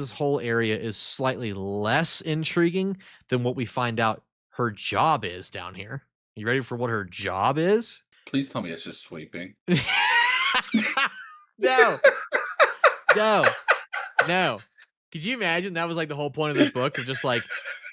This whole area is slightly less intriguing than what we find out her job is down here. You ready for what her job is? Please tell me it's just sweeping. No. Could you imagine that was like the whole point of this book of just like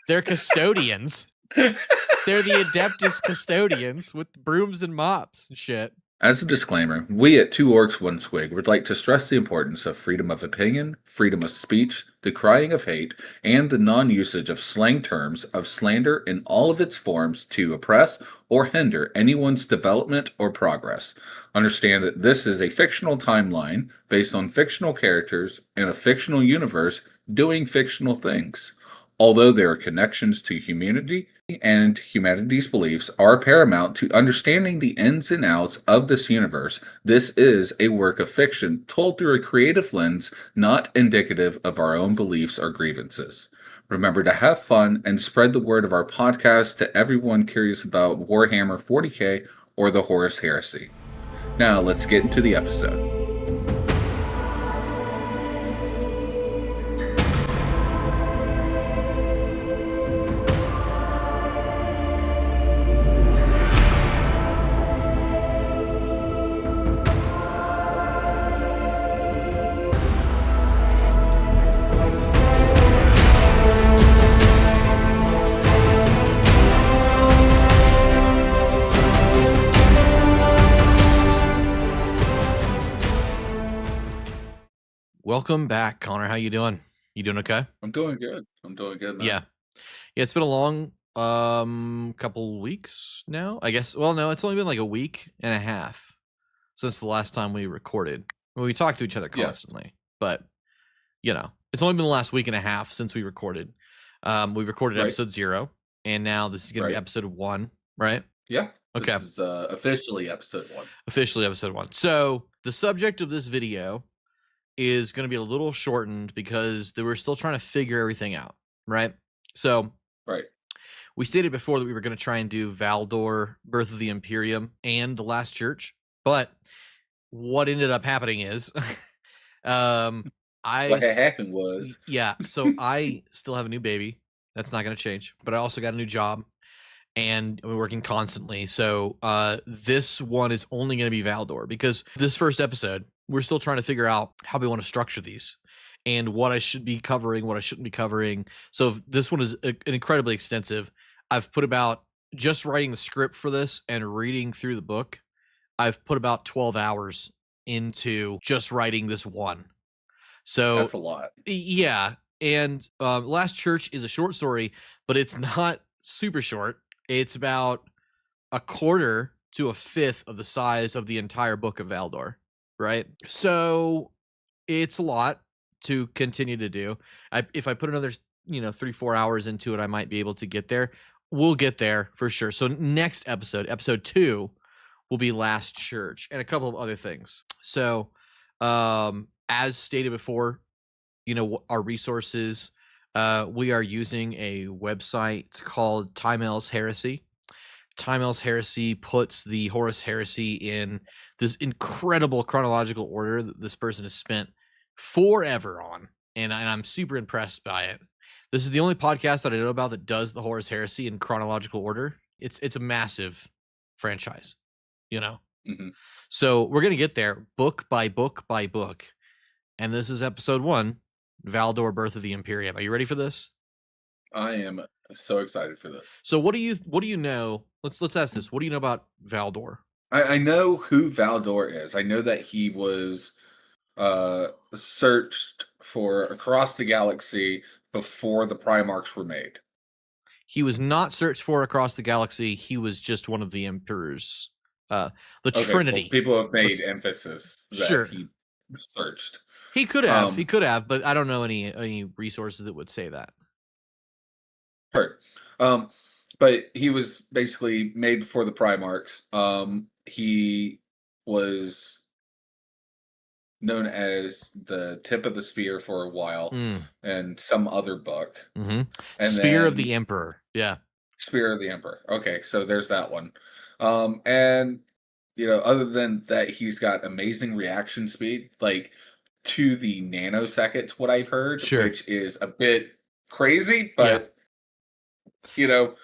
they're custodians. They're the Adeptus custodians with brooms and mops and shit. As a disclaimer, we at Two Orks, One Squig would like to stress the importance of freedom of opinion, freedom of speech, decrying of hate, and the non-usage of slang terms of slander in all of its forms to oppress or hinder anyone's development or progress. Understand that this is a fictional timeline based on fictional characters in a fictional universe doing fictional things. Although there are connections to humanity and humanity's beliefs are paramount to understanding the ins and outs of this universe, this is a work of fiction told through a creative lens, not indicative of our own beliefs or grievances. Remember to have fun and spread the word of our podcast to everyone curious about Warhammer 40k or the Horus Heresy. Now let's get into the episode. Welcome back, Connor. How you doing? You doing okay? I'm doing good, man. Yeah. It's been a long couple weeks now, I guess. Well, no, it's only been like a week and a half since the last time we recorded. Well, we talk to each other constantly, but you know, it's only been the last week and a half since we recorded. We recorded episode 0, and now this is going to be episode 1, right? Yeah. Okay. This is officially episode 1. Officially episode 1. So the subject of this video is going to be a little shortened because we're still trying to figure everything out, right? So we stated before that we were going to try and do Valdor, Birth of the Imperium, and The Last Church, but what ended up happening is what happened was so I still have a new baby. That's not going to change, but I also got a new job and we're working constantly. So this one is only going to be Valdor because this first episode, we're still trying to figure out how we want to structure these and what I should be covering, what I shouldn't be covering. So this one is incredibly extensive. I've put about, just writing the script for this and reading through the book, I've put about 12 hours into just writing this one. So that's a lot. Yeah. And Last Church is a short story, but it's not super short. It's about a quarter to a fifth of the size of the entire book of Valdor. Right. So it's a lot to continue to do. If I put another, 3-4 hours into it, I might be able to get there. We'll get there for sure. So next episode 2 will be Last Church and a couple of other things. So as stated before, our resources, we are using a website called Horus Heresy. Horus Heresy puts the Horus Heresy in this incredible chronological order that this person has spent forever on, and I'm super impressed by it. This is the only podcast that I know about that does the Horus Heresy in chronological order. It's a massive franchise, Mm-hmm. So we're gonna get there book by book by book, and this is episode 1, Valdor, Birth of the Imperium. Are you ready for this? I am so excited for this. So what do you know? Let's ask this. What do you know about Valdor? I know who Valdor is. I know that he was searched for across the galaxy before the Primarchs were made. He was not searched for across the galaxy. He was just one of the emperors. Trinity. Well, people have made emphasis that he searched. He could have, but I don't know any resources that would say that. Heard. But he was basically made before the Primarchs. He was known as the tip of the spear for a while, and some other book. Mm-hmm. And Spear of the Emperor. Yeah. Spear of the Emperor. Okay, so there's that one. And other than that, he's got amazing reaction speed. Like to the nanoseconds, what I've heard, Sure. which is a bit crazy, Yeah. but you know,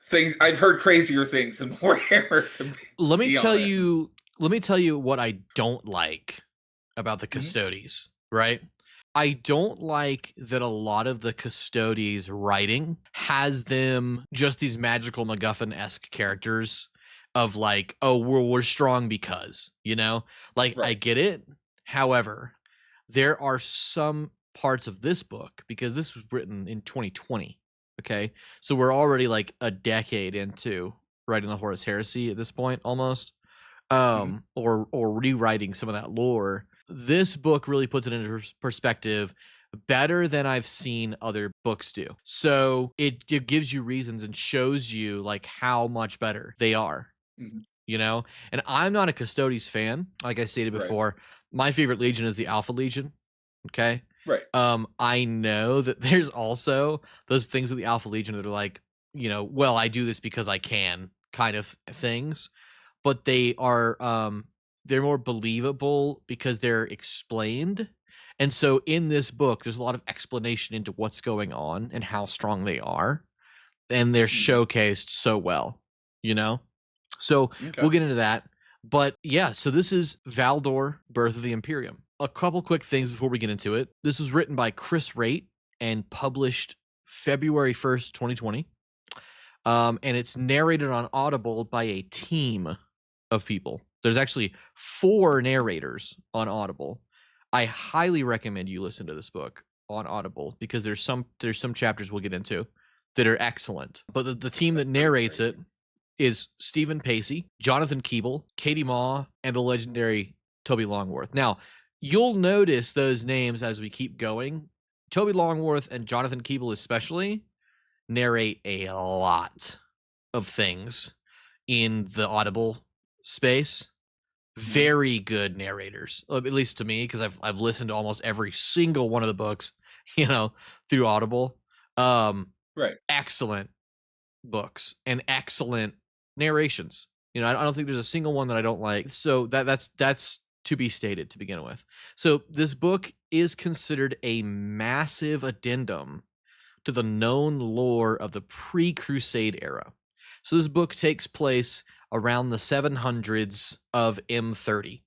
things I've heard crazier things in Warhammer. Let me be tell honest. you. Let me tell you what I don't like about the Mhm. Custodes. Right. I don't like that a lot of the Custodes writing has them just these magical MacGuffin-esque characters of like, oh, we're strong because, you know, like I Right. get it. However, there are some parts of this book, because this was written in 2020. Okay. So we're already like a decade into writing the Horus Heresy at this point, almost. Mhm. Or rewriting some of that lore. This book really puts it into perspective better than I've seen other books do. So it gives you reasons and shows you like how much better they are, Mhm. you know? And I'm not a Custodes fan. Like I stated Right. before, my favorite Legion is the Alpha Legion. Okay. Right. I know that there's also those things with the Alpha Legion that are like, you know, well, I do this because I can kind of things, but they are they're more believable because they're explained. And so in this book, there's a lot of explanation into what's going on and how strong they are, and they're Mhm. showcased so well, you know? So Okay. we'll get into that. But yeah, so this is Valdor, Birth of the Imperium. A couple quick things before we get into it. This was written by Chris Raitt and published February 1st, 2020. And it's narrated on Audible by a team of people. There's actually 4 narrators on Audible. I highly recommend you listen to this book on Audible because there's some chapters we'll get into that are excellent. But the team that narrates it is Stephen Pacey, Jonathan Keeble, Katie Maw, and the legendary Toby Longworth. Now, you'll notice those names as we keep going. Toby Longworth and Jonathan Keeble especially narrate a lot of things in the Audible space. Very good narrators, at least to me, because I've listened to almost every single one of the books, you know, through Audible. Right. Excellent books and excellent narrations. You know, I don't think there's a single one that I don't like. So that's to be stated to begin with. So this book is considered a massive addendum to the known lore of the pre-Crusade era. So this book takes place around the 700s of M30.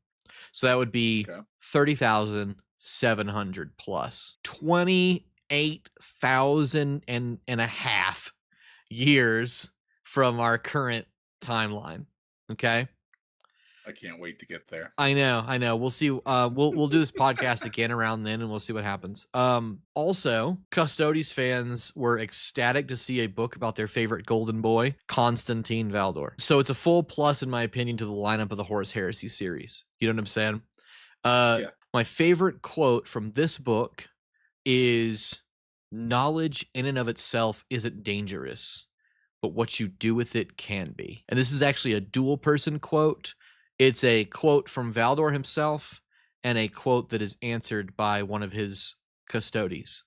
So that would be 30,700 plus 28,000 and a half years from our current timeline. Okay. I can't wait to get there. I know. We'll see. We'll do this podcast again around then, and we'll see what happens. Also, Custodes fans were ecstatic to see a book about their favorite golden boy, Constantine Valdor. So it's a full plus, in my opinion, to the lineup of the Horus Heresy series. You know what I'm saying? Yeah. My favorite quote from this book is, "Knowledge in and of itself isn't dangerous, but what you do with it can be." And this is actually a dual person quote. It's a quote from Valdor himself and a quote that is answered by one of his Custodes.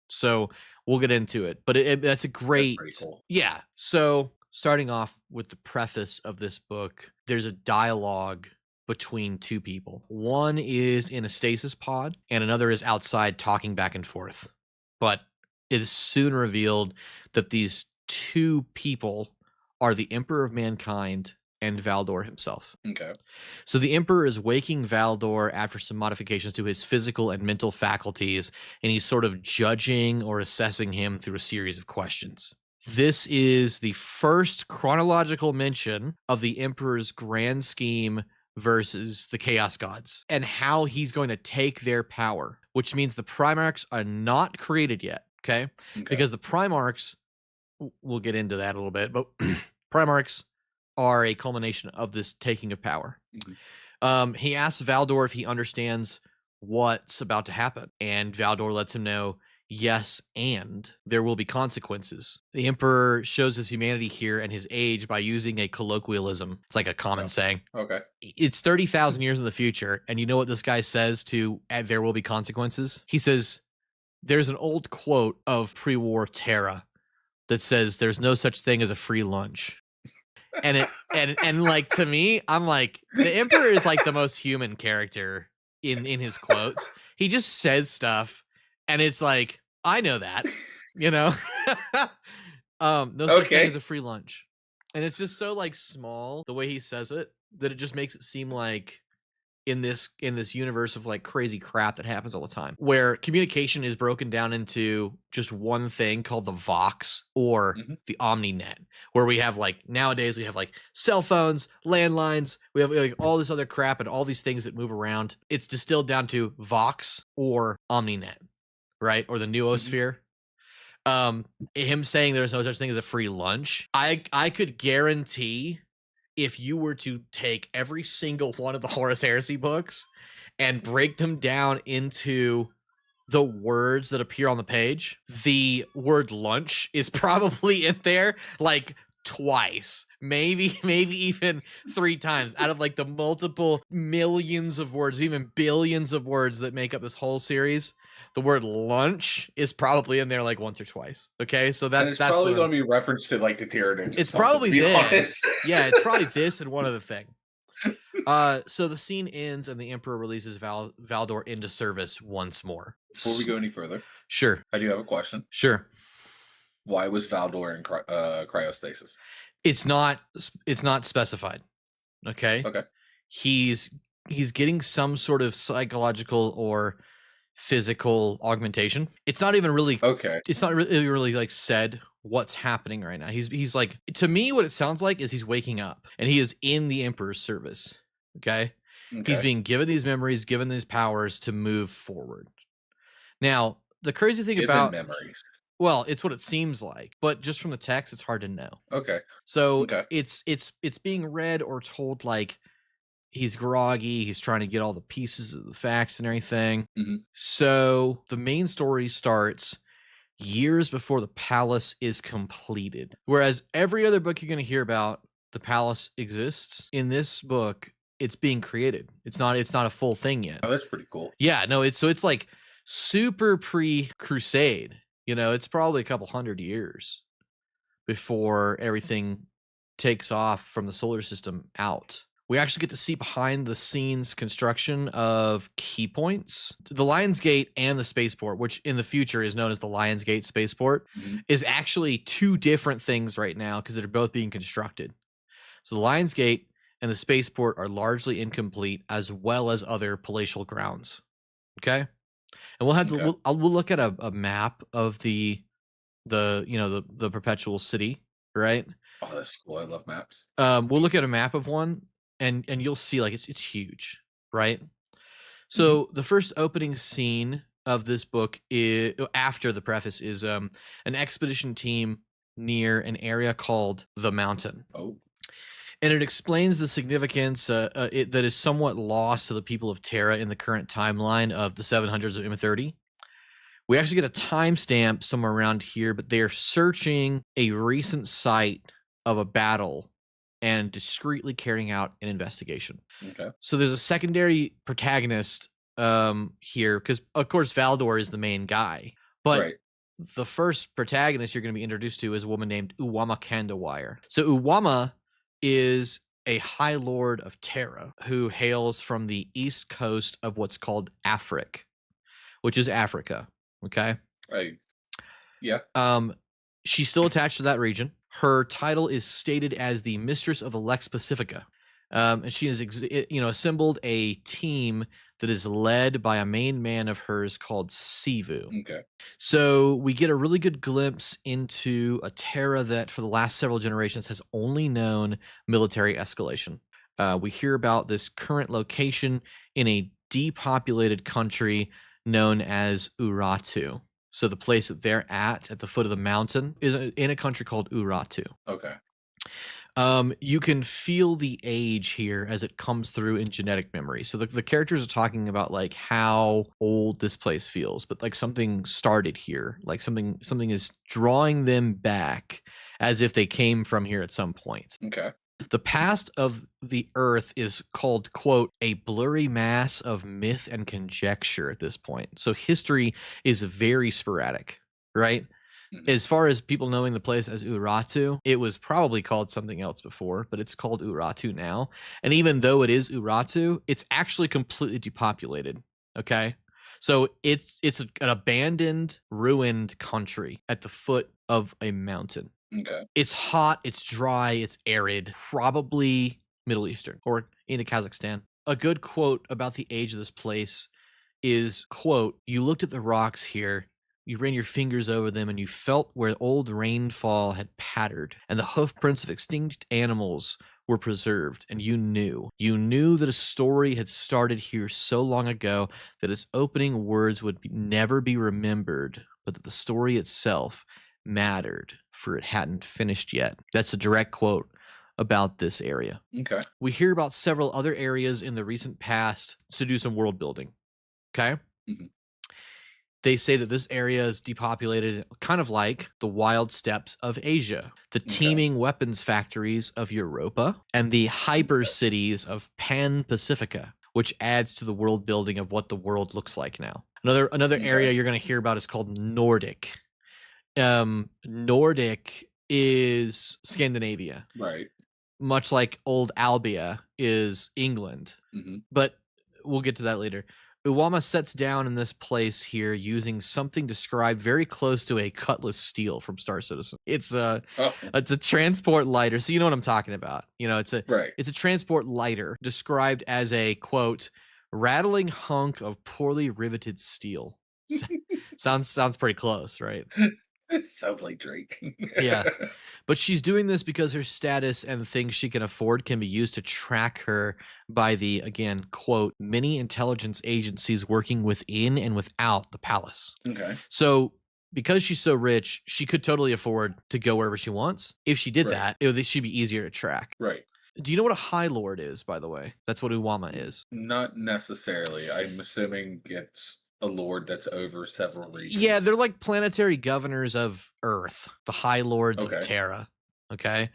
So we'll get into it. But that's a great... That's pretty cool. Yeah. So starting off with the preface of this book, there's a dialogue between 2 people. One is in a stasis pod and another is outside talking back and forth. But it is soon revealed that these 2 people are the Emperor of Mankind and Valdor himself. Okay. So the Emperor is waking Valdor after some modifications to his physical and mental faculties, and he's sort of judging or assessing him through a series of questions. This is the first chronological mention of the Emperor's grand scheme versus the Chaos Gods and how he's going to take their power, which means the Primarchs are not created yet, okay? Because the Primarchs, we'll get into that a little bit, but Primarchs are a culmination of this taking of power. Mhm. He asks Valdor if he understands what's about to happen, and Valdor lets him know, yes, and there will be consequences. The Emperor shows his humanity here and his age by using a colloquialism. It's like a common saying. Okay. It's 30,000 years in the future, and you know what this guy says to there will be consequences? He says, there's an old quote of pre-war Terra that says there's no such thing as a free lunch. And like, to me, I'm like, the Emperor is like the most human character in his quotes. He just says stuff, and it's like, I know that, you know. No such thing as a free lunch, and it's just so like small the way he says it that it just makes it seem like in this universe of like crazy crap that happens all the time, where communication is broken down into just one thing called the Vox or the OmniNet, where we have like nowadays we have like cell phones, landlines, we have like all this other crap and all these things that move around. It's distilled down to Vox or OmniNet, right? Or the noosphere. Him saying there's no such thing as a free lunch. I could guarantee if you were to take every single one of the Horus Heresy books and break them down into the words that appear on the page, the word lunch is probably in there like twice, maybe even 3 times out of like the multiple millions of words, even billions of words that make up this whole series. The word lunch is probably in there like once or twice. Okay, so that's probably going to be referenced to like the Tyranids. It's probably this. Yeah, it's probably this and one other thing. So the scene ends and the Emperor releases Valdor into service once more. Before we go any further, sure, I do have a question. Sure. Why was Valdor in cryostasis? It's not specified. Okay. Okay. He's getting some sort of psychological or physical augmentation. It's not even really It's not really like said what's happening right now. He's like, to me what it sounds like is he's waking up and he is in the Emperor's service. Okay. He's being given these memories, given these powers to move forward. Now, the crazy thing about memories. Well, it's what it seems like, but just from the text it's hard to know. Okay. So it's being read or told like he's groggy. He's trying to get all the pieces of the facts and everything. So the main story starts years before the palace is completed. Whereas every other book you're going to hear about, the palace exists. In this book, it's being created. It's not a full thing yet. Oh, that's pretty cool. Yeah, no, it's like super pre-Crusade. You know, it's probably a couple hundred years before everything takes off from the solar system out. We actually get to see behind the scenes construction of key points. The Lion's Gate and the spaceport, which in the future is known as the Lion's Gate spaceport, is actually 2 different things right now because they're both being constructed. So the Lion's Gate and the spaceport are largely incomplete, as well as other palatial grounds. Okay, and we'll have to we'll look at a map of the perpetual city, right? Oh, that's cool. I love maps. We'll look at a map of one. And you'll see like it's huge, right? So the first opening scene of this book is after the preface is an expedition team near an area called the Mountain. Oh. And it explains the significance that is somewhat lost to the people of Terra in the current timeline of the 700s of M30. We actually get a timestamp somewhere around here, but they are searching a recent site of a battle and discreetly carrying out an investigation. Okay. So there's a secondary protagonist here, because of course Valdor is the main guy, but the first protagonist you're going to be introduced to is a woman named Uwama Kandawire. So Uwama is a High Lord of Terra who hails from the east coast of what's called Afric, which is Africa. Okay. Right. Yeah. She's still attached to that region. Her title is stated as the Mistress of the Lex Pacifica. And she has assembled a team that is led by a main man of hers called Sivu. Okay. So we get a really good glimpse into a Terra that for the last several generations has only known military escalation. We hear about this current location in a depopulated country known as Uratu. So the place that they're at the foot of the mountain is in a country called Uratu. Okay. You can feel the age here as it comes through in genetic memory. So the characters are talking about like how old this place feels, but like something started here, like something is drawing them back as if they came from here at some point. Okay. The past of the Earth is called, quote, a blurry mass of myth and conjecture at this point. So history is very sporadic, right? As far as people knowing the place as Uratu, it was probably called something else before, but it's called Uratu now. And even though it is Uratu, it's actually completely depopulated. Okay. So it's an abandoned, ruined country at the foot of a mountain. Okay. It's hot, it's dry, it's arid, probably Middle Eastern or into Kazakhstan. A good quote about the age of this place is, quote, "You looked at the rocks here, you ran your fingers over them, and you felt where old rainfall had pattered, and the hoof prints of extinct animals were preserved, and you knew that a story had started here so long ago that its opening words would never be remembered, but that the story itself mattered, for it hadn't finished yet." That's a direct quote about this area. Okay. We hear about several other areas in the recent past to do some world building. Okay. Mhm. They say that this area is depopulated, kind of like the wild steppes of Asia, the teeming weapons factories of Europa, and the hyper cities of Pan Pacifica, which adds to the world building of what the world looks like now. Another area you're going to hear about is called Nordic. Nordic is Scandinavia, Right. much like old Albia is England, but we'll get to that later. Uwama sets down in this place here using something described very close to a cutlass steel from Star Citizen. It's a transport lighter, so you know what I'm talking about. You know, it's a transport lighter described as a, quote, "rattling hunk of poorly riveted steel." Sounds pretty close, right? It sounds like Drake. Yeah. But she's doing this because her status and things she can afford can be used to track her by the, again, quote, "many intelligence agencies working within and without the palace." Okay. So because she's so rich, she could totally afford to go wherever she wants. If she did that, she'd be easier to track. Right. Do you know what a High Lord is, by the way? That's what Uwama is. Not necessarily. I'm assuming it's a lord that's over several regions. Yeah, they're like planetary governors of Earth, the High Lords of Terra. Okay.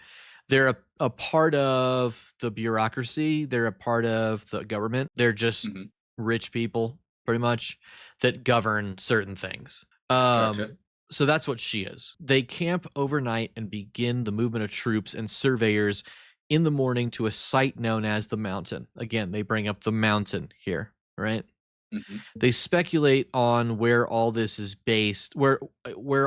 They're a part of the bureaucracy. They're a part of the government. They're just rich people, pretty much, that govern certain things. Gotcha. So that's what she is. They camp overnight and begin the movement of troops and surveyors in the morning to a site known as the Mountain. Again, they bring up the Mountain here, right? They speculate on where all this is based, where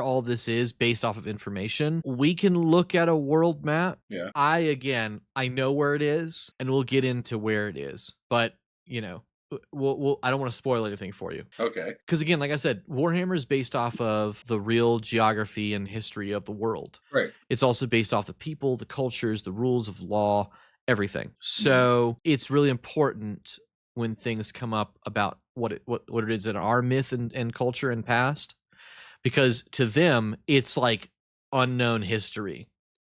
all this is based off of information. We can look at a world map. Yeah. I know where it is, and we'll get into where it is. But, you know, I don't want to spoil anything for you. Okay. Because again, like I said, Warhammer is based off of the real geography and history of the world. Right. It's also based off the people, the cultures, the rules of law, everything. So it's really important when things come up about what it is in our myth and culture and past, because to them it's like unknown history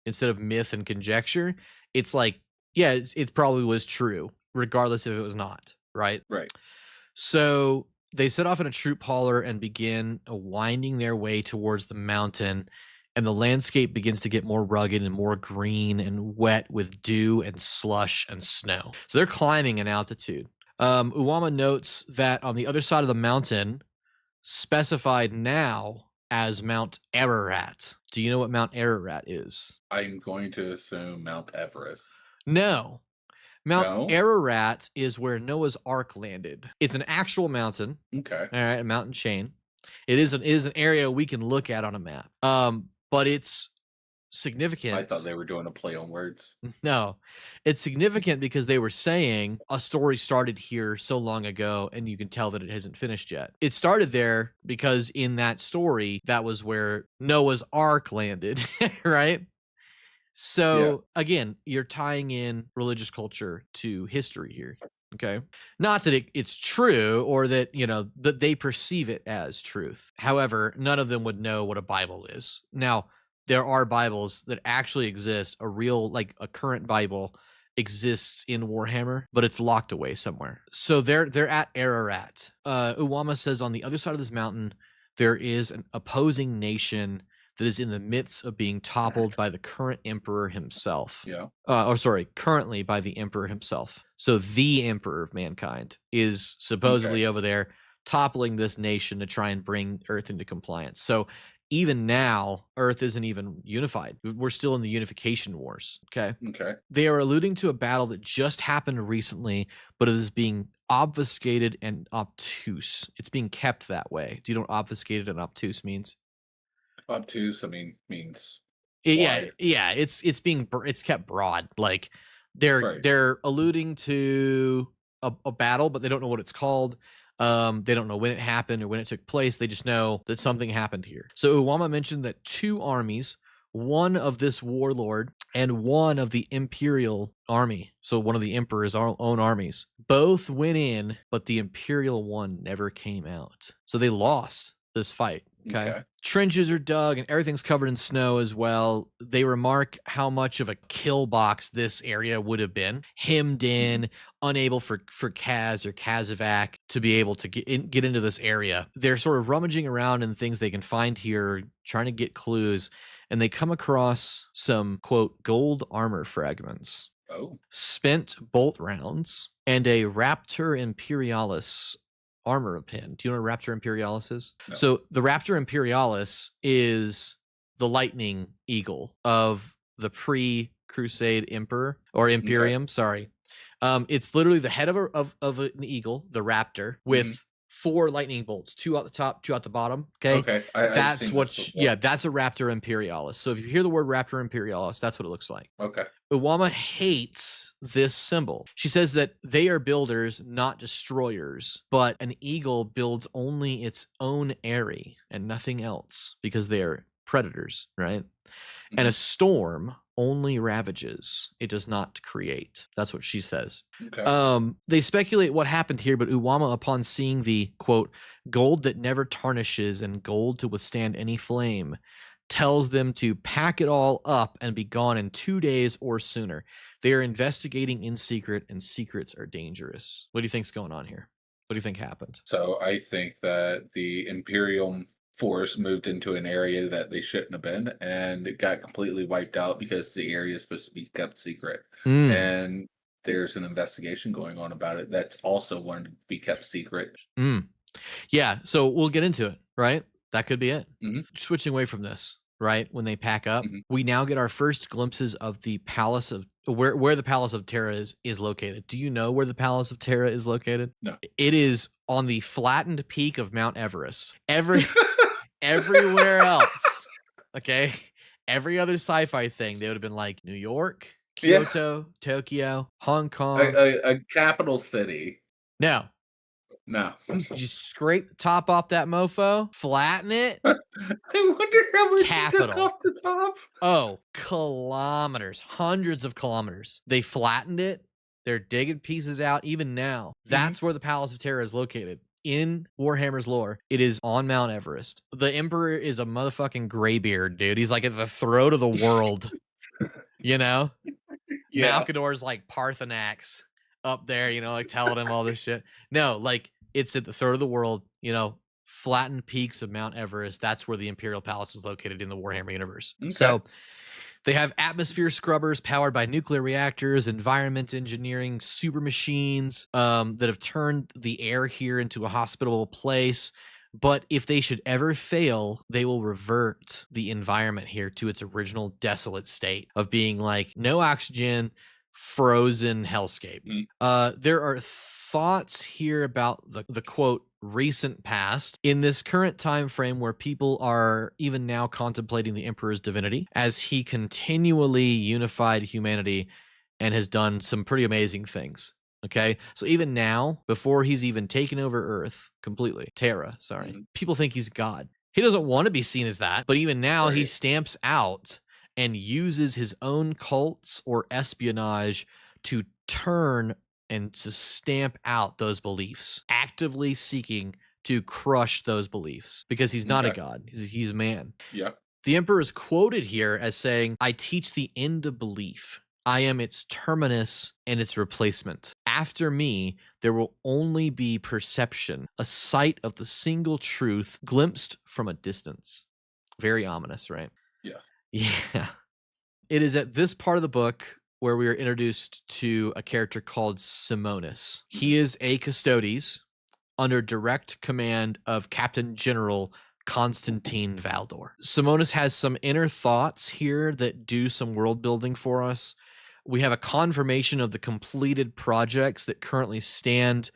instead of myth and conjecture. It's like, yeah, it probably was true regardless if it was not, right? So they set off in a troop hauler and begin winding their way towards the mountain, and the landscape begins to get more rugged and more green and wet with dew and slush and snow. So they're climbing in altitude. Uwama notes that on the other side of the mountain, specified now as Mount Ararat. Do you know what Mount Ararat is? I'm going to assume Mount Everest. No. Mount Ararat is where Noah's Ark landed. It's an actual mountain. Okay. All right, a mountain chain. It is an area we can look at on a map. But it's significant. I thought they were doing a play on words. No, it's significant because they were saying a story started here so long ago, and you can tell that it hasn't finished yet. It started there because in that story, that was where Noah's Ark landed, right? So again, you're tying in religious culture to history here. Okay. Not that it's true or that, you know, that they perceive it as truth. However, none of them would know what a Bible is. Now, there are Bibles that actually exist. A real, like a current Bible exists in Warhammer, but it's locked away somewhere. So they're at Ararat. Uwama says on the other side of this mountain, there is an opposing nation that is in the midst of being toppled by the current emperor himself. Currently by the emperor himself. So the emperor of mankind is supposedly over there toppling this nation to try and bring Earth into compliance. So even now, Earth isn't even unified. We're still in the unification wars. Okay. Okay. They are alluding to a battle that just happened recently, but it is being obfuscated and obtuse. It's being kept that way. Do you know what obfuscated and obtuse means? Obtuse, I mean, means Yeah, wide. yeah. It's kept broad. Like they're alluding to a battle, but they don't know what it's called. They don't know when it happened or when it took place. They just know that something happened here. So Uwama mentioned that 2 armies, one of this warlord and one of the Imperial army, so one of the Emperor's own armies, both went in, but the Imperial one never came out. So they lost this fight. Okay. Trenches are dug and everything's covered in snow as well. They remark how much of a kill box this area would have been, hemmed in, unable for Kaz or Kazovac to be able to get into this area. They're sort of rummaging around in things they can find here, trying to get clues, and they come across some, quote, gold armor fragments, spent bolt rounds, and a Raptor Imperialis armor pin. Do you know what Raptor Imperialis is? No. So the Raptor Imperialis is the lightning eagle of the pre-Crusade Emperor or Imperium. Sorry, it's literally the head of an eagle, the Raptor, with 4 lightning bolts, 2 out the top, 2 out the bottom. Okay, that's what. Yeah, that's a Raptor Imperialis. So if you hear the word Raptor Imperialis, that's what it looks like. Okay. Uwama hates this symbol. She says that they are builders, not destroyers, but an eagle builds only its own eyrie and nothing else because they are predators, right? And a storm only ravages. It does not create. That's what she says. Okay. They speculate what happened here, but Uwama, upon seeing the, quote, gold that never tarnishes and gold to withstand any flame, tells them to pack it all up and be gone in 2 days or sooner. They are investigating in secret, and secrets are dangerous. What do you think's going on here? What do you think happened? So I think that the Imperium force moved into an area that they shouldn't have been, and it got completely wiped out because the area is supposed to be kept secret. And there's an investigation going on about it that's also wanted to be kept secret. Yeah, so we'll get into it, right? That could be it. Switching away from this, right? When they pack up, we now get our first glimpses of the Palace of where the Palace of Terra is located. Do you know where the Palace of Terra is located? No. It is on the flattened peak of Mount Everest. Everywhere else, okay? Every other sci-fi thing, they would have been like New York, Kyoto, Tokyo, Hong Kong. A capital city. No. You scrape the top off that mofo, flatten it. I wonder how much you took off the top. Oh, kilometers, hundreds of kilometers. They flattened it. They're digging pieces out even now. That's where the Palace of Terra is located. In Warhammer's lore, it is on Mount Everest. The Emperor is a motherfucking graybeard, dude. He's like at the throat of the world. You know? Malkador's like Parthenax up there, you know, like telling him all this shit. No, like it's at the throat of the world, you know, flattened peaks of Mount Everest. That's where the Imperial Palace is located in the Warhammer universe. So they have atmosphere scrubbers powered by nuclear reactors, environment engineering, super machines that have turned the air here into a hospitable place. But if they should ever fail, they will revert the environment here to its original desolate state of being like no oxygen, frozen hellscape. There are thoughts here about the quote recent past in this current time frame where people are even now contemplating the Emperor's divinity as he continually unified humanity and has done some pretty amazing things. Okay, so even now, before he's even taken over Earth completely, Terra, people think he's God. He doesn't want to be seen as that, but even now he stamps out and uses his own cults or espionage to turn and to stamp out those beliefs, actively seeking to crush those beliefs because he's not a god. He's a man. The Emperor is quoted here as saying, "I teach the end of belief. I am its terminus and its replacement. After me, there will only be perception, a sight of the single truth glimpsed from a distance." Very ominous, right? Yeah. It is at this part of the book where we are introduced to a character called Simonis. He is a Custodes, under direct command of Captain General Constantine Valdor. Simonis has some inner thoughts here that do some world building for us. We have a confirmation of the completed projects that currently stand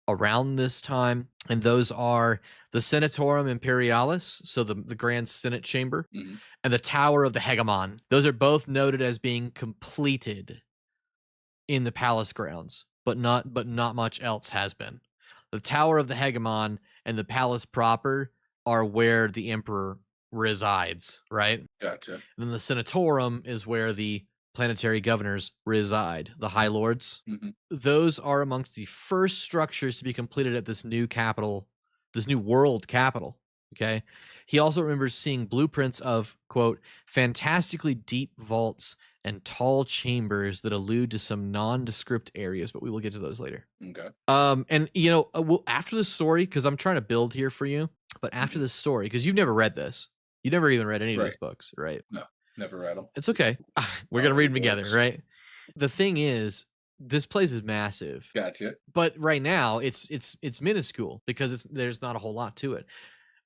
around this time, and those are the Senatorum Imperialis, so the Grand Senate Chamber, and the Tower of the Hegemon. Those are both noted as being completed in the palace grounds, but not much else has been. The Tower of the Hegemon and the palace proper are where the emperor resides, right? Gotcha. And then the Senatorum is where the planetary governors reside, the High Lords. Those are amongst the first structures to be completed at this new capital, this new world capital. Okay. He also remembers seeing blueprints of, quote, fantastically deep vaults and tall chambers that allude to some nondescript areas, but we will get to those later. Okay. And you know, after this story, because I'm trying to build here for you, but after this story, because you've never read this, you never even read any of these books, right? No, never read them. It's okay. We're gonna read them together, right? The thing is, this place is massive. Gotcha. But right now, it's minuscule because there's not a whole lot to it.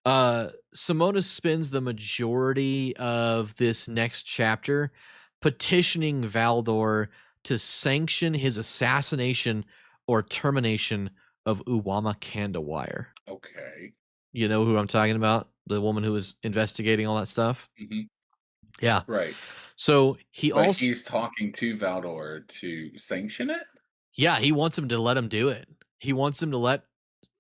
Simonis spends the majority of this next chapter petitioning Valdor to sanction his assassination or termination of Uwama Kandawire. Okay. You know who I'm talking about? The woman who was investigating all that stuff? Yeah. Right. So he's talking to Valdor to sanction it? Yeah, he wants him to let him do it. He wants him to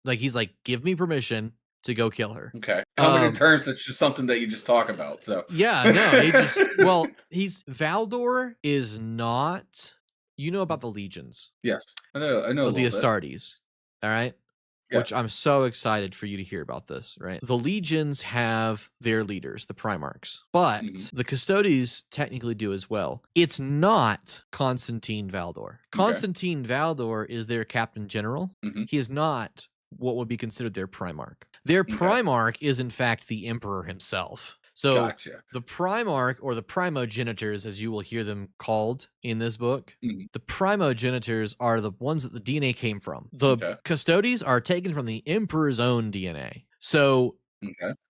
he's like, give me permission to go kill her. Okay. Coming in terms, it's just something that you just talk about. So yeah, no, Valdor is not, you know about the legions. Yes. I know the Astartes. All right. Yes. Which I'm so excited for you to hear about this, right? The legions have their leaders, the Primarchs, but the Custodes technically do as well. It's not Constantine Valdor. Constantine Valdor is their Captain General. He is not what would be considered their Primarch. Their Primarch is, in fact, the Emperor himself. So the Primarch, or the Primogenitors, as you will hear them called in this book, the Primogenitors are the ones that the DNA came from. The Custodes are taken from the Emperor's own DNA. So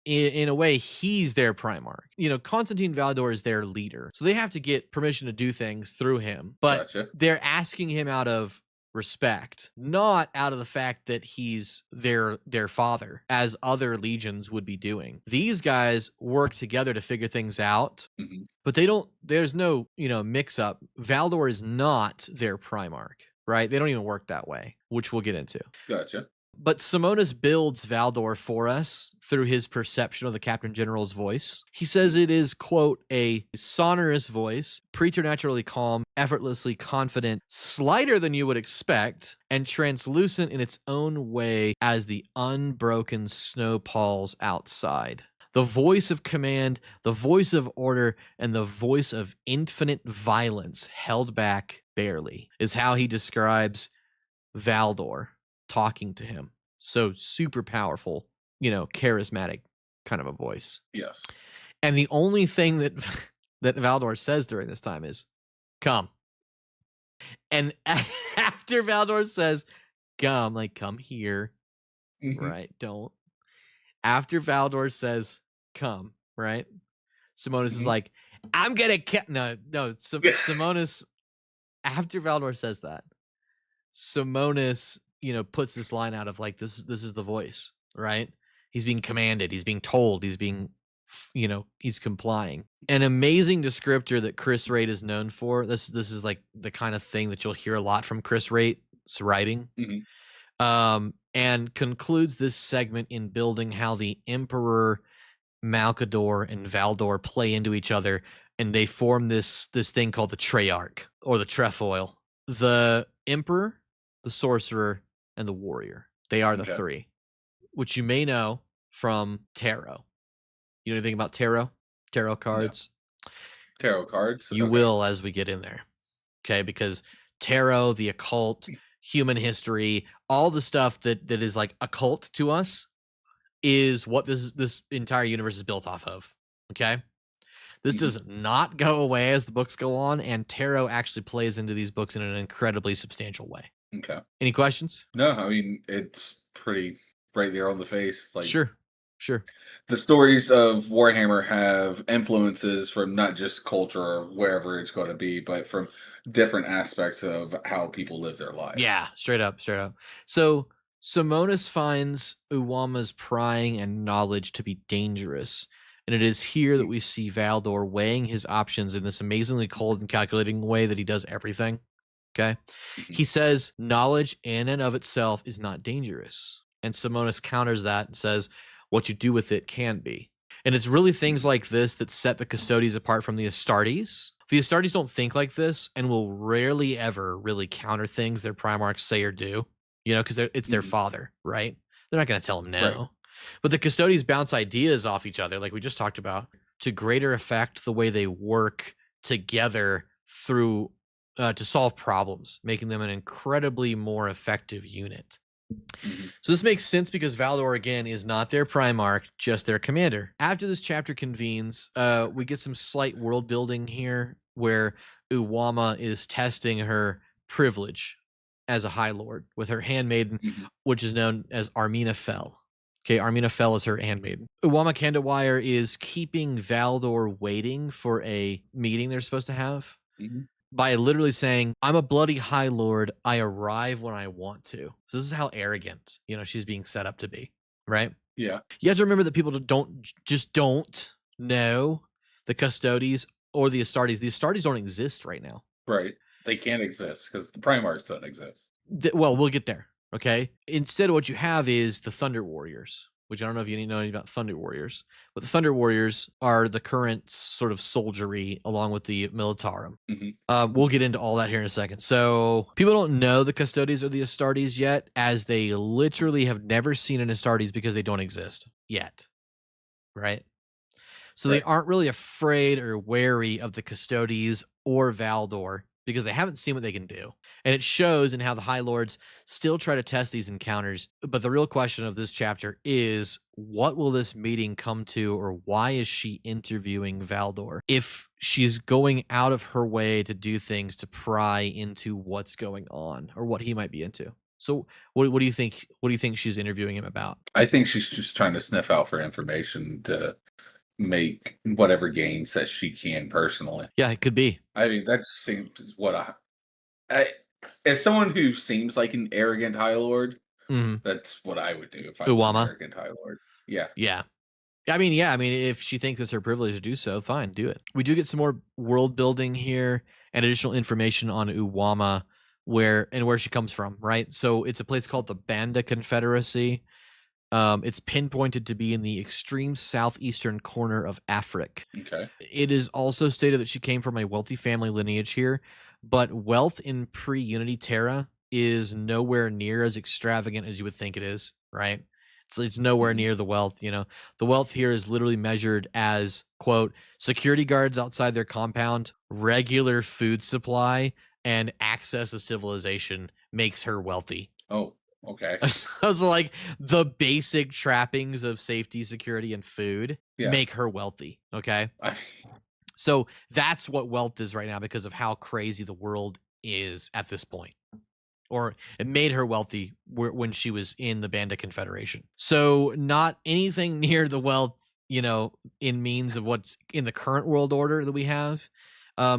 in a way, he's their Primarch. You know, Constantine Valdor is their leader. So they have to get permission to do things through him. But they're asking him out of respect, not out of the fact that he's their father, as other legions would be doing. These guys work together to figure things out, but there's no, mix up. Valdor is not their Primarch, right? They don't even work that way, which we'll get into. Gotcha. But Simonis builds Valdor for us through his perception of the Captain General's voice. He says it is, quote, a sonorous voice, preternaturally calm, effortlessly confident, slighter than you would expect, and translucent in its own way as the unbroken snow palls outside. The voice of command, the voice of order, and the voice of infinite violence held back barely is how he describes Valdor talking to him. So super powerful, charismatic kind of a voice. Yes. And the only thing that Valdor says during this time is, come. And after Valdor says, come, like, come here, right? Don't. After Valdor says, come, right? Simonis is like, I'm gonna Simonis, after Valdor says that, Simonis puts this line out of like, this is the voice, right? He's being commanded, he's being told, he's being, he's complying. An amazing descriptor that Chris Raitt is known for. This is like the kind of thing that you'll hear a lot from Chris Raitt's writing. And concludes this segment in building how the Emperor, Malcador, and Valdor play into each other, and they form this thing called the Treyarch, or the Trefoil. The Emperor, the Sorcerer, and the Warrior. They are the three, which you may know from tarot. You know anything about tarot? Tarot cards? No. Tarot cards? You will as we get in there. Okay, because tarot, the occult, human history, all the stuff that is like occult to us is what this entire universe is built off of. Okay? This does not go away as the books go on, and tarot actually plays into these books in an incredibly substantial way. Okay. Any questions? No, I mean, it's pretty right there on the face. Like, Sure. the stories of Warhammer have influences from not just culture or wherever it's going to be, but from different aspects of how people live their life. Yeah, straight up. So Simonis finds Uwama's prying and knowledge to be dangerous, and it is here that we see Valdor weighing his options in this amazingly cold and calculating way that he does everything. Okay? Mhm. He says knowledge in and of itself is not dangerous, and Simonis counters that and says what you do with it can be. And it's really things like this that set the Custodes apart from the Astartes. The Astartes don't think like this and will rarely ever really counter things their Primarchs say or do, because it's their Mhm. father, right? They're not going to tell them no. Right. But the Custodes bounce ideas off each other, like we just talked about, to greater effect the way they work together through to solve problems, making them an incredibly more effective unit. Mhm. So this makes sense because Valdor, again, is not their Primarch, just their commander. After this chapter convenes, we get some slight world building here where Uwama is testing her privilege as a High Lord with her handmaiden, Mhm. which is known as Armina Fel. Okay, Armina Fel is her handmaiden. Uwama Kandawire is keeping Valdor waiting for a meeting they're supposed to have Mhm. by literally saying, I'm a bloody High Lord. I arrive when I want to. So this is how arrogant, she's being set up to be, right? Yeah. You have to remember that people don't know the Custodes or the Astartes. The Astartes don't exist right now. Right. They can't exist because the Primarchs don't exist. Well, we'll get there, okay? Instead, what you have is the Thunder Warriors, which I don't know if you know anything about Thunder Warriors, but the Thunder Warriors are the current sort of soldiery along with the Militarum. Mhm. We'll get into all that here in a second. So people don't know the Custodes or the Astartes yet, as they literally have never seen an Astartes because they don't exist yet, right? So they Right. aren't really afraid or wary of the Custodes or Valdor because they haven't seen what they can do. And it shows in how the High Lords still try to test these encounters. But the real question of this chapter is, what will this meeting come to, or why is she interviewing Valdor? If she's going out of her way to do things to pry into what's going on or what he might be into. So what do you think? What do you think she's interviewing him about? I think she's just trying to sniff out for information to make whatever gains that she can personally. Yeah, it could be. I mean, that just seems what I as someone who seems like an arrogant High Lord, Mhm. that's what I would do if I was an Uwama. arrogant High Lord. Yeah. Yeah. I mean, if she thinks it's her privilege to do so, fine, do it. We do get some more world building here and additional information on Uwama, where she comes from, right? So it's a place called the Banda Confederacy. It's pinpointed to be in the extreme southeastern corner of Africa. Okay. It is also stated that she came from a wealthy family lineage here, but wealth in pre-Unity Terra is nowhere near as extravagant as you would think it is, right? So it's nowhere Mhm. near the wealth, The wealth here is literally measured as, quote, security guards outside their compound, regular food supply, and access to civilization makes her wealthy. Oh, okay. So like the basic trappings of safety, security, and food Yeah. make her wealthy. Okay. So that's what wealth is right now because of how crazy the world is at this point. Or it made her wealthy when she was in the Banda Confederation. So not anything near the wealth, in means of what's in the current world order that we have.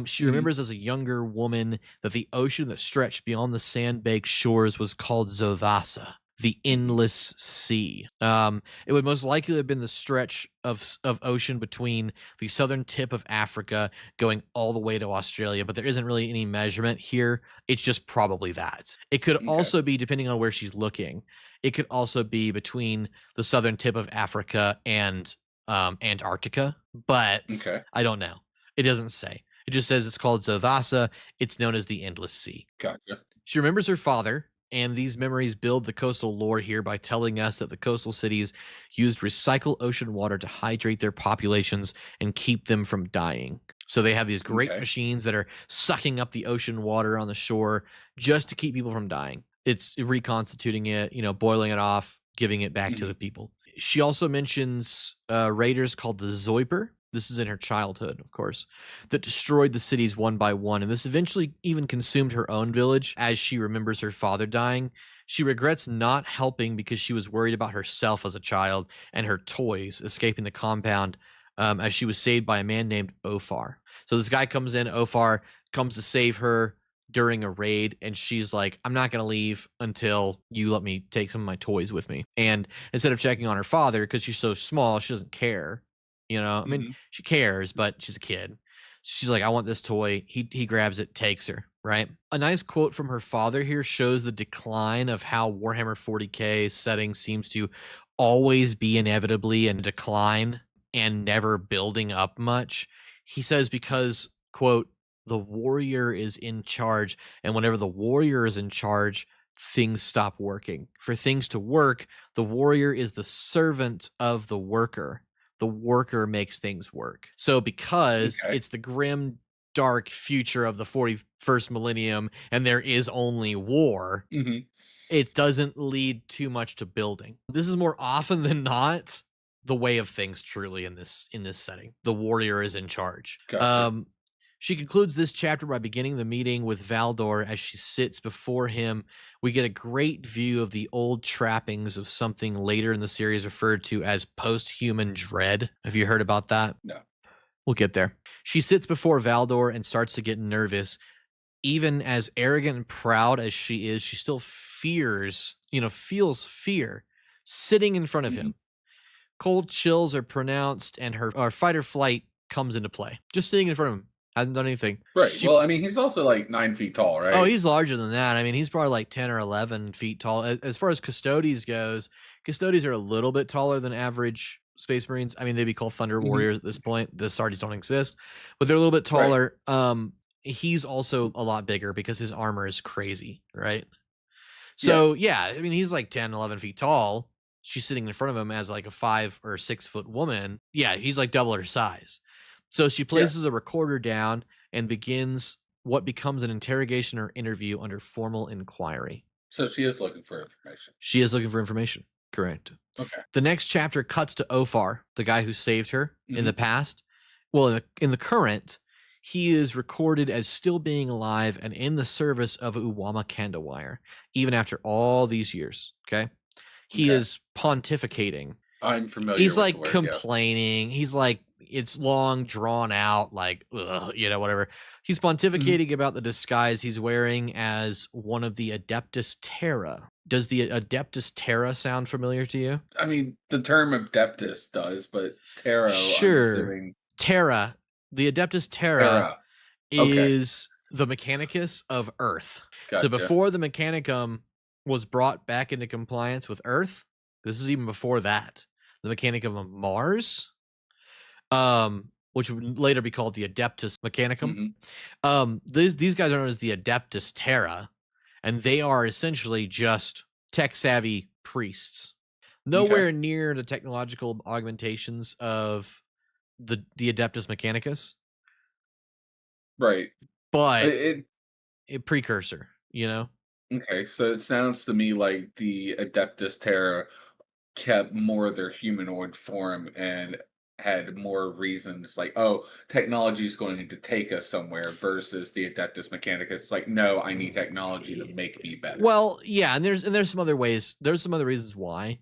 She Mhm. remembers as a younger woman that the ocean that stretched beyond the sand-baked shores was called Zothasa, the endless sea. It would most likely have been the stretch of ocean between the southern tip of Africa going all the way to Australia, but there isn't really any measurement here. It's just probably that. It could Okay. also be, depending on where she's looking, it could also be between the southern tip of Africa and Antarctica, but Okay. I don't know. It doesn't say. It just says it's called Zothasa. It's known as the Endless Sea. Gotcha. She remembers her father, and these memories build the coastal lore here by telling us that the coastal cities used recycled ocean water to hydrate their populations and keep them from dying. So they have these great Okay. machines that are sucking up the ocean water on the shore just to keep people from dying. It's reconstituting it, boiling it off, giving it back to the people. She also mentions raiders called the Zoiper. This is in her childhood, of course, that destroyed the cities one by one. And this eventually even consumed her own village as she remembers her father dying. She regrets not helping because she was worried about herself as a child and her toys escaping the compound, as she was saved by a man named Ophar. So this guy comes in, Ophar comes to save her during a raid, and she's like, I'm not going to leave until you let me take some of my toys with me. And instead of checking on her father, because she's so small, she doesn't care. You know, I mean, she cares, but she's a kid. She's like, I want this toy. He grabs it, takes her, right? A nice quote from her father here shows the decline of how Warhammer 40K setting seems to always be inevitably in decline and never building up much. He says, because, quote, the warrior is in charge, and whenever the warrior is in charge, things stop working. For things to work, the warrior is the servant of the worker. The worker makes things work. So because it's the grim, dark future of the 41st millennium and there is only war, it doesn't lead too much to building. This is more often than not the way of things truly in this setting. The warrior is in charge. Gotcha. She concludes this chapter by beginning the meeting with Valdor as she sits before him. We get a great view of the old trappings of something later in the series referred to as post-human dread. Have you heard about that? No. We'll get there. She sits before Valdor and starts to get nervous. Even as arrogant and proud as she is, she still feels fear sitting in front of him. Cold chills are pronounced, and her fight or flight comes into play. Just sitting in front of him. Hasn't done anything. Right. Well, I mean, he's also like 9 feet tall, right? Oh, he's larger than that. I mean, he's probably like 10 or 11 feet tall. As far as Custodes goes, Custodes are a little bit taller than average Space Marines. I mean, they'd be called Thunder Warriors at this point. The Sardi's don't exist, but they're a little bit taller. Right. He's also a lot bigger because his armor is crazy, right? So, yeah, I mean, he's like 10, 11 feet tall. She's sitting in front of him as like a 5 or 6 foot woman. Yeah, he's like double her size. So she places a recorder down and begins what becomes an interrogation or interview under formal inquiry. So she is looking for information. She is looking for information. Correct. Okay. The next chapter cuts to Ophar, the guy who saved her in the past. Well, in the current, he is recorded as still being alive and in the service of Uwama Kandawire, even after all these years. Okay. He is pontificating. I'm familiar. He's like complaining. He's like, it's long, drawn out, like, whatever. He's pontificating about the disguise he's wearing as one of the Adeptus Terra. Does the Adeptus Terra sound familiar to you? I mean, the term Adeptus does, but Terra. Sure. Terra. The Adeptus Terra is the Mechanicus of Earth. Gotcha. So before the Mechanicum was brought back into compliance with Earth, this is even before that. The Mechanicum of Mars, which would later be called the Adeptus Mechanicum. These guys are known as the Adeptus Terra, and they are essentially just tech-savvy priests. Nowhere near the technological augmentations of the Adeptus Mechanicus. Right. But a precursor, you know? Okay, so it sounds to me like the Adeptus Terra kept more of their humanoid form and had more reasons, like, oh, technology is going to take us somewhere, versus the Adeptus Mechanicus. It's like, no, I need technology to make me better. Well, yeah, and there's some other ways. There's some other reasons why.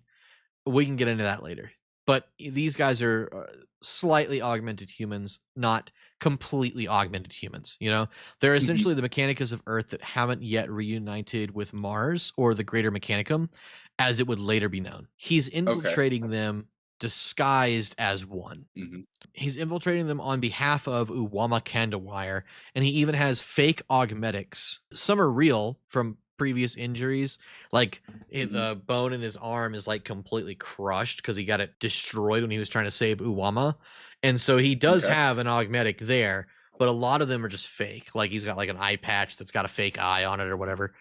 We can get into that later. But these guys are slightly augmented humans, not completely augmented humans. You know, they're essentially the Mechanicus of Earth that haven't yet reunited with Mars or the Greater Mechanicum, as it would later be known. He's infiltrating them disguised as one. He's infiltrating them on behalf of Uwama Kandawire, and he even has fake augmetics. Some are real from previous injuries, like the bone in his arm is like completely crushed because he got it destroyed when he was trying to save Uwama, and so he does have an augmetic there, but a lot of them are just fake. Like he's got like an eye patch that's got a fake eye on it or whatever.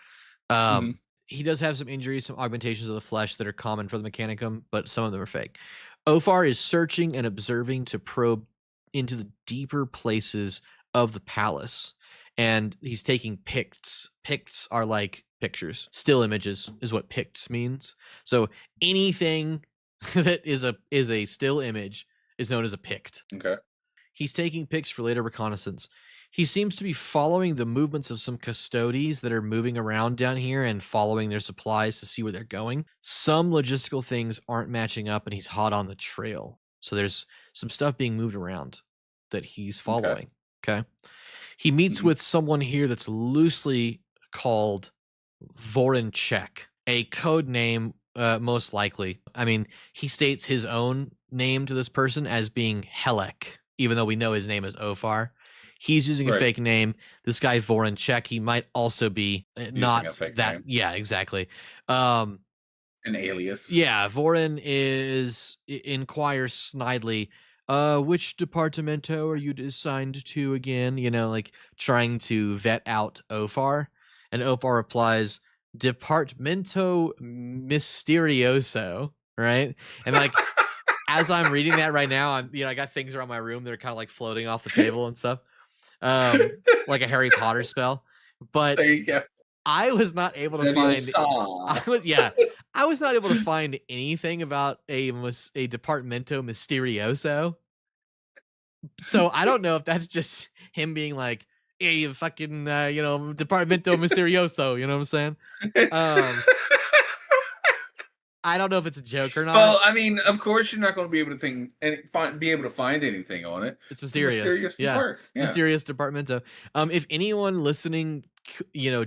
He does have some injuries, some augmentations of the flesh that are common for the Mechanicum, but some of them are fake. Ophar is searching and observing to probe into the deeper places of the palace, and he's taking picts. Picts are like pictures. Still images is what picts means. So anything that is a still image is known as a pict. He's taking pics for later reconnaissance. He seems to be following the movements of some custodies that are moving around down here and following their supplies to see where they're going. Some logistical things aren't matching up, and he's hot on the trail. So there's some stuff being moved around that he's following. Okay. He meets with someone here that's loosely called Voronchek, a code name, most likely. I mean, he states his own name to this person as being Helek, even though we know his name is Ofar. He's using a fake name. This guy Voronchek, he might also be not that. Name. Yeah, exactly. An alias. Yeah, Voron inquires snidely, which departamento are you assigned to again? You know, like trying to vet out Ofar. And Ofar replies, Departamento Misterioso, right? And like, as I'm reading that right now, I got things around my room that are kind of like floating off the table and stuff. Like a Harry Potter spell. But there you go. I was not able to find. I was not able to find anything about a Departamento Misterioso. So I don't know if that's just him being like, "Hey, you fucking, Departamento Misterioso." You know what I'm saying? I don't know if it's a joke or not. Well, I mean, of course, you're not going to be able to find anything on it. It's mysterious. It's mysterious Departamento. If anyone listening,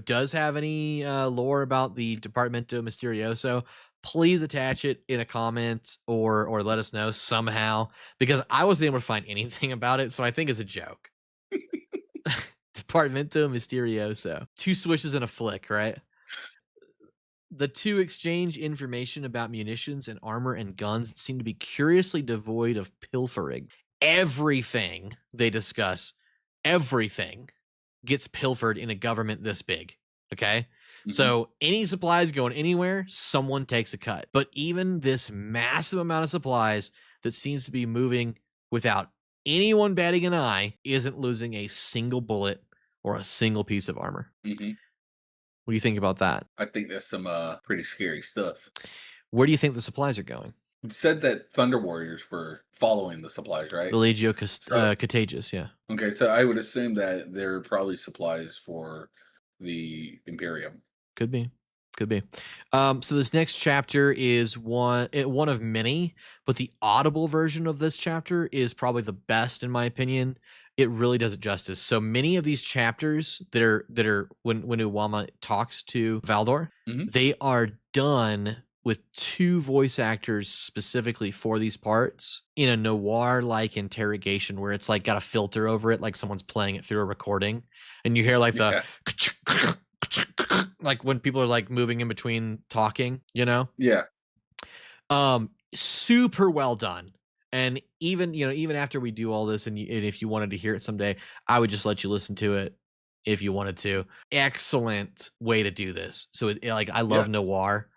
does have any lore about the Departamento Misterioso, please attach it in a comment or let us know somehow, because I wasn't able to find anything about it, so I think it's a joke. Departamento Misterioso. 2 swishes and a flick, right? The two exchange information about munitions and armor and guns that seem to be curiously devoid of pilfering. Everything they discuss, everything gets pilfered in a government this big, okay? So any supplies going anywhere, someone takes a cut. But even this massive amount of supplies that seems to be moving without anyone batting an eye isn't losing a single bullet or a single piece of armor. What do you think about that? I think that's some pretty scary stuff. Where do you think the supplies are going? You said that Thunder Warriors were following the supplies, right? The Legio Contagious, yeah. Okay, so I would assume that they're probably supplies for the Imperium. Could be. So this next chapter is one of many, but the audible version of this chapter is probably the best in my opinion. It really does it justice. So many of these chapters that are when Uwama talks to Valdor, they are done with 2 voice actors specifically for these parts in a noir-like interrogation where it's like got a filter over it, like someone's playing it through a recording, and you hear like the like when people are like moving in between talking, Yeah. Super well done. And even after we do all this, and if you wanted to hear it someday, I would just let you listen to it if you wanted to. Excellent way to do this. So I love noir.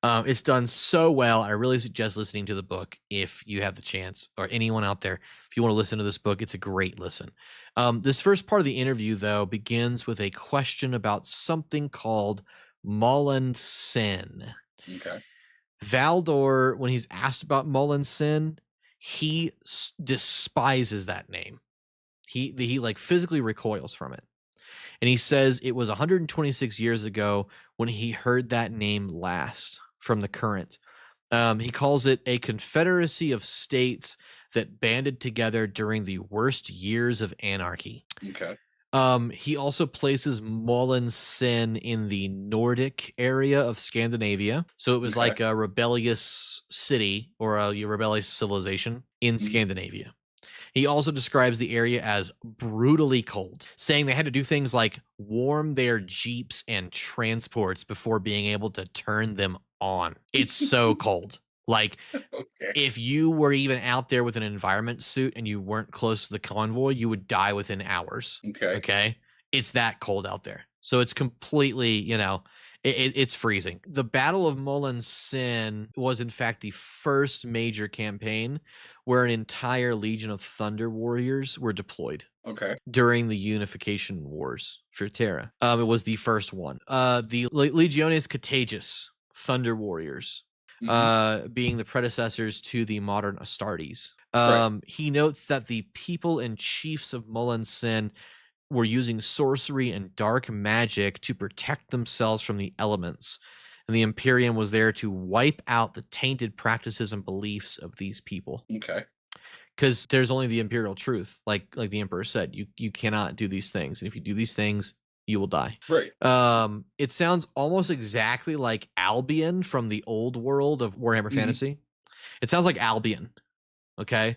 It's done so well. I really suggest listening to the book if you have the chance, or anyone out there, if you want to listen to this book, it's a great listen. This first part of the interview, though, begins with a question about something called Mullen Sin. Okay. Valdor, when he's asked about Mullen Sin, he despises that name. He like physically recoils from it. And he says it was 126 years ago when he heard that name last from the current. He calls it a confederacy of states that banded together during the worst years of anarchy. Okay. He also places Mullen Sin in the Nordic area of Scandinavia. So it was like a rebellious city or a rebellious civilization in Scandinavia. He also describes the area as brutally cold, saying they had to do things like warm their jeeps and transports before being able to turn them on. It's so cold. Like, if you were even out there with an environment suit and you weren't close to the convoy, you would die within hours. Okay? It's that cold out there. So it's completely, it's freezing. The Battle of Mullen Sin was, in fact, the first major campaign where an entire legion of Thunder Warriors were deployed. During the Unification Wars for Terra. It was the first one. The Legiones Contagious Thunder Warriors. Being the predecessors to the modern Astartes. He notes that the people and chiefs of Mullen Sin were using sorcery and dark magic to protect themselves from the elements. And the Imperium was there to wipe out the tainted practices and beliefs of these people. Okay. Because there's only the imperial truth, like the Emperor said. You cannot do these things, and if you do these things, you will die. Right. It sounds almost exactly like Albion from the old world of Warhammer Fantasy. It sounds like Albion. Okay.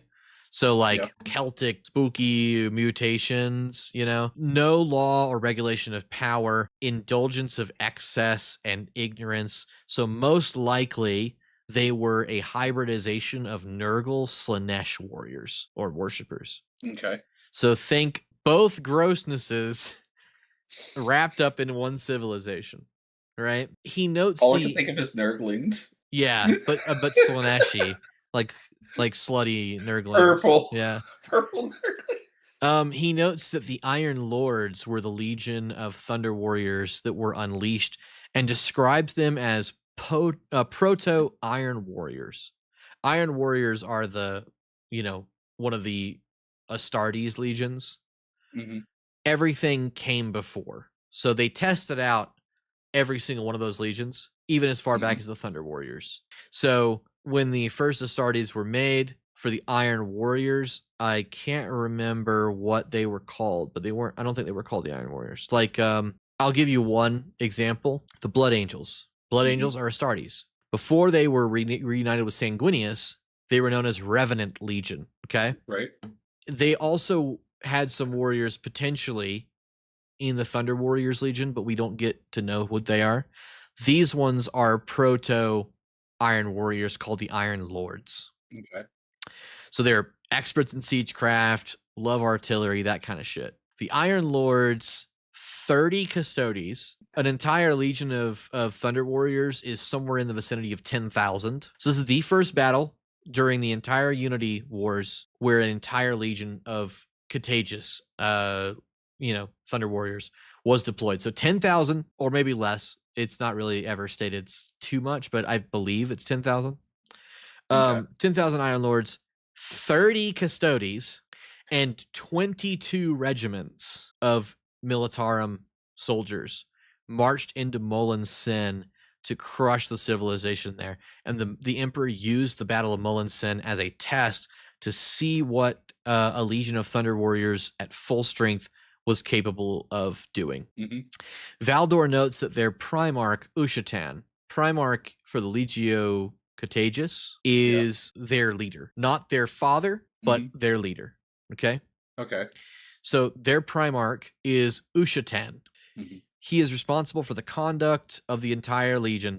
So like Celtic spooky mutations, no law or regulation of power, indulgence of excess and ignorance. So most likely they were a hybridization of Nurgle Slanesh warriors or worshippers. Okay. So think both grossnesses wrapped up in one civilization, right? He notes all I can think of is Nurglings. Yeah, but Slaneshi, like slutty Nurglings. Purple. Yeah. Purple Nurglings. He notes that the Iron Lords were the legion of Thunder Warriors that were unleashed and describes them as proto Iron Warriors. Iron Warriors are one of the Astartes legions. Everything came before. So they tested out every single one of those legions, even as far back as the Thunder Warriors. So when the first Astartes were made for the Iron Warriors, I can't remember what they were called, but I don't think they were called the Iron Warriors. Like, I'll give you one example. The Blood Angels. Blood Angels are Astartes. Before they were reunited with Sanguinius, they were known as Revenant Legion. Okay? Right. They also had some warriors potentially in the Thunder Warriors Legion, but we don't get to know what they are. These ones are proto Iron Warriors called the Iron Lords. Okay. So they're experts in siegecraft, love artillery, that kind of shit. The Iron Lords, 30 Custodes, an entire legion of Thunder Warriors is somewhere in the vicinity of 10,000. So this is the first battle during the entire Unity Wars where an entire legion of contagious, Thunder Warriors was deployed. So 10,000 or maybe less. It's not really ever stated too much, but I believe it's 10,000. 10,000 Iron Lords, 30 Custodes, and 22 regiments of Militarum soldiers marched into Mullen Sin to crush the civilization there. And the Emperor used the Battle of Mullen Sin as a test to see what a legion of Thunder Warriors at full strength was capable of doing. Valdor notes that their Primarch, Ushatan, Primarch for the Legio Contagious, is their leader. Not their father, but their leader. Okay? Okay. So their Primarch is Ushatan. He is responsible for the conduct of the entire legion,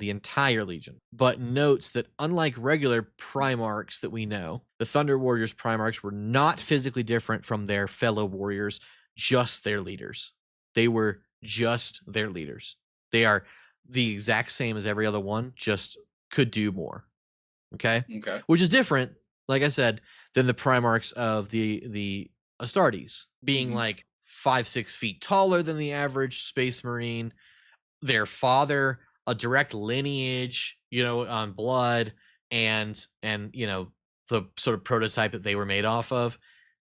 but notes that unlike regular Primarchs that we know, the Thunder Warriors Primarchs were not physically different from their fellow warriors, just their leaders. They were just their leaders. They are the exact same as every other one, just could do more. Okay? Which is different, like I said, than the Primarchs of the Astartes, being like 5-6 feet taller than the average Space Marine. Their father, a direct lineage, on blood, and the sort of prototype that they were made off of.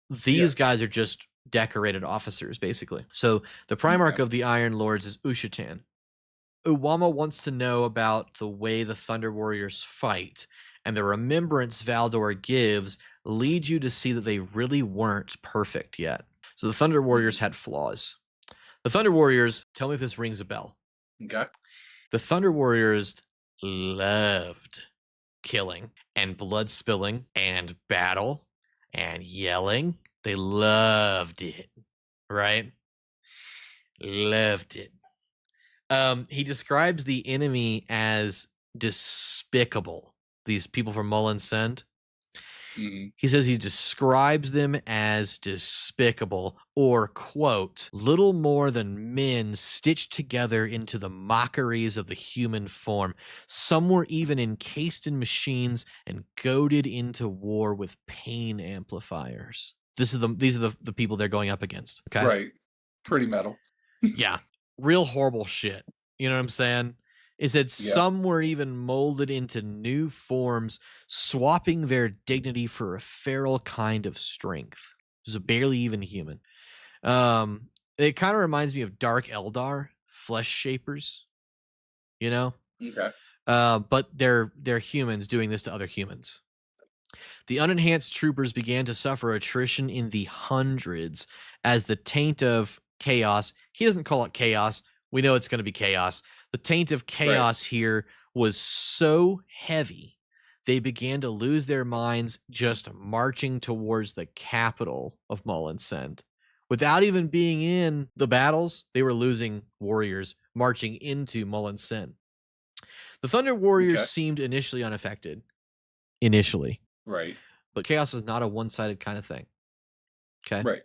These guys are just decorated officers, basically. So the Primarch of the Iron Lords is Ushatan. Uwama wants to know about the way the Thunder Warriors fight, and the remembrance Valdor gives leads you to see that they really weren't perfect yet. So the Thunder Warriors had flaws. The Thunder Warriors, tell me if this rings a bell. Okay. The Thunder Warriors loved killing and blood spilling and battle and yelling. They loved it, right? Loved it. He describes the enemy as despicable. These people from Mullen Send. He says he describes them as despicable, or, quote, little more than men stitched together into the mockeries of the human form. Some were even encased in machines and goaded into war with pain amplifiers. These are the people they're going up against. Okay. Right. Pretty metal. Yeah. Real horrible shit. You know what I'm saying? It said some were even molded into new forms, swapping their dignity for a feral kind of strength. It was barely even human. It kind of reminds me of Dark Eldar, flesh shapers, you know? Okay. But they're humans doing this to other humans. The unenhanced troopers began to suffer attrition in the hundreds as the taint of chaos, he doesn't call it chaos, we know it's going to be chaos. The taint of chaos here was so heavy, they began to lose their minds just marching towards the capital of Molinsend. Without even being in the battles, they were losing warriors marching into Molinsend. The Thunder Warriors seemed initially unaffected. Right. But chaos is not a one-sided kind of thing. Okay? Right.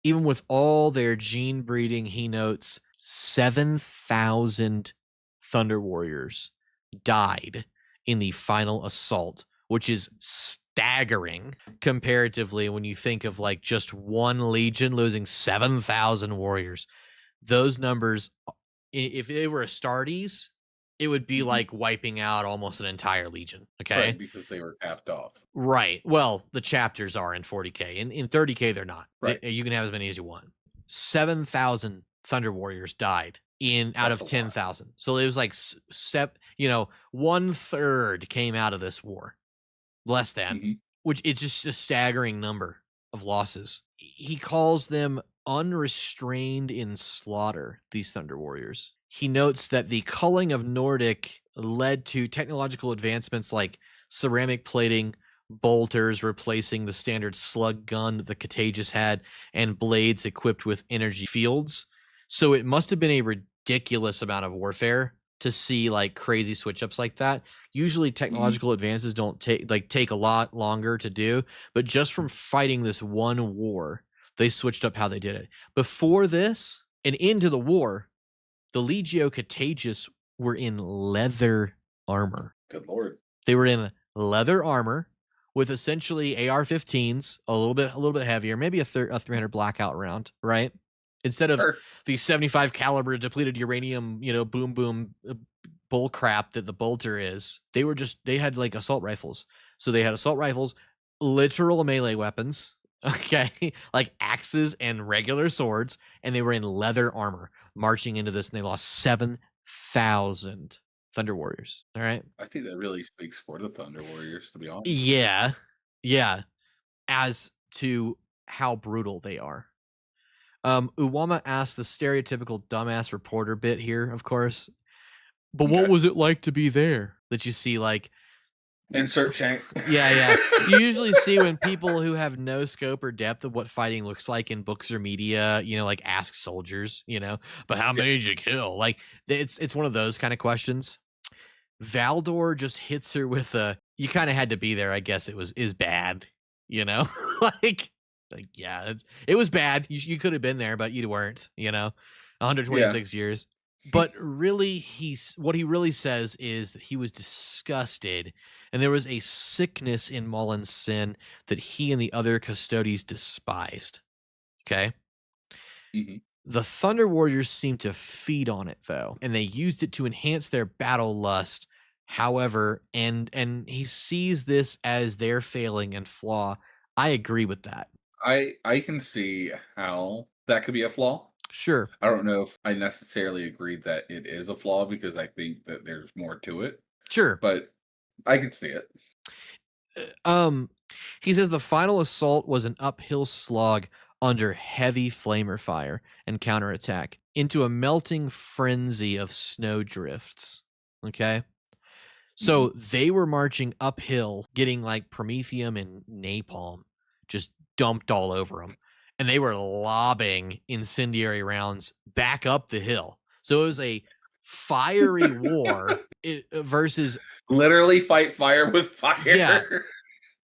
Even with all their gene breeding, he notes 7,000 Thunder Warriors died in the final assault, which is staggering comparatively when you think of like just one legion losing 7,000 warriors. Those numbers, if they were Astartes, it would be like wiping out almost an entire legion. Okay. Right, because they were capped off. Right. Well, the chapters are in 40K. In 30K, they're not. Right. You can have as many as you want. 7,000 Thunder Warriors died out of 10,000. So it was like 1/3 came out of this war. Less than. Which it's just a staggering number of losses. He calls them unrestrained in slaughter, these Thunder Warriors. He notes that the culling of Nordic led to technological advancements like ceramic plating, bolters replacing the standard slug gun that the Contagious had, and blades equipped with energy fields. So it must have been a ridiculous amount of warfare to see like crazy switch ups like that. Usually technological advances don't take a lot longer to do, but just from fighting this one war, they switched up how they did it. Before this and into the war, the Legio Contagious were in leather armor. Good Lord. They were in leather armor with essentially AR-15s, a little bit heavier, maybe a 300 blackout round, right? Instead of the 75 caliber depleted uranium, boom bull crap that the bolter is. They had like assault rifles. So they had assault rifles, literal melee weapons, okay, like axes and regular swords, and they were in leather armor marching into this, and they lost 7,000 Thunder Warriors. All right. I think that really speaks for the Thunder Warriors, to be honest. Yeah. As to how brutal they are. Uwama asked the stereotypical dumbass reporter bit here, of course. But what was it like to be there? That you see, like, insert shank. Yeah. You usually see when people who have no scope or depth of what fighting looks like in books or media, like ask soldiers, but how many did you kill? Like it's one of those kind of questions. Valdor just hits her with you kind of had to be there. I guess is bad, like yeah, it was bad. You could have been there, but you weren't, 126 years. But really, what he really says is that he was disgusted, and there was a sickness in Mullen's sin that he and the other custodies despised. Okay? The Thunder Warriors seemed to feed on it, though, and they used it to enhance their battle lust. However, and he sees this as their failing and flaw. I agree with that. I can see how that could be a flaw. Sure. I don't know if I necessarily agree that it is a flaw because I think that there's more to it. Sure. But I can see it. He says the final assault was an uphill slog under heavy flamer fire and counterattack into a melting frenzy of snow drifts. Okay? So they were marching uphill, getting like promethium and napalm just dumped all over them. And they were lobbing incendiary rounds back up the hill. So it was a fiery war versus... Literally fight fire with fire. Yeah,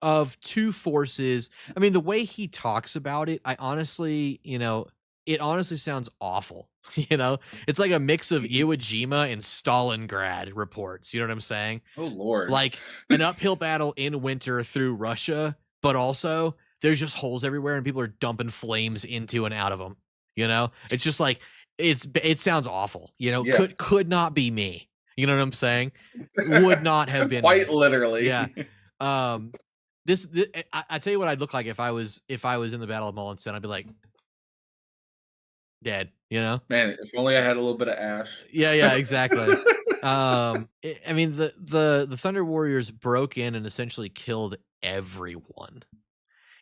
of two forces. I mean, the way he talks about it, I honestly, it honestly sounds awful. It's like a mix of Iwo Jima and Stalingrad reports. You know what I'm saying? Oh, Lord. Like an uphill battle in winter through Russia, but also... there's just holes everywhere and people are dumping flames into and out of them. It's just like, it sounds awful, could not be me, You know what I'm saying? Would not have been quite me. literally. Yeah. I tell you what I'd look like if I was in the Battle of Mullinson. I'd be like dead, you know? Man, if only I had a little bit of ash. Yeah, exactly. I mean, the Thunder Warriors broke in and essentially killed everyone,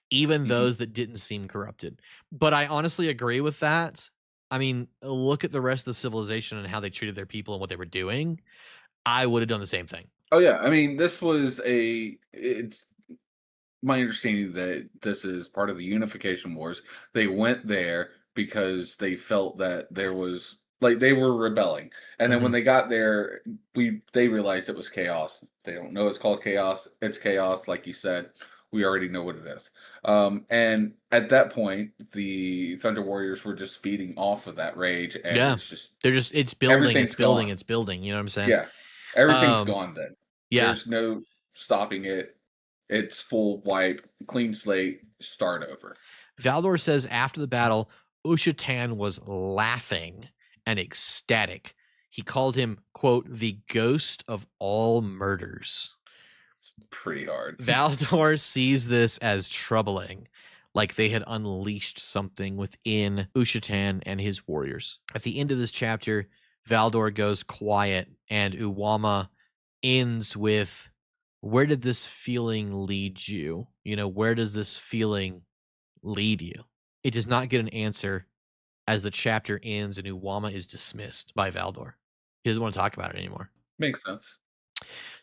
even those that didn't seem corrupted. But I honestly agree with that. I mean, look at the rest of the civilization and how they treated their people and what they were doing. I would have done the same thing. Oh yeah, I mean, it's my understanding that this is part of the Unification Wars. They went there because they felt that there was like they were rebelling, and then when they got there, they realized it was chaos. They don't know it's called chaos. It's chaos, like you said. We already know what it is. And at that point, the Thunder Warriors were just feeding off of that rage, and it's building, it's building, it's building. You know what I'm saying? Yeah, everything's gone then. Yeah, there's no stopping it. It's full wipe, clean slate, start over. Valdor says after the battle, Ushatan was laughing and ecstatic. He called him, quote, the ghost of all murders. It's pretty hard. Valdor sees this as troubling, like they had unleashed something within Ushatan and his warriors. At the end of this chapter, Valdor goes quiet, and Uwama ends with, where did this feeling lead you? You know, where does this feeling lead you? It does not get an answer as the chapter ends and Uwama is dismissed by Valdor. He doesn't want to talk about it anymore. Makes sense.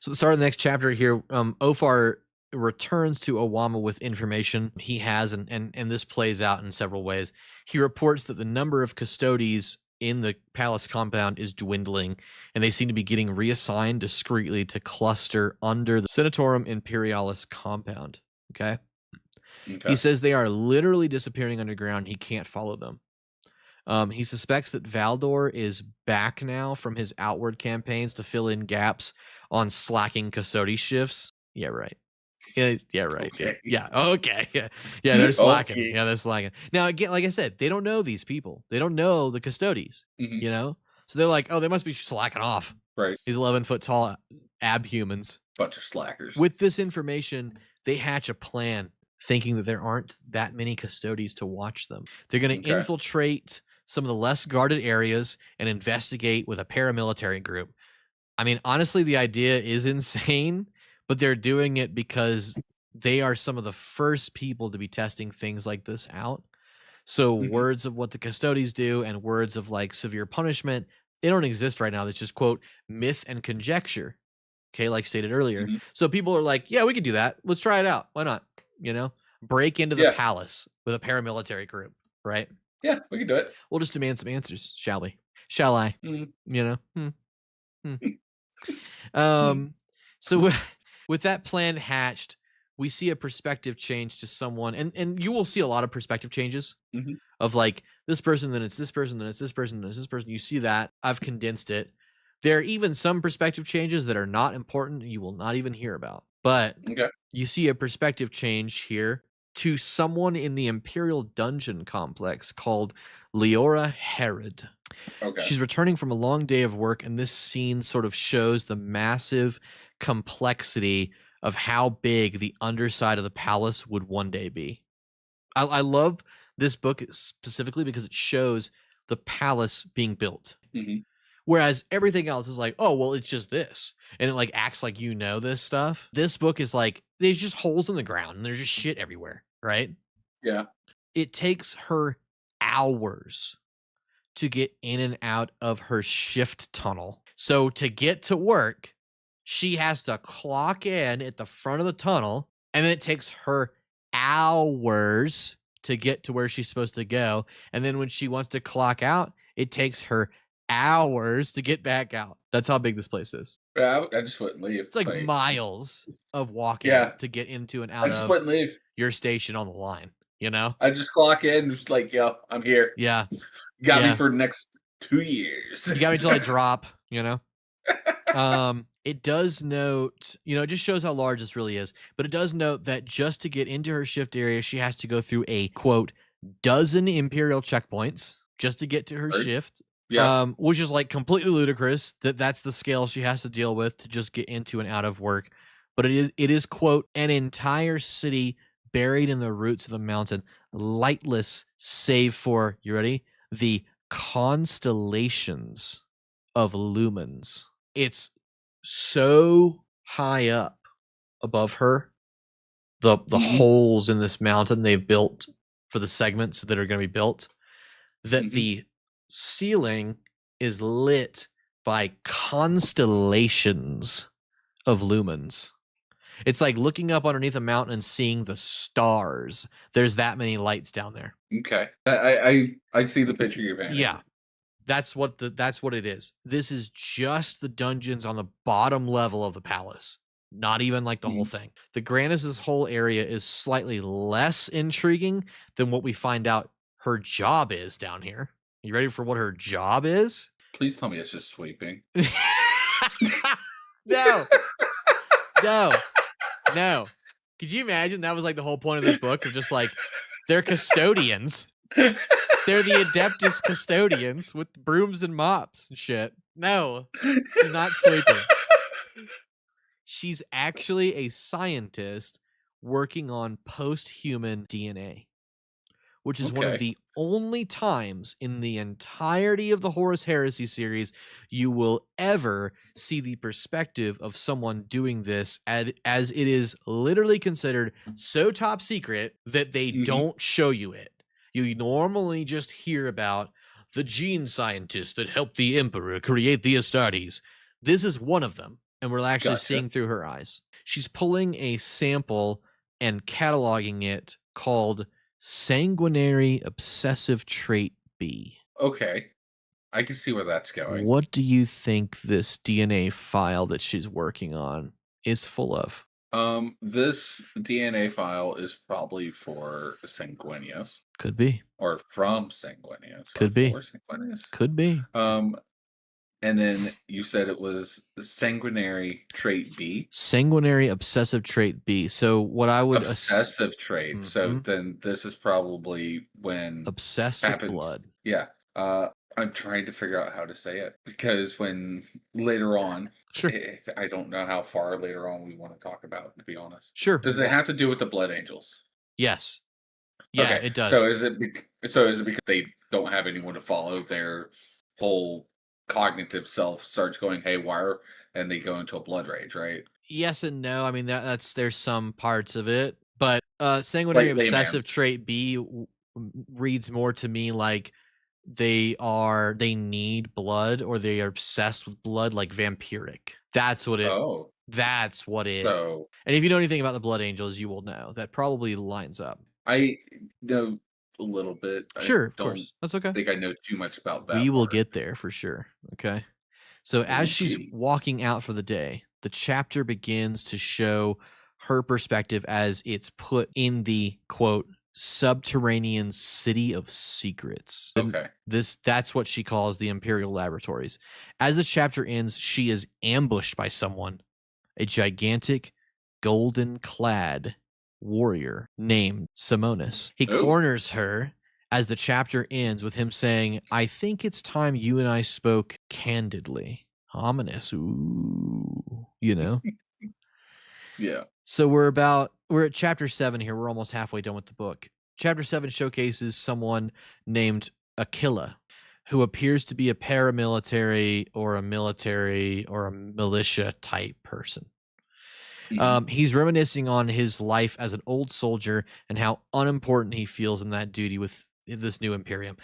So the start of the next chapter here, Ofar returns to Uwama with information he has, and this plays out in several ways. He reports that the number of custodies in the palace compound is dwindling, and they seem to be getting reassigned discreetly to cluster under the Senatorum Imperialis compound. Okay? He says they are literally disappearing underground. He can't follow them. He suspects that Valdor is back now from his outward campaigns to fill in gaps on slacking custody shifts. Yeah, right. Yeah, right. Okay. Yeah. Okay. Yeah, they're slacking. Okay. Yeah, they're slacking. Now, again, like I said, they don't know these people. They don't know the custodies, you know? So they're like, oh, they must be slacking off. Right. These 11-foot tall abhumans. Bunch of slackers. With this information, they hatch a plan, thinking that there aren't that many custodies to watch them. They're going to infiltrate some of the less guarded areas and investigate with a paramilitary group. I mean, honestly, the idea is insane, but they're doing it because they are some of the first people to be testing things like this out. So words of what the custodies do and words of like severe punishment, they don't exist right now. That's just, quote, myth and conjecture. Okay, like stated earlier. So people are like, yeah, we can do that. Let's try it out. Why not? You know, break into the palace with a paramilitary group, right? Yeah, we can do it. We'll just demand some answers, shall we? Shall I? You know? So with that plan hatched, we see a perspective change to someone, and you will see a lot of perspective changes of like this person, then it's this person, then it's this person, then it's this person. You see that. I've condensed it. There are even some perspective changes that are not important, you will not even hear about. But you see a perspective change here to someone in the Imperial dungeon complex called Leora Herod. She's returning from a long day of work, and this scene sort of shows the massive complexity of how big the underside of the palace would one day be. I love this book specifically because it shows the palace being built. Whereas everything else is like, oh, well, it's just this. And it like acts like you know this stuff. This book is like, there's just holes in the ground and there's just shit everywhere, right? Yeah. It takes her hours to get in and out of her shift tunnel. So to get to work, she has to clock in at the front of the tunnel, and then it takes her hours to get to where she's supposed to go. And then when she wants to clock out, it takes her hours to get back out. That's how big this place is. Yeah, I just wouldn't leave. It's like miles of walking to get into and out of wouldn't leave. Your station on the line, you know? I just clock in, just like, yo, I'm here. Yeah. Got me for the next 2 years. You got me till I drop, you know? It does note, you know, it just shows how large this really is, but it does note that just to get into her shift area, she has to go through a, quote, dozen Imperial checkpoints just to get to her shift. Yeah. which is like completely ludicrous that's the scale she has to deal with to just get into and out of work. But it is quote, an entire city buried in the roots of the mountain, lightless save for, you ready? The constellations of lumens. It's so high up above her. The holes in this mountain they've built for the segments that are going to be built, that the ceiling is lit by constellations of lumens. It's like looking up underneath a mountain and seeing the stars. There's that many lights down there. Okay. I see the picture you're painting. Yeah. That's what it is. This is just the dungeons on the bottom level of the palace. Not even like the whole thing. The Grandis' whole area is slightly less intriguing than what we find out her job is down here. You ready for what her job is? Please tell me it's just sweeping. No. Could you imagine that was like the whole point of this book of just like, they're custodians. They're the Adeptus custodians with brooms and mops and shit. No, she's not sweeping. She's actually a scientist working on post-human DNA, which is one of the only times in the entirety of the Horus Heresy series you will ever see the perspective of someone doing this, as it is literally considered so top secret that they don't show you it. You normally just hear about the gene scientists that helped the Emperor create the Astartes. This is one of them, and we're actually seeing through her eyes. She's pulling a sample and cataloging it called Sanguinary Obsessive Trait B. Okay. I can see where that's going. What do you think this DNA file that she's working on is full of? This DNA file is probably for Sanguinius. Could be. Or from Sanguinius. Could be. For Sanguinius. Could be. And then you said it was Sanguinary Trait B. Sanguinary Obsessive Trait B. So what I would obsessive trait. So then this is probably when obsessed with blood. Yeah. I'm trying to figure out how to say it because when later on, I don't know how far later on we want to talk about, to be honest. Sure. Does it have to do with the Blood Angels? Yes. Yeah, it does. So is it because they don't have anyone to follow, their whole cognitive self starts going haywire and they go into a blood rage, right? Yes and no. I mean, there's some parts of it, but Sanguinary Obsessive Trait B reads more to me like they need blood, or they are obsessed with blood, like vampiric. That's what it So, and if you know anything about the Blood Angels, you will know that probably lines up. I know a little bit. Sure, of course. That's okay. I think I know too much about that. We will get there for sure. Okay. So as she's walking out for the day, the chapter begins to show her perspective as it's put in the quote subterranean city of secrets. Okay. That's what she calls the Imperial laboratories. As the chapter ends, she is ambushed by someone, a gigantic golden clad warrior named Simonis. He corners her as the chapter ends with him saying, "I think it's time you and I spoke candidly." Ominous. Ooh, you know? Yeah. So we're at chapter 7 here. We're almost halfway done with the book. Chapter 7 showcases someone named Aquila, who appears to be a paramilitary or a military or a militia type person. He's reminiscing on his life as an old soldier and how unimportant he feels in that duty with this new Imperium.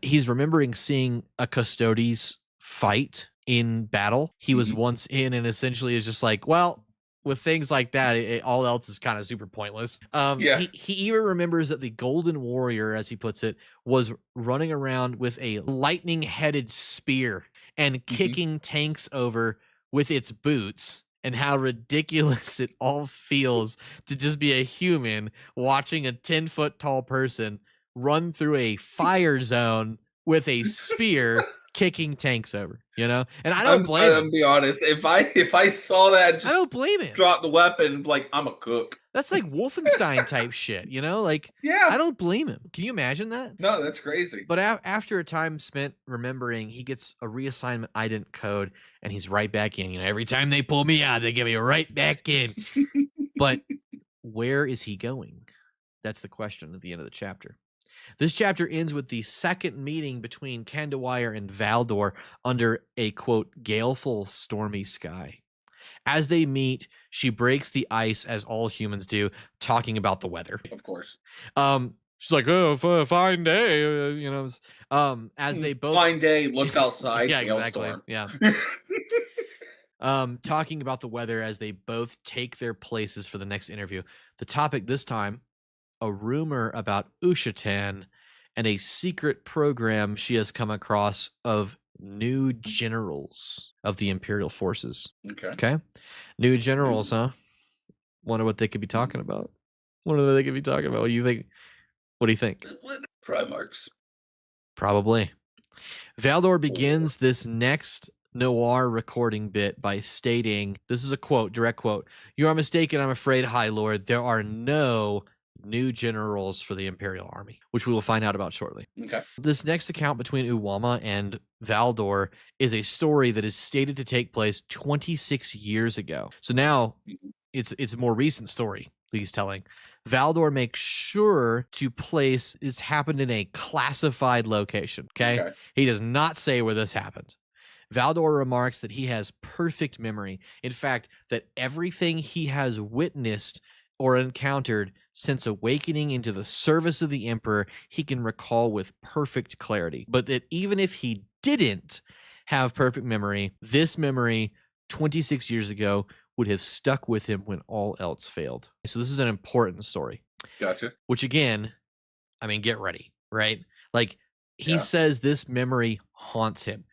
He's remembering seeing a Custodes fight in battle. He was once in, and essentially is just like, well, with things like that, all else is kind of super pointless. He even remembers that the Golden Warrior, as he puts it, was running around with a lightning-headed spear and kicking tanks over with its boots, and how ridiculous it all feels to just be a human watching a 10-foot tall person run through a fire zone with a spear kicking tanks over, and I don't blame him. I'm be honest. If I saw that, just I don't blame him. drop the weapon, like I'm a cook. That's like Wolfenstein type shit, like Yeah. I don't blame him. Can you imagine that? No, that's crazy. But after a time spent remembering, he gets a reassignment ident code, and he's right back in. Every time they pull me out, they get me right back in. But where is he going? That's the question at the end of the chapter. This chapter ends with the second meeting between Kandawire and Valdor under a, quote, galeful, stormy sky. As they meet, she breaks the ice, as all humans do, talking about the weather. Of course. She's like, "Oh, fine day," as they both fine day, looks outside. Yeah, exactly. Hailstorm. Yeah. Talking about the weather as they both take their places for the next interview. The topic this time, a rumor about Ushatan and a secret program she has come across of new generals of the Imperial forces. Okay. New generals, huh? Wonder what they could be talking about. What do they could be talking about? What do you think? What do you think? Primarchs. Probably. Valdor begins this next noir recording bit by stating, this is a quote, direct quote, "You are mistaken, I'm afraid, High Lord. There are no new generals for the Imperial Army," which we will find out about shortly. Okay. This next account between Uwama and Valdor is a story that is stated to take place 26 years ago. So now it's a more recent story that he's telling. Valdor makes sure to place this happened in a classified location. Okay. He does not say where this happened. Valdor remarks that he has perfect memory. In fact, that everything he has witnessed or encountered since awakening into the service of the Emperor, he can recall with perfect clarity. But that even if he didn't have perfect memory, this memory 26 years ago would have stuck with him when all else failed. So this is an important story. Gotcha. Which again, I mean, get ready, right? Like he says this memory haunts him.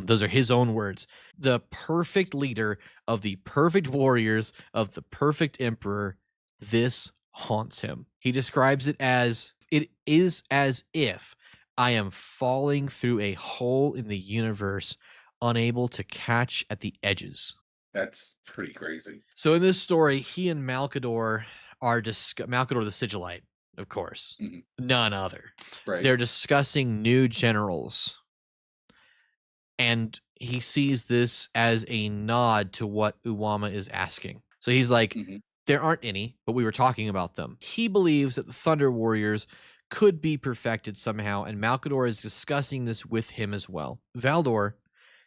Those are his own words. The perfect leader of the perfect warriors of the perfect emperor, this haunts him. He describes it as if I am falling through a hole in the universe, unable to catch at the edges. That's pretty crazy. So in this story, he and Malcador are Malcador the Sigillite, of course, none other. Right. They're discussing new generals. And he sees this as a nod to what Uwama is asking. So he's like, there aren't any, but we were talking about them. He believes that the Thunder Warriors could be perfected somehow, and Malcador is discussing this with him as well. Valdor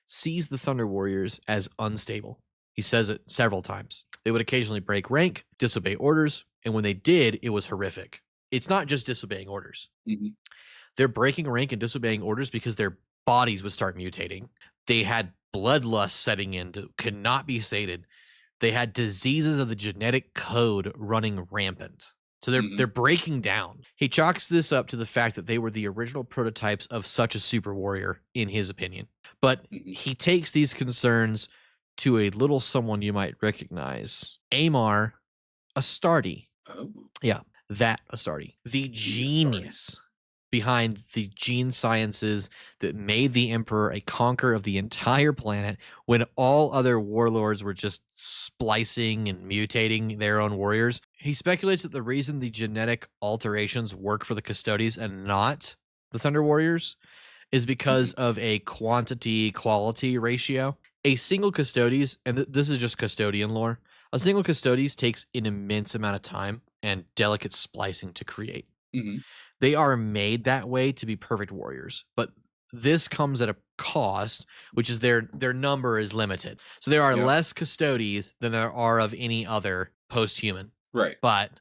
sees the Thunder Warriors as unstable. He says it several times. They would occasionally break rank, disobey orders, and when they did, it was horrific. It's not just disobeying orders. They're breaking rank and disobeying orders because their bodies would start mutating. They had bloodlust setting in that could not be sated. They had diseases of the genetic code running rampant. So they're breaking down. He chalks this up to the fact that they were the original prototypes of such a super warrior, in his opinion. But he takes these concerns to a little someone you might recognize. Amar Astardi. Oh. Yeah, that Astardi. The genius behind the gene sciences that made the Emperor a conqueror of the entire planet when all other warlords were just splicing and mutating their own warriors. He speculates that the reason the genetic alterations work for the Custodes and not the Thunder Warriors is because of a quantity-quality ratio. A single Custodes, and this is just custodian lore, a single Custodes takes an immense amount of time and delicate splicing to create. They are made that way to be perfect warriors, but this comes at a cost, which is their number is limited. So there are less Custodes than there are of any other post-human. Right. But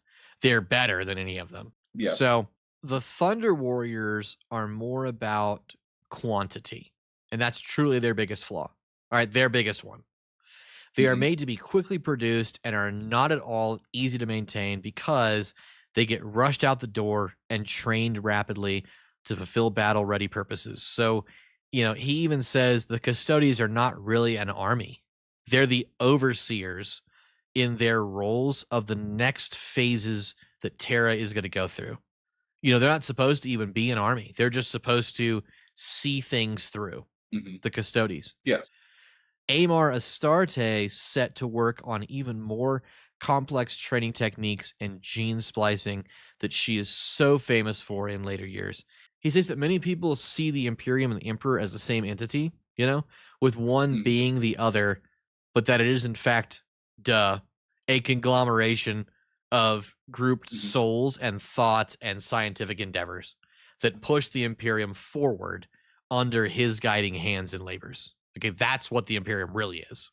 they're better than any of them. Yeah. So the Thunder Warriors are more about quantity, and that's truly their biggest flaw. All right, their biggest one. They are made to be quickly produced and are not at all easy to maintain because they get rushed out the door and trained rapidly to fulfill battle-ready purposes. So, he even says the Custodes are not really an army. They're the overseers in their roles of the next phases that Terra is going to go through. They're not supposed to even be an army. They're just supposed to see things through, Mm-hmm. the Custodes. Yes. Aemar Astarte set to work on even more complex training techniques and gene splicing that she is so famous for in later years. He says that many people see the Imperium and the Emperor as the same entity, with one being the other, but that it is in fact, a conglomeration of grouped souls and thoughts and scientific endeavors that push the Imperium forward under his guiding hands and labors. Okay, that's what the Imperium really is.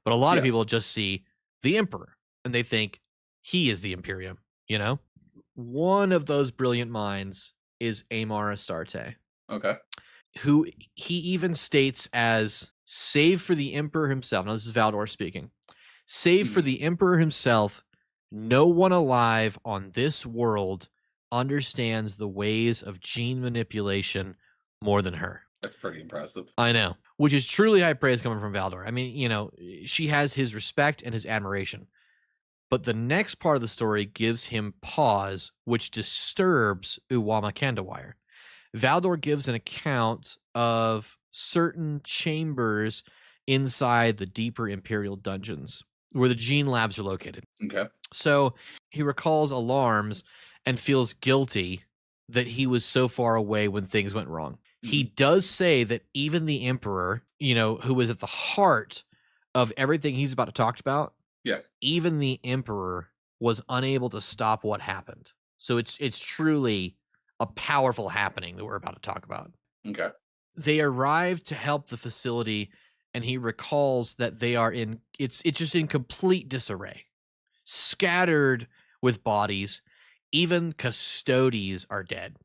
But a lot of people just see the Emperor and they think he is the Imperium, One of those brilliant minds is Aemar Astarte. Okay. Who he even states as, save for the Emperor himself. Now, this is Valdor speaking. Save for the Emperor himself, no one alive on this world understands the ways of gene manipulation more than her. That's pretty impressive. I know, which is truly high praise coming from Valdor. I mean, she has his respect and his admiration. But the next part of the story gives him pause, which disturbs Uwama Kandawire. Valdor gives an account of certain chambers inside the deeper Imperial dungeons where the gene labs are located. Okay. So he recalls alarms and feels guilty that he was so far away when things went wrong. He does say that even the Emperor, who was at the heart of everything he's about to talk about, even the Emperor was unable to stop what happened. So it's truly a powerful happening that we're about to talk about. Okay. They arrive to help the facility, and he recalls that they are it's just in complete disarray, scattered with bodies. Even Custodes are dead.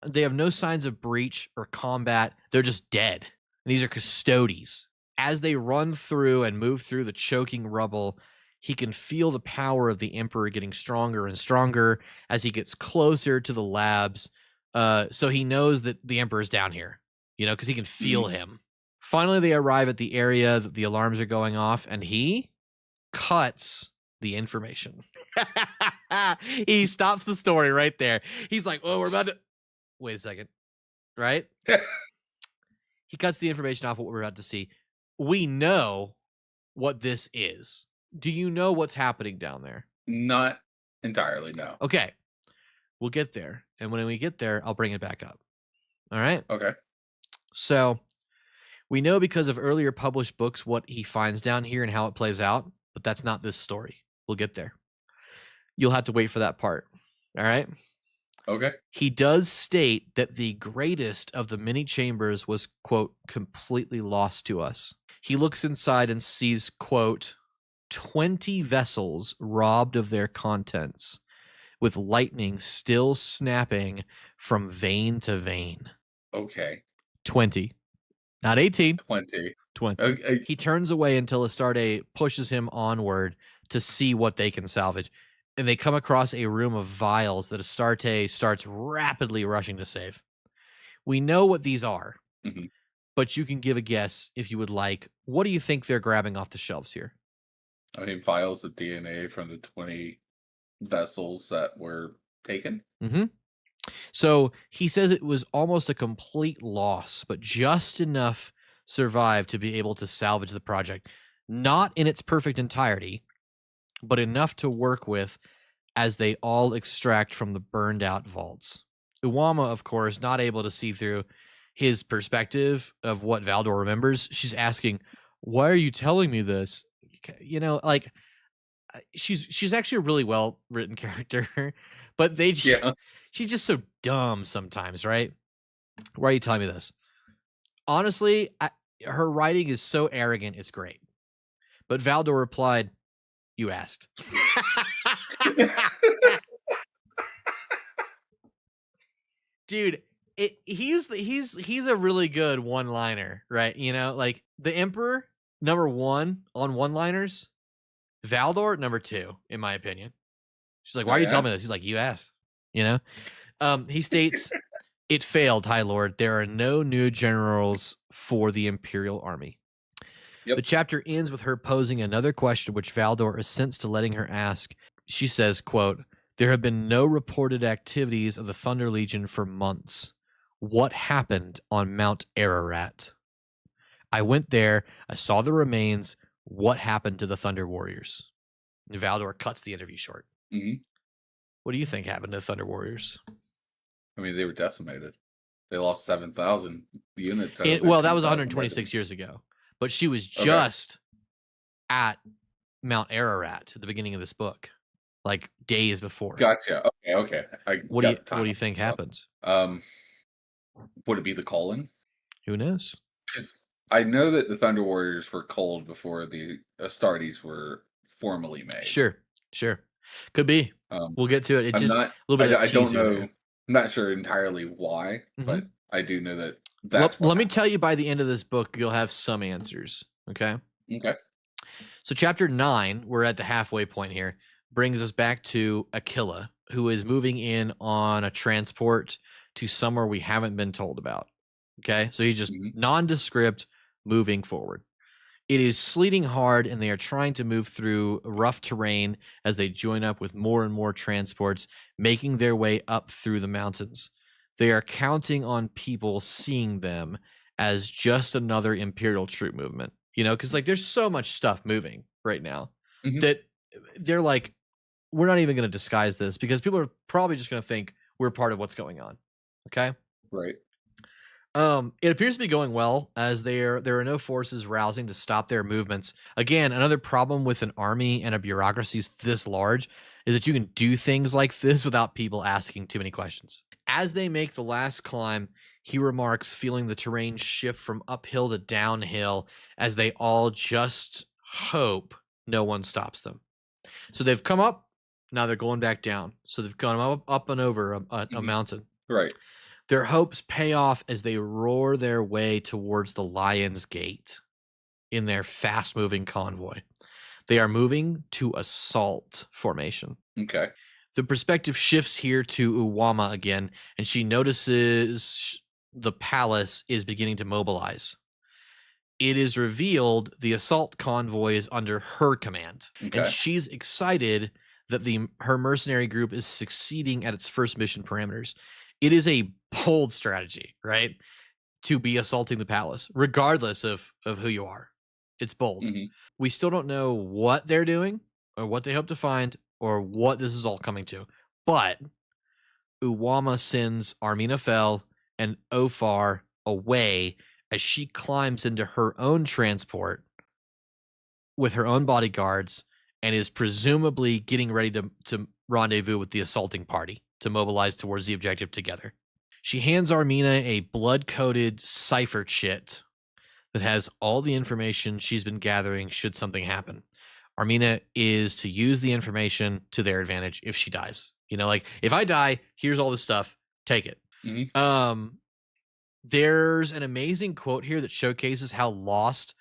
They have no signs of breach or combat. They're just dead. And these are Custodes. As they run through and move through the choking rubble, he can feel the power of the Emperor getting stronger and stronger as he gets closer to the labs. So he knows that the Emperor is down here, because he can feel him. Finally, they arrive at the area that the alarms are going off, and he cuts the information. He stops the story right there. He's like, oh, we're about to... Wait a second. Right? He cuts the information off what we're about to see. We know what this is. Do you know what's happening down there? Not entirely, no. Okay. We'll get there. And when we get there, I'll bring it back up. All right? Okay. So we know because of earlier published books what he finds down here and how it plays out, but that's not this story. We'll get there. You'll have to wait for that part. All right? Okay. He does state that the greatest of the many chambers was, quote, completely lost to us. He looks inside and sees, quote, 20 vessels robbed of their contents, with lightning still snapping from vein to vein. Okay. 20. Not 18. 20. 20. Okay. He turns away until Astarte pushes him onward to see what they can salvage. And they come across a room of vials that Astarte starts rapidly rushing to save. We know what these are, but you can give a guess if you would like. What do you think they're grabbing off the shelves here? I mean, vials of DNA from the 20 vessels that were taken. So he says it was almost a complete loss, but just enough survived to be able to salvage the project. Not in its perfect entirety, but enough to work with as they all extract from the burned out vaults. Uwama, of course, not able to see through his perspective of what Valdor remembers. She's asking, why are you telling me this? She's actually a really well written character, but she's just so dumb sometimes, right? Why are you telling me this? Honestly, her writing is so arrogant, it's great. But Valdor replied, you asked. Dude, he's a really good one-liner, right? Like the Emperor, number 1 on one-liners, Valdor, number 2, in my opinion. She's like, why are you telling me this? He's like, you asked. He states, it failed, High Lord. There are no new generals for the Imperial Army. The chapter ends with her posing another question, which Valdor assents to letting her ask. She says, quote, there have been no reported activities of the Thunder Legion for months. what happened on Mount Ararat. I went there. I saw the remains. What happened to the Thunder Warriors? And Valdor cuts the interview short. Mhm. What do you think happened to the Thunder Warriors? I mean, they were decimated. They lost 7,000 units. Well, that was 126 years ago. But she was just at Mount Ararat at the beginning of this book, like days before. Gotcha. Okay. What do you think happens? Would it be the Calling? Who knows? Because I know that the Thunder Warriors were culled before the Astartes were formally made. Sure. Could be. We'll get to it. It's just a little bit of I don't know. there. I'm not sure entirely why, but I do know that let me tell you, by the end of this book, you'll have some answers. Okay. So chapter 9, we're at the halfway point here, brings us back to Aquila, who is moving in on a transport to somewhere we haven't been told about. Okay. So he's just nondescript moving forward. It is sleeting hard, and they are trying to move through rough terrain as they join up with more and more transports, making their way up through the mountains. They are counting on people seeing them as just another Imperial troop movement, because like there's so much stuff moving right now that they're like, we're not even going to disguise this because people are probably just going to think we're part of what's going on. Okay. Right. It appears to be going well, as there are no forces rousing to stop their movements. Again, another problem with an army and a bureaucracy this large is that you can do things like this without people asking too many questions. As they make the last climb, he remarks, feeling the terrain shift from uphill to downhill as they all just hope no one stops them. So they've come up, now they're going back down. So they've gone up and over a mountain. Right. Their hopes pay off as they roar their way towards the Lion's Gate in their fast-moving convoy. They are moving to assault formation. Okay. The perspective shifts here to Uwama again, and she notices the palace is beginning to mobilize. It is revealed the assault convoy is under her command, and she's excited that her mercenary group is succeeding at its first mission parameters. It is a bold strategy, right? To be assaulting the palace, regardless of who you are. It's bold. We still don't know what they're doing or what they hope to find or what this is all coming to. But Uwama sends Armina Fel and Ofar away as she climbs into her own transport with her own bodyguards and is presumably getting ready to rendezvous with the assaulting party to mobilize towards the objective together. She hands Armina a blood-coated cipher chit that has all the information she's been gathering should something happen. Armina is to use the information to their advantage if she dies. Like, if I die, here's all this stuff, take it. There's an amazing quote here that showcases how lost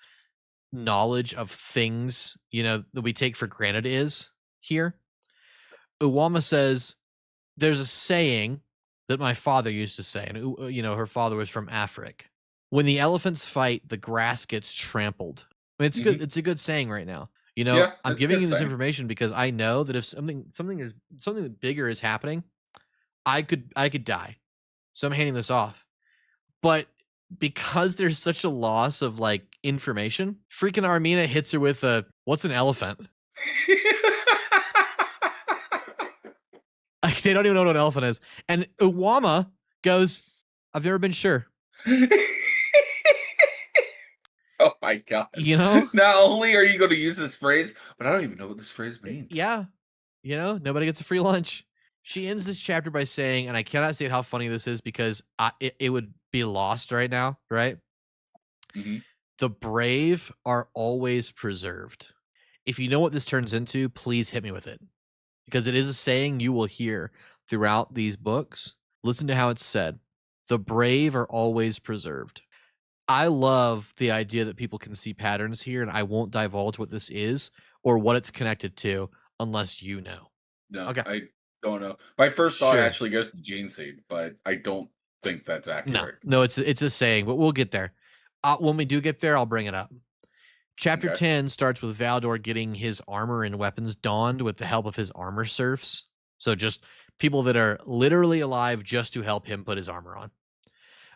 knowledge of things, that we take for granted is here. Uwama says, there's a saying that my father used to say, and her father was from Africa. When the elephants fight, the grass gets trampled. I mean, it's good. It's a good saying right now. I'm giving you this information because I know that if something bigger is happening, I could die. So I'm handing this off. But because there's such a loss of like information, freaking Armina hits her with what's an elephant? They don't even know what an elephant is. And Uwama goes, I've never been sure. Oh my God. Not only are you going to use this phrase, but I don't even know what this phrase means. Yeah. Nobody gets a free lunch. She ends this chapter by saying, and I cannot say how funny this is because it would be lost right now, right? The brave are always preserved. If you know what this turns into, please hit me with it. Because it is a saying you will hear throughout these books. Listen to how it's said. The brave are always preserved. I love the idea that people can see patterns here, and I won't divulge what this is or what it's connected to unless you know. No, okay. I don't know. My first thought actually goes to Gene Seed, but I don't think that's accurate. No, it's a saying, but we'll get there. When we do get there, I'll bring it up. Chapter 10 starts with Valdor getting his armor and weapons donned with the help of his armor serfs. So just people that are literally alive just to help him put his armor on.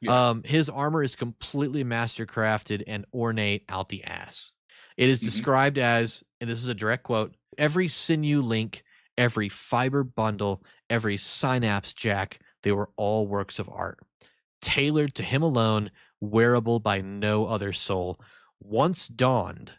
Yeah. His armor is completely mastercrafted and ornate out the ass. It is Mhm. described as, and this is a direct quote, every sinew link, every fiber bundle, every synapse jack, they were all works of art, tailored to him alone, wearable by no other soul. Once dawned,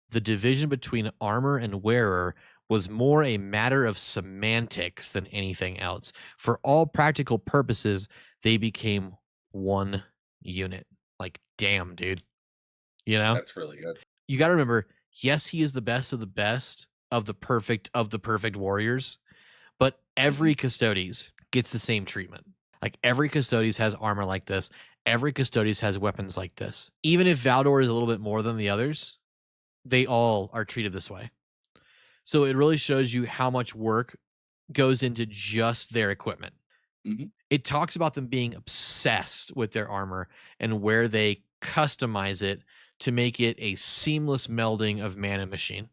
the division between armor and wearer was more a matter of semantics than anything else. For all practical purposes, they became one unit. Like, damn, dude. You know? That's really good. You got to remember, yes, he is the best of the perfect warriors, but every Mhm. Custodes gets the same treatment. Like every Custodes has armor like this. Every Custodes has weapons like this. Even if Valdor is a little bit more than the others, they all are treated this way. So it really shows you how much work goes into just their equipment. Mhm. It talks about them being obsessed with their armor and where they customize it to make it a seamless melding of man and machine.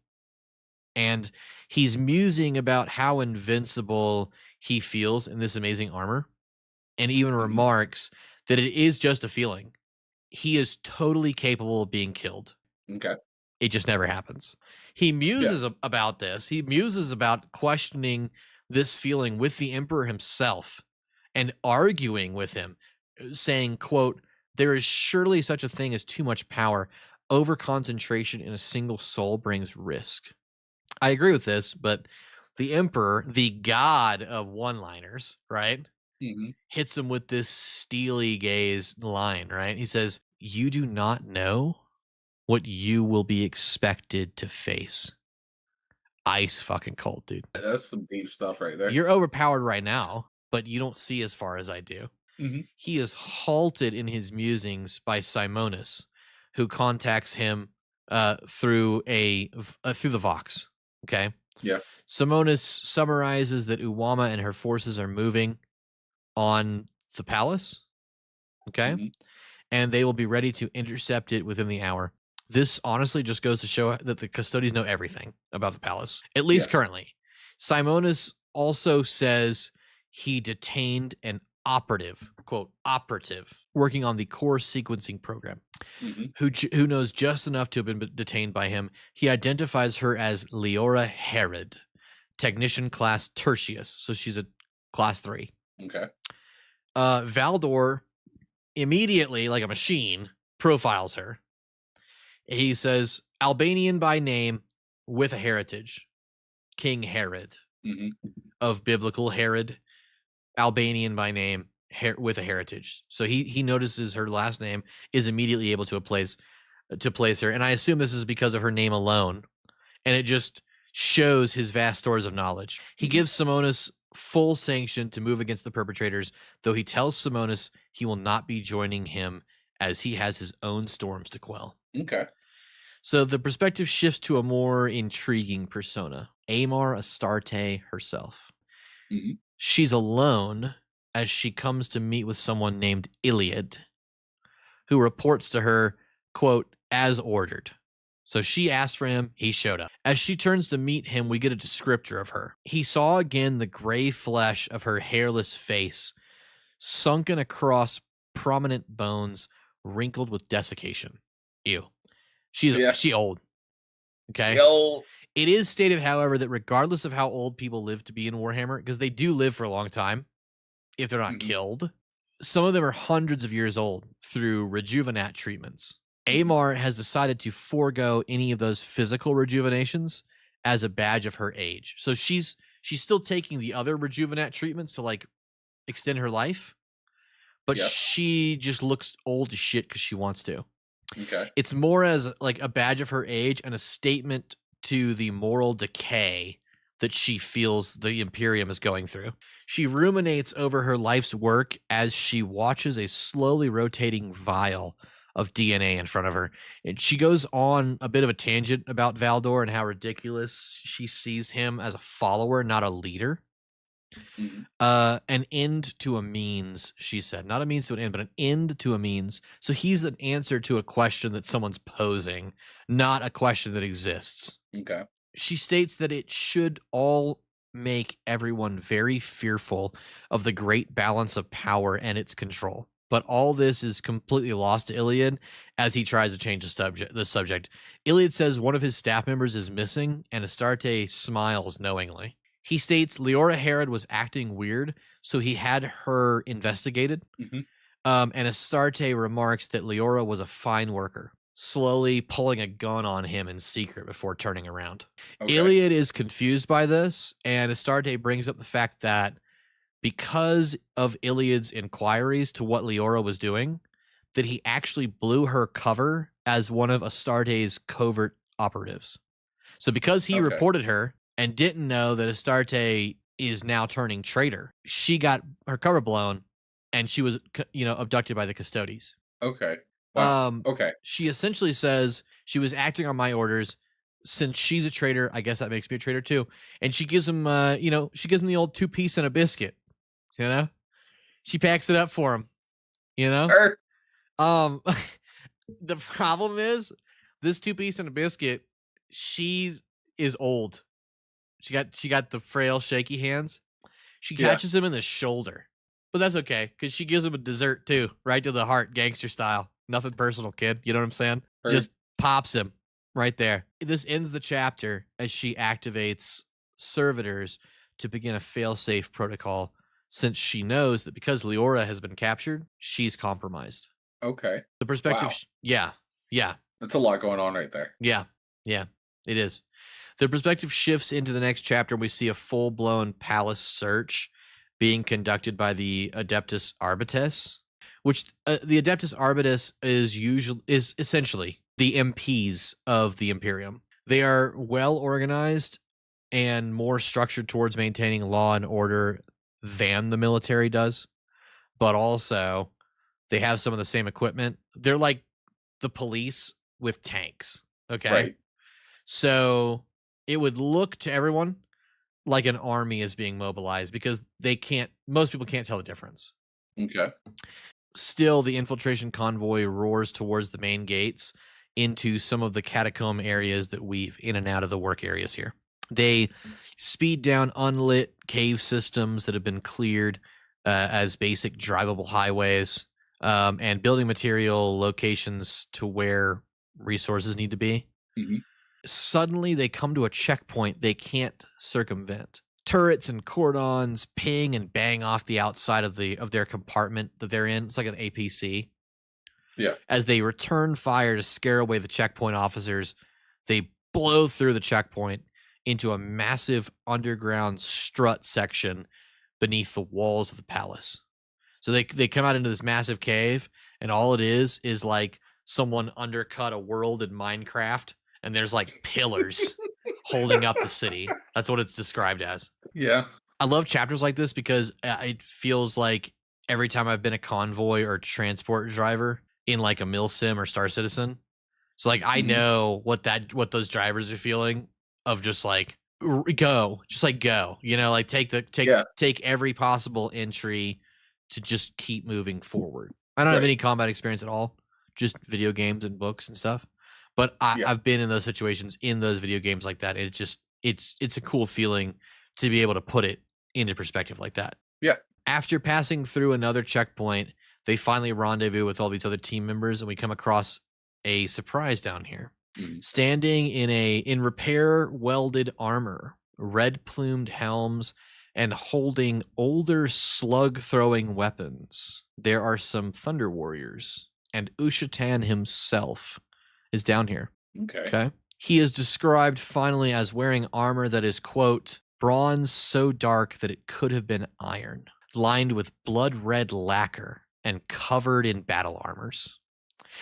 And he's musing about how invincible he feels in this amazing armor, and even Mhm. remarks that it is just a feeling. He is totally capable of being killed. Okay. It just never happens. He Yeah. muses about this. He muses about questioning this feeling with the emperor himself and arguing with him, saying, quote, there is surely such a thing as too much power. Over concentration in a single soul brings risk. I agree with this, but the emperor, the god of one-liners, right, Mhm. hits him with this steely gaze line, right? He says, you do not know what you will be expected to face. Ice fucking cold, dude. That's some deep stuff right there. You're overpowered right now, but you don't see as far as I do. Mhm. He is halted in his musings by Simonus, who contacts him through through the Vox. Okay, Yeah. Simonus summarizes that Uwama and her forces are moving on the palace. Okay, Mhm. and they will be ready to intercept it within the hour. This honestly just goes to show that the Custodes know everything about the palace, at least Yeah. currently. Simonus also says he detained an operative, quote, operative, working on the core sequencing program, Mhm. who knows just enough to have been detained by him. He identifies her as Leora Herod, technician class Tertius. So she's a class 3. Okay. Valdor immediately, like a machine, profiles her. He says, Albanian by name, with a heritage, King Herod Mhm. of biblical Herod, Albanian by name, with a heritage. So he notices her last name, is immediately able to place her, and I assume this is because of her name alone, and it just shows his vast stores of knowledge. He Mhm. gives Simonus full sanction to move against the perpetrators, though he tells Simonus he will not be joining him as he has his own storms to quell. Okay. So the perspective shifts to a more intriguing persona, Amar Astarte herself. Mhm. She's alone as she comes to meet with someone named Iliad, who reports to her, quote, as ordered. So she asked for him, he showed up. As she turns to meet him, we get a descriptor of her. He saw again the gray flesh of her hairless face, sunken across prominent bones, wrinkled with desiccation. Ew. Yeah. She old. Okay. Yo. It is stated, however, that regardless of how old people live to be in Warhammer, because they do live for a long time, if they're not Mhm. killed, some of them are hundreds of years old through rejuvenate treatments. Mhm. Amar has decided to forego any of those physical rejuvenations as a badge of her age. So she's still taking the other rejuvenate treatments to like extend her life, but Yeah. she just looks old as shit because she wants to. Okay. It's more as like a badge of her age and a statement to the moral decay that she feels the Imperium is going through. She ruminates over her life's work as she watches a slowly rotating vial of DNA in front of her. And she goes on a bit of a tangent about Valdor and how ridiculous she sees him as a follower, not a leader. Mhm. An end to a means, she said. Not a means to an end, but an end to a means. So he's an answer to a question that someone's posing, not a question that exists. Okay. She states that it should all make everyone very fearful of the great balance of power and its control. But all this is completely lost to Iliad as he tries to change the subject. Iliad says one of his staff members is missing, and Astarte smiles knowingly. He states Leora Herod was acting weird, so he had her investigated. Mhm. And Astarte remarks that Leora was a fine worker, slowly pulling a gun on him in secret before turning around. Okay. Iliad is confused by this, and Astarte brings up the fact that because of Iliad's inquiries to what Leora was doing, that he actually blew her cover as one of Astarte's covert operatives. So because he Okay. reported her and didn't know that Astarte is now turning traitor, she got her cover blown and she was, abducted by the Custodes. Okay. Wow. Okay. She essentially says she was acting on my orders. Since she's a traitor, I guess that makes me a traitor too. And she gives him, she gives him the old 2-piece and a biscuit. She packs it up for him. Er, The problem is this 2-piece and a biscuit. She is old. She got the frail, shaky hands. She catches him in the shoulder, but that's okay because she gives him a dessert too, right to the heart, gangster style. Nothing personal, kid. You know what I'm saying? Er. Just pops him right there. This ends the chapter as she activates servitors to begin a fail-safe protocol, since she knows that because Leora has been captured, she's compromised. Okay. The perspective, Wow. yeah. That's a lot going on right there. Yeah, it is. The perspective shifts into the next chapter. We see a full-blown palace search being conducted by the Adeptus Arbites, which the Adeptus Arbites is essentially the MPs of the Imperium. They are well organized and more structured towards maintaining law and order than the military does, but also they have some of the same equipment. They're like the police with tanks. Okay. Right. So it would look to everyone like an army is being mobilized because most people can't tell the difference. Okay. Still, the infiltration convoy roars towards the main gates into some of the catacomb areas that weave in and out of the work areas here. They speed down unlit cave systems that have been cleared as basic drivable highways, and building material locations to where resources need to be. Mm-hmm. Suddenly, they come to a checkpoint they can't circumvent. Turrets and cordons ping and bang off the outside of their compartment that they're in. It's like an APC. Yeah. As they return fire to scare away the checkpoint officers, they blow through the checkpoint into a massive underground strut section beneath the walls of the palace. So they come out into this massive cave, and all it is like someone undercut a world in Minecraft, and there's like pillars holding up the city. That's what it's described as. Yeah. I love chapters like this because it feels like every time I've been a convoy or transport driver in like a Mill Sim or Star Citizen. So like I know what those drivers are feeling of just like go, like take every possible entry to just keep moving forward. I don't have any combat experience at all, just video games and books and stuff. But I've been in those situations in those video games like that. It's a cool feeling to be able to put it into perspective like that. Yeah. After passing through another checkpoint, they finally rendezvous with all these other team members, and we come across a surprise down here. Standing in repair welded armor, red plumed helms, and holding older slug throwing weapons, there are some Thunder Warriors, and Ushatan himself is down here. Okay. He is described finally as wearing armor that is, quote, bronze so dark that it could have been iron, lined with blood red lacquer and covered in battle armors.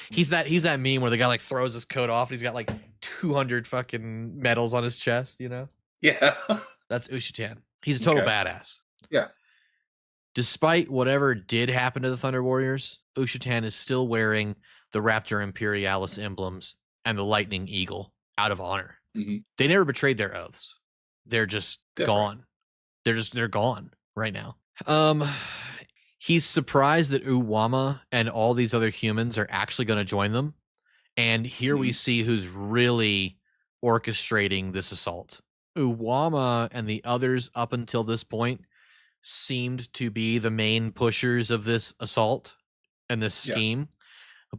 He's that meme where the guy like throws his coat off and he's got like 200 fucking medals on his chest, Yeah. That's Ushatan. He's a total badass. Yeah. Despite whatever did happen to the Thunder Warriors, Ushatan is still wearing the Raptor Imperialis emblems and the Lightning Eagle out of honor. Mm-hmm. They never betrayed their oaths. They're just gone. They're gone right now. He's surprised that Uwama and all these other humans are actually going to join them. And here we see who's really orchestrating this assault. Uwama and the others up until this point seemed to be the main pushers of this assault. and this scheme.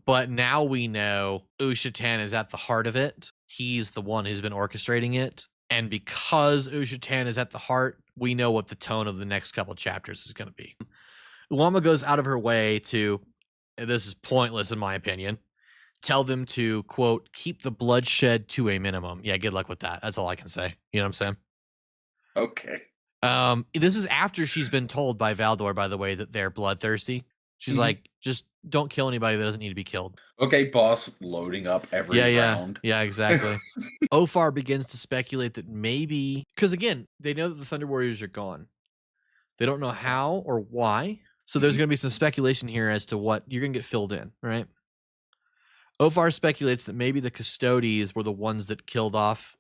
But now we know Ushatan is at the heart of it. He's the one who's been orchestrating it. And because Ushatan is at the heart, we know what the tone of the next couple chapters is going to be. Uwama goes out of her way to, and this is pointless in my opinion, tell them to, quote, keep the bloodshed to a minimum. Yeah, good luck with that. That's all I can say. You know what I'm saying? Okay. This is after she's been told by Valdor, by the way, that they're bloodthirsty. She's like, just don't kill anybody that doesn't need to be killed. Okay, boss, loading up every round. Yeah, exactly. Ophar begins to speculate that maybe, because again, they know that the Thunder Warriors are gone. They don't know how or why. So there's going to be some speculation here as to what you're going to get filled in, right? Ophar speculates that maybe the Custodes were the ones that killed off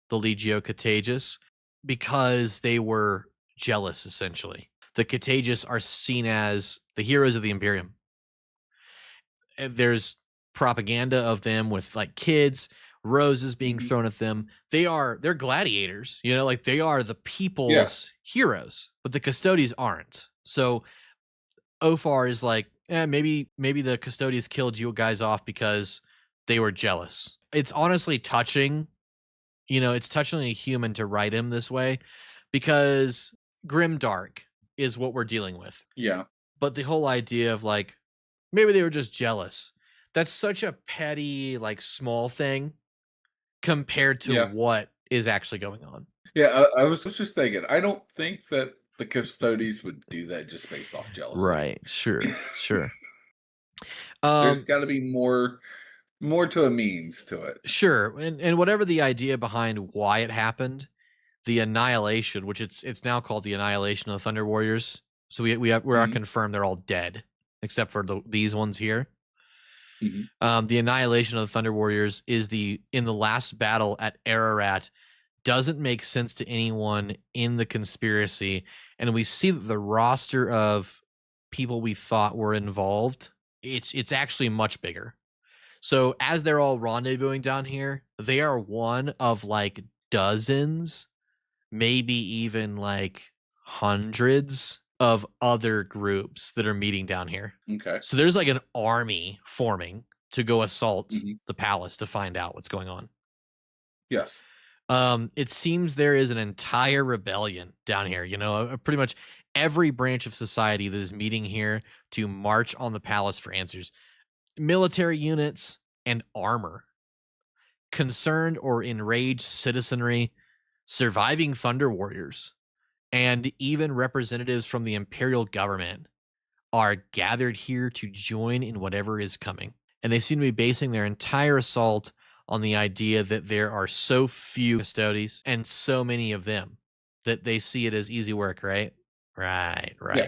the Legio Contagious because they were jealous, essentially. The Contagious are seen as the heroes of the Imperium. There's propaganda of them with like kids, roses being thrown at them. They're gladiators, you know, like they are the people's heroes, but the Custodes aren't. So Ophar is like, maybe the Custodes killed you guys off because they were jealous. It's honestly touching. You know, it's touchingly human to write him this way because grimdark is what we're dealing with. Yeah. But the whole idea of like, maybe they were just jealous. That's such a petty, like small thing compared to what is actually going on. Yeah, I was just thinking, I don't think that the Custodes would do that just based off jealousy. Right. Sure. There's got to be more to a means to it. Sure. And whatever the idea behind why it happened, the annihilation, which it's now called the annihilation of the Thunder Warriors. So we are confirmed they're all dead except for these ones here. The annihilation of the Thunder Warriors is in the last battle at Ararat. Doesn't make sense to anyone in the conspiracy, and we see that the roster of people we thought were involved, it's actually much bigger. So as they're all rendezvousing down here, they are one of like dozens, maybe even like hundreds of other groups that are meeting down here. Okay. So there's like an army forming to go assault the palace to find out what's going on. Yes. It seems there is an entire rebellion down here. You know, pretty much every branch of society that is meeting here to march on the palace for answers. Military units and armor. Concerned or enraged citizenry. Surviving Thunder Warriors. And even representatives from the Imperial government are gathered here to join in whatever is coming. And they seem to be basing their entire assault on the idea that there are so few Custodes and so many of them that they see it as easy work, right? Right. Yeah.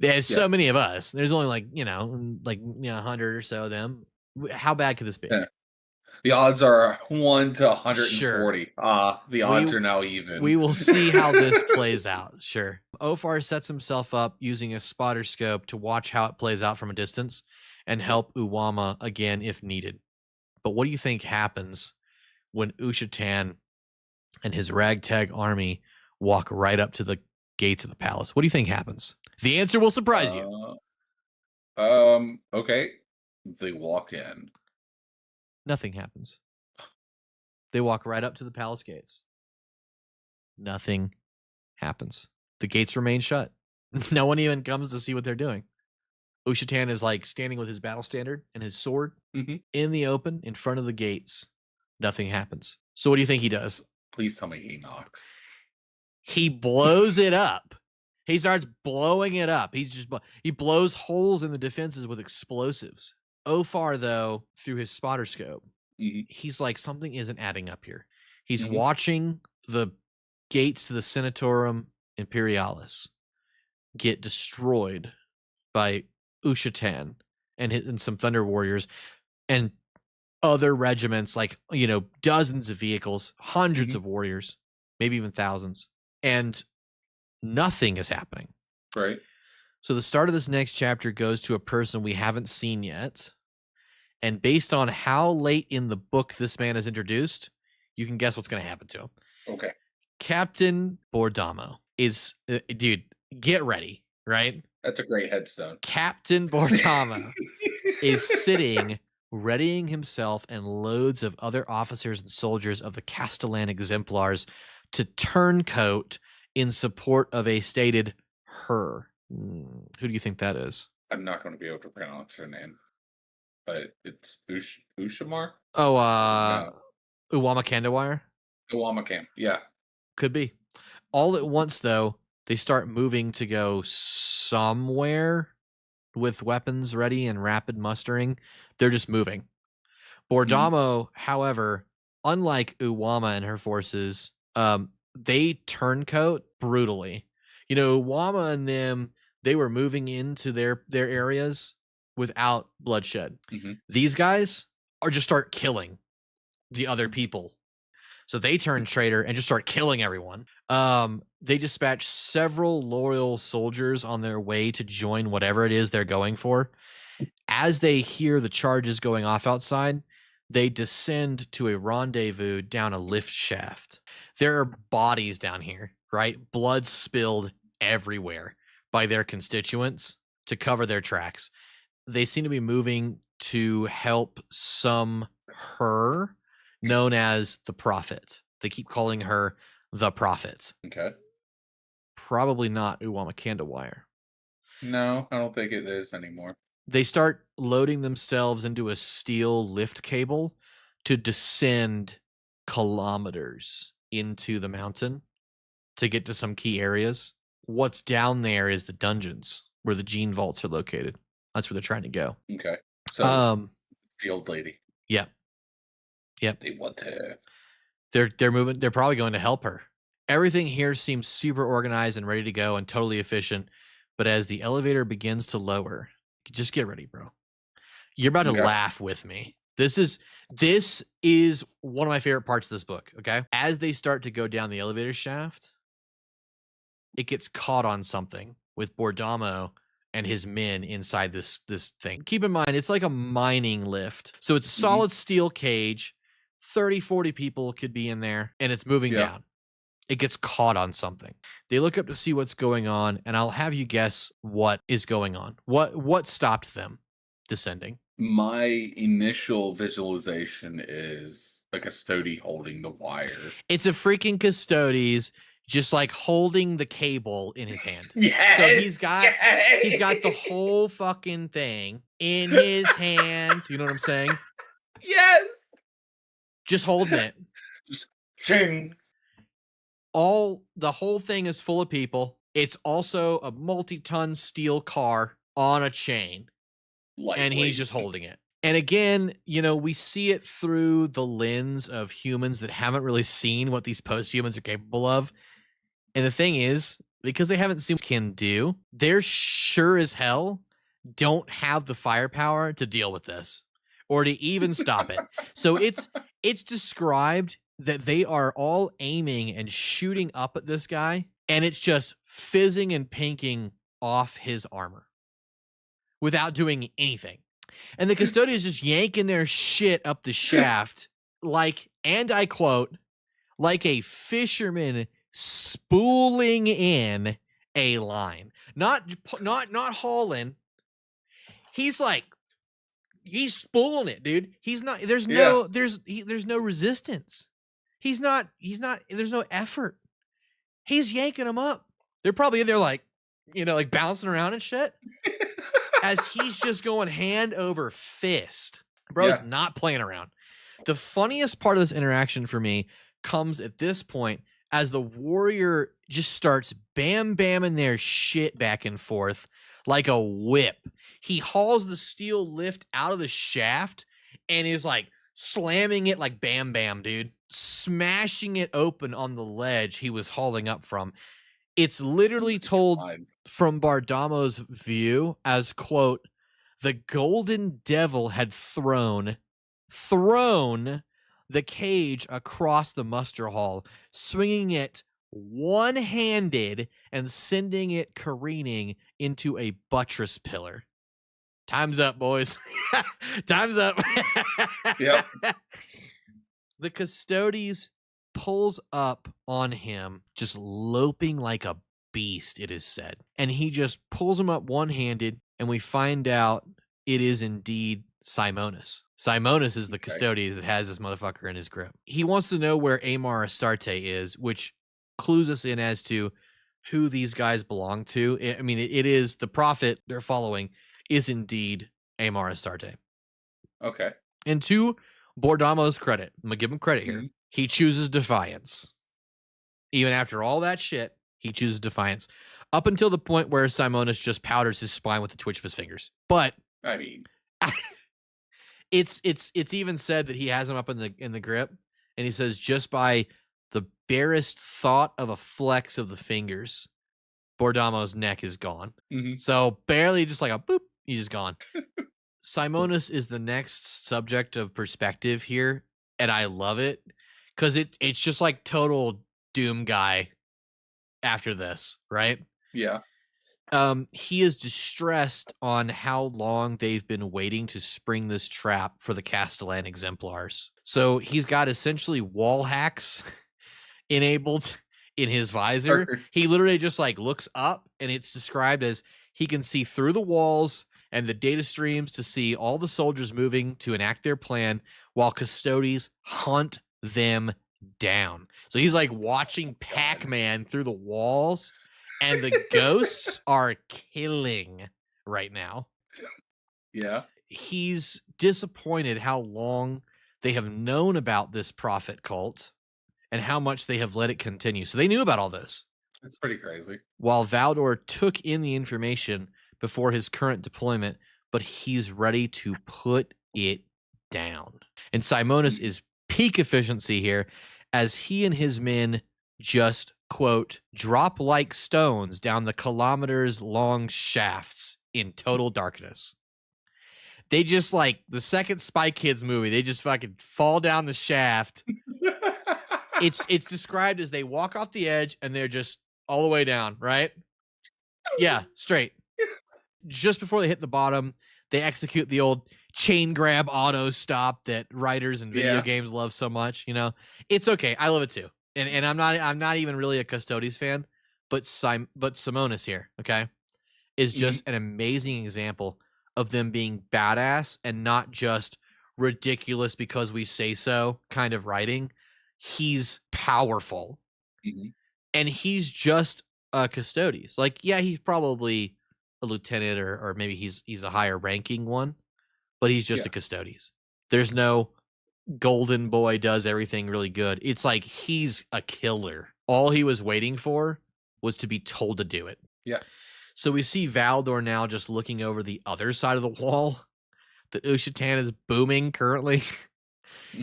There's so many of us. There's only like 100 or so of them. How bad could this be? Yeah. The odds are 1 to 140. Sure. The odds are now even. We will see how this plays out. Sure. Ophar sets himself up using a spotter scope to watch how it plays out from a distance and help Uwama again if needed. But what do you think happens when Ushatan and his ragtag army walk right up to the gates of the palace? What do you think happens? The answer will surprise you. Okay. They walk in. Nothing happens. They walk right up to the palace gates. Nothing happens. The gates remain shut. No one even comes to see what they're doing. Ushatan is like standing with his battle standard and his sword in the open in front of the gates. Nothing happens. So what do you think he does? Please tell me he knocks. He blows it up. He starts blowing it up. He blows holes in the defenses with explosives. Ophar, though, through his spotter scope, he's like, something isn't adding up here. He's watching the gates to the Senatorum Imperialis get destroyed by Ushatan and some Thunder Warriors and other regiments, like, dozens of vehicles, hundreds of warriors, maybe even thousands, and nothing is happening. Right. So the start of this next chapter goes to a person we haven't seen yet. And based on how late in the book this man is introduced, you can guess what's going to happen to him. Okay. Captain Bordamo is, dude, get ready, right? That's a great headstone. Captain Bordamo is sitting, readying himself and loads of other officers and soldiers of the Castellan Exemplars to turncoat in support of a stated her. Who do you think that is? I'm not going to be able to pronounce her name, but it's Ushamar? Oh, No. Uwama Kandawire? Uwamakam. Yeah. Could be. All at once, though, they start moving to go somewhere with weapons ready and rapid mustering. They're just moving. Bordamo, however, unlike Uwama and her forces, they turncoat brutally. You know, Uwama and them, they were moving into their areas without bloodshed. These guys are just start killing the other people. So they turn traitor and just start killing everyone. They dispatch several loyal soldiers on their way to join whatever it is they're going for. As they hear the charges going off outside, they descend to a rendezvous down a lift shaft. There are bodies down here, right? Blood spilled everywhere by their constituents to cover their tracks. They seem to be moving to help some her known as the Prophet. They keep calling her the Prophet. Okay. Probably not Uwama Kandawire. No, I don't think it is anymore. They start loading themselves into a steel lift cable to descend kilometers into the mountain to get to some key areas. What's down there is the dungeons where the gene vaults are located. That's where they're trying to go. Okay. So the old lady. Yep. They want her. They're moving. They're probably going to help her. Everything here seems super organized and ready to go and totally efficient. But as the elevator begins to lower, just get ready, bro. You're about to laugh with me. This is one of my favorite parts of this book. Okay. As they start to go down the elevator shaft, it gets caught on something with Bordamo and his men inside this thing. Keep in mind, it's like a mining lift. So it's a solid steel cage. 30, 40 people could be in there, and it's moving down. It gets caught on something. They look up to see what's going on, and I'll have you guess what is going on. What stopped them descending? My initial visualization is a custody holding the wire. It's a freaking custodes just like holding the cable in his hand. Yes, so he's got the whole fucking thing in his hand. You know what I'm saying? Yes. Just holding it. Just ching. The whole thing is full of people. It's also a multi-ton steel car on a chain. Lightweight. And he's just holding it. And again, you know, we see it through the lens of humans that haven't really seen what these post-humans are capable of. And the thing is, because they haven't seen what they can do, they're sure as hell don't have the firepower to deal with this or to even stop it. So it's described that they are all aiming and shooting up at this guy, and it's just fizzing and pinking off his armor without doing anything. And the custodians just yanking their shit up the shaft like, and I quote, like a fisherman spooling in a line. Not hauling. He's spooling it, dude. He's not, there's no resistance. There's no effort. He's yanking them up. They're probably in there like, you know, like bouncing around and shit. As he's just going hand over fist. Bro's not playing around. The funniest part of this interaction for me comes at this point as the warrior just starts bam-bamming their shit back and forth like a whip. He hauls the steel lift out of the shaft and is like slamming it like bam bam, dude. Smashing it open on the ledge he was hauling up from. It's literally told from Bardamo's view as, quote, the golden devil had thrown the cage across the muster hall, swinging it one-handed and sending it careening into a buttress pillar. Time's up, boys. Time's up. Yep. The custodes pulls up on him, just loping like a beast, it is said. And he just pulls him up one-handed, and we find out it is indeed Simonus. Simonus is the Custodes that has this motherfucker in his grip. He wants to know where Amar Astarte is, which clues us in as to who these guys belong to. I mean, it is the prophet they're following is indeed Amar Astarte. Okay. And to Bordamo's credit, I'm going to give him credit here. He chooses defiance. Even after all that shit, he chooses defiance. Up until the point where Simonus just powders his spine with the twitch of his fingers. But I mean, it's even said that he has him up in the grip, and he says just by the barest thought of a flex of the fingers, Bordamo's neck is gone. So barely, just like a boop, he's just gone. Simonus is the next subject of perspective here, and I love it because it's just like total Doom guy after this, right? Yeah. He is distressed on how long they've been waiting to spring this trap for the Castellan exemplars. So he's got essentially wall hacks enabled in his visor. He literally just like looks up, and it's described as he can see through the walls and the data streams to see all the soldiers moving to enact their plan while Custodes hunt them down. So he's like watching Pac-Man through the walls, and the ghosts are killing right now. Yeah. He's disappointed how long they have known about this prophet cult and how much they have let it continue. So they knew about all this. It's pretty crazy. While Valdor took in the information before his current deployment, but he's ready to put it down. And Simonus is peak efficiency here, as he and his men just, quote, drop like stones down the kilometers long shafts in total darkness. They just, like the second Spy Kids movie, they just fucking fall down the shaft. It's described as they walk off the edge and they're just all the way down, right? Yeah, straight. Just before they hit the bottom, they execute the old chain grab auto stop that writers and video games love so much. You know, it's okay. I love it too. And I'm not even really a Custodes fan, but Simonus here, okay, is just an amazing example of them being badass and not just ridiculous because we say so kind of writing. He's powerful, and he's just a Custodes. Like, yeah, he's probably a lieutenant or maybe he's a higher ranking one, but he's just a Custodes. There's no golden boy does everything really good. It's like he's a killer. All he was waiting for was to be told to do it. Yeah. So we see Valdor now just looking over the other side of the wall that Ushatan is booming currently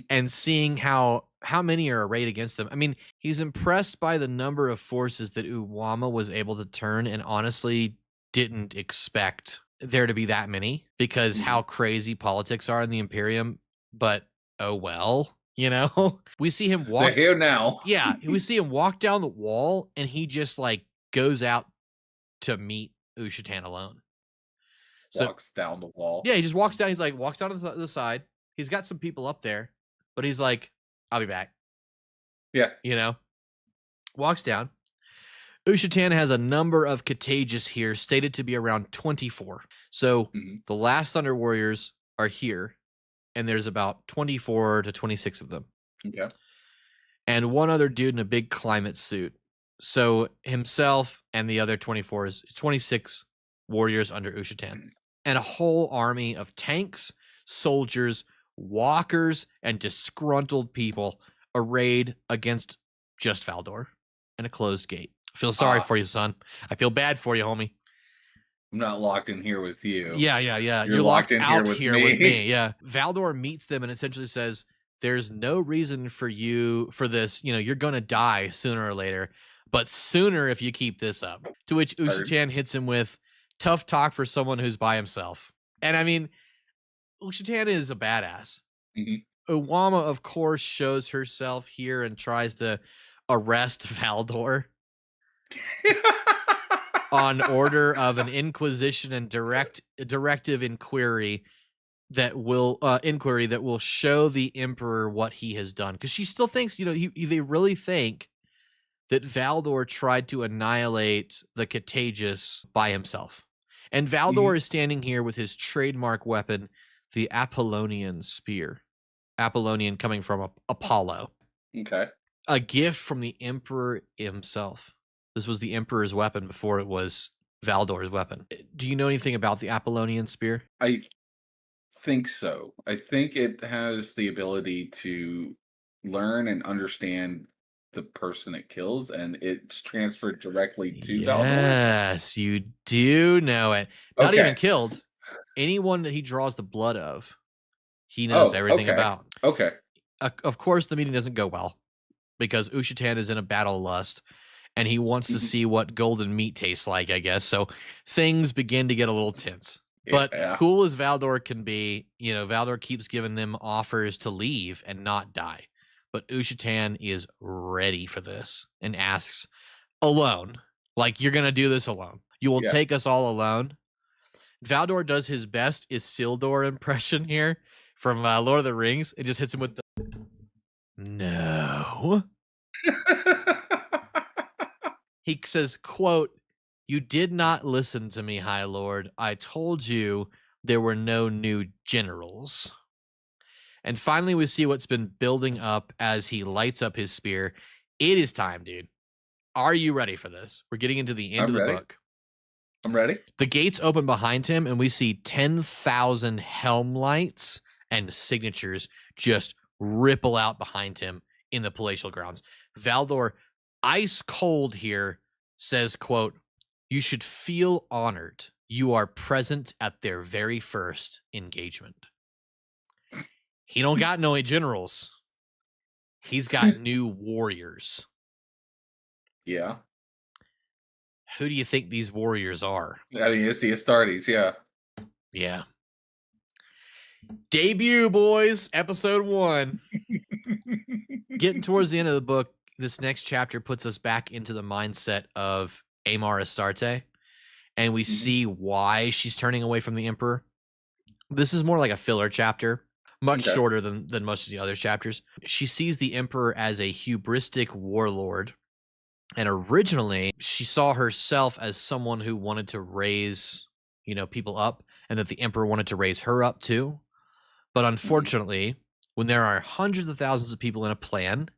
and seeing how many are arrayed against them. I mean, he's impressed by the number of forces that Uwama was able to turn, and honestly didn't expect there to be that many because how crazy politics are in the Imperium. But oh well, you know. We see him walk. They're here now. Yeah, we see him walk down the wall, and he just like goes out to meet Ushatan alone. Walks down the wall. Yeah, he just walks down. He's like walks down to the side. He's got some people up there, but he's like, "I'll be back." Yeah, you know, walks down. Ushatan has a number of contagious here, stated to be around 24. So the last Thunder Warriors are here, and there's about 24 to 26 of them. Okay. And one other dude in a big climate suit. So himself and the other 24 is 26 warriors under Ushatan. And a whole army of tanks, soldiers, walkers, and disgruntled people arrayed against just Valdor and a closed gate. I feel sorry for you, son. I feel bad for you, homie. I'm not locked in here with you. Yeah. You're locked in out here with me. Yeah. Valdor meets them and essentially says, there's no reason for you for this. You know, you're going to die sooner or later, but sooner if you keep this up. To which Ushatan hits him with tough talk for someone who's by himself. And I mean, Ushatan is a badass. Uwama, of course, shows herself here and tries to arrest Valdor on order of an inquisition and directive inquiry that will show the emperor what he has done, because she still thinks, you know, they really think that Valdor tried to annihilate the Contagious by himself. And Valdor is standing here with his trademark weapon, the Apollonian spear. Apollonian coming from Apollo. Okay. A gift from the Emperor himself. This was the Emperor's weapon before it was Valdor's weapon. Do you know anything about the Apollonian spear? I think so. I think it has the ability to learn and understand the person it kills, and it's transferred directly to Valdor. Yes, you do know it. Not even killed. Anyone that he draws the blood of, he knows everything about. Okay. Of course, the meeting doesn't go well because Ushatan is in a battle lust and he wants to see what golden meat tastes like, I guess. So things begin to get a little tense. But cool as Valdor can be, Valdor keeps giving them offers to leave and not die. But Ushatan is ready for this and asks, alone, like, you're going to do this alone. You will take us all alone. Valdor does his best Isildur impression here from Lord of the Rings. It just hits him with the no. He says, quote, "You did not listen to me, High Lord. I told you there were no new generals." And finally, we see what's been building up as he lights up his spear. It is time, dude. Are you ready for this? We're getting into the end of the book. I'm ready. The gates open behind him, and we see 10,000 helm lights and signatures just ripple out behind him in the palatial grounds. Valdor, ice cold here, says, quote, "You should feel honored. You are present at their very first engagement." He don't got no generals. He's got new warriors. Yeah. Who do you think these warriors are? I mean, it's the Astartes, yeah. Yeah. Debut, boys. Episode 1. Getting towards the end of the book, this next chapter puts us back into the mindset of Aemar Astarte, and we see why she's turning away from the Emperor. This is more like a filler chapter, much shorter than most of the other chapters. She sees the Emperor as a hubristic warlord, and originally she saw herself as someone who wanted to raise, people up, and that the Emperor wanted to raise her up too. But unfortunately, when there are hundreds of thousands of people in a plan,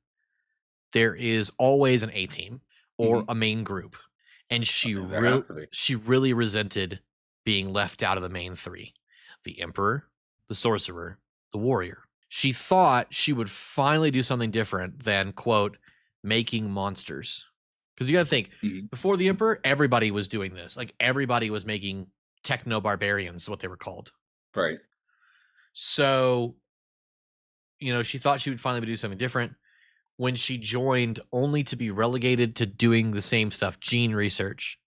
there is always an A-team or a main group. And she really resented being left out of the main 3. The Emperor, the Sorcerer, the Warrior. She thought she would finally do something different than, quote, making monsters. Because you got to think, before the Emperor, everybody was doing this. Like, everybody was making techno-barbarians, is what they were called. Right. So, she thought she would finally do something different when she joined, only to be relegated to doing the same stuff, gene research.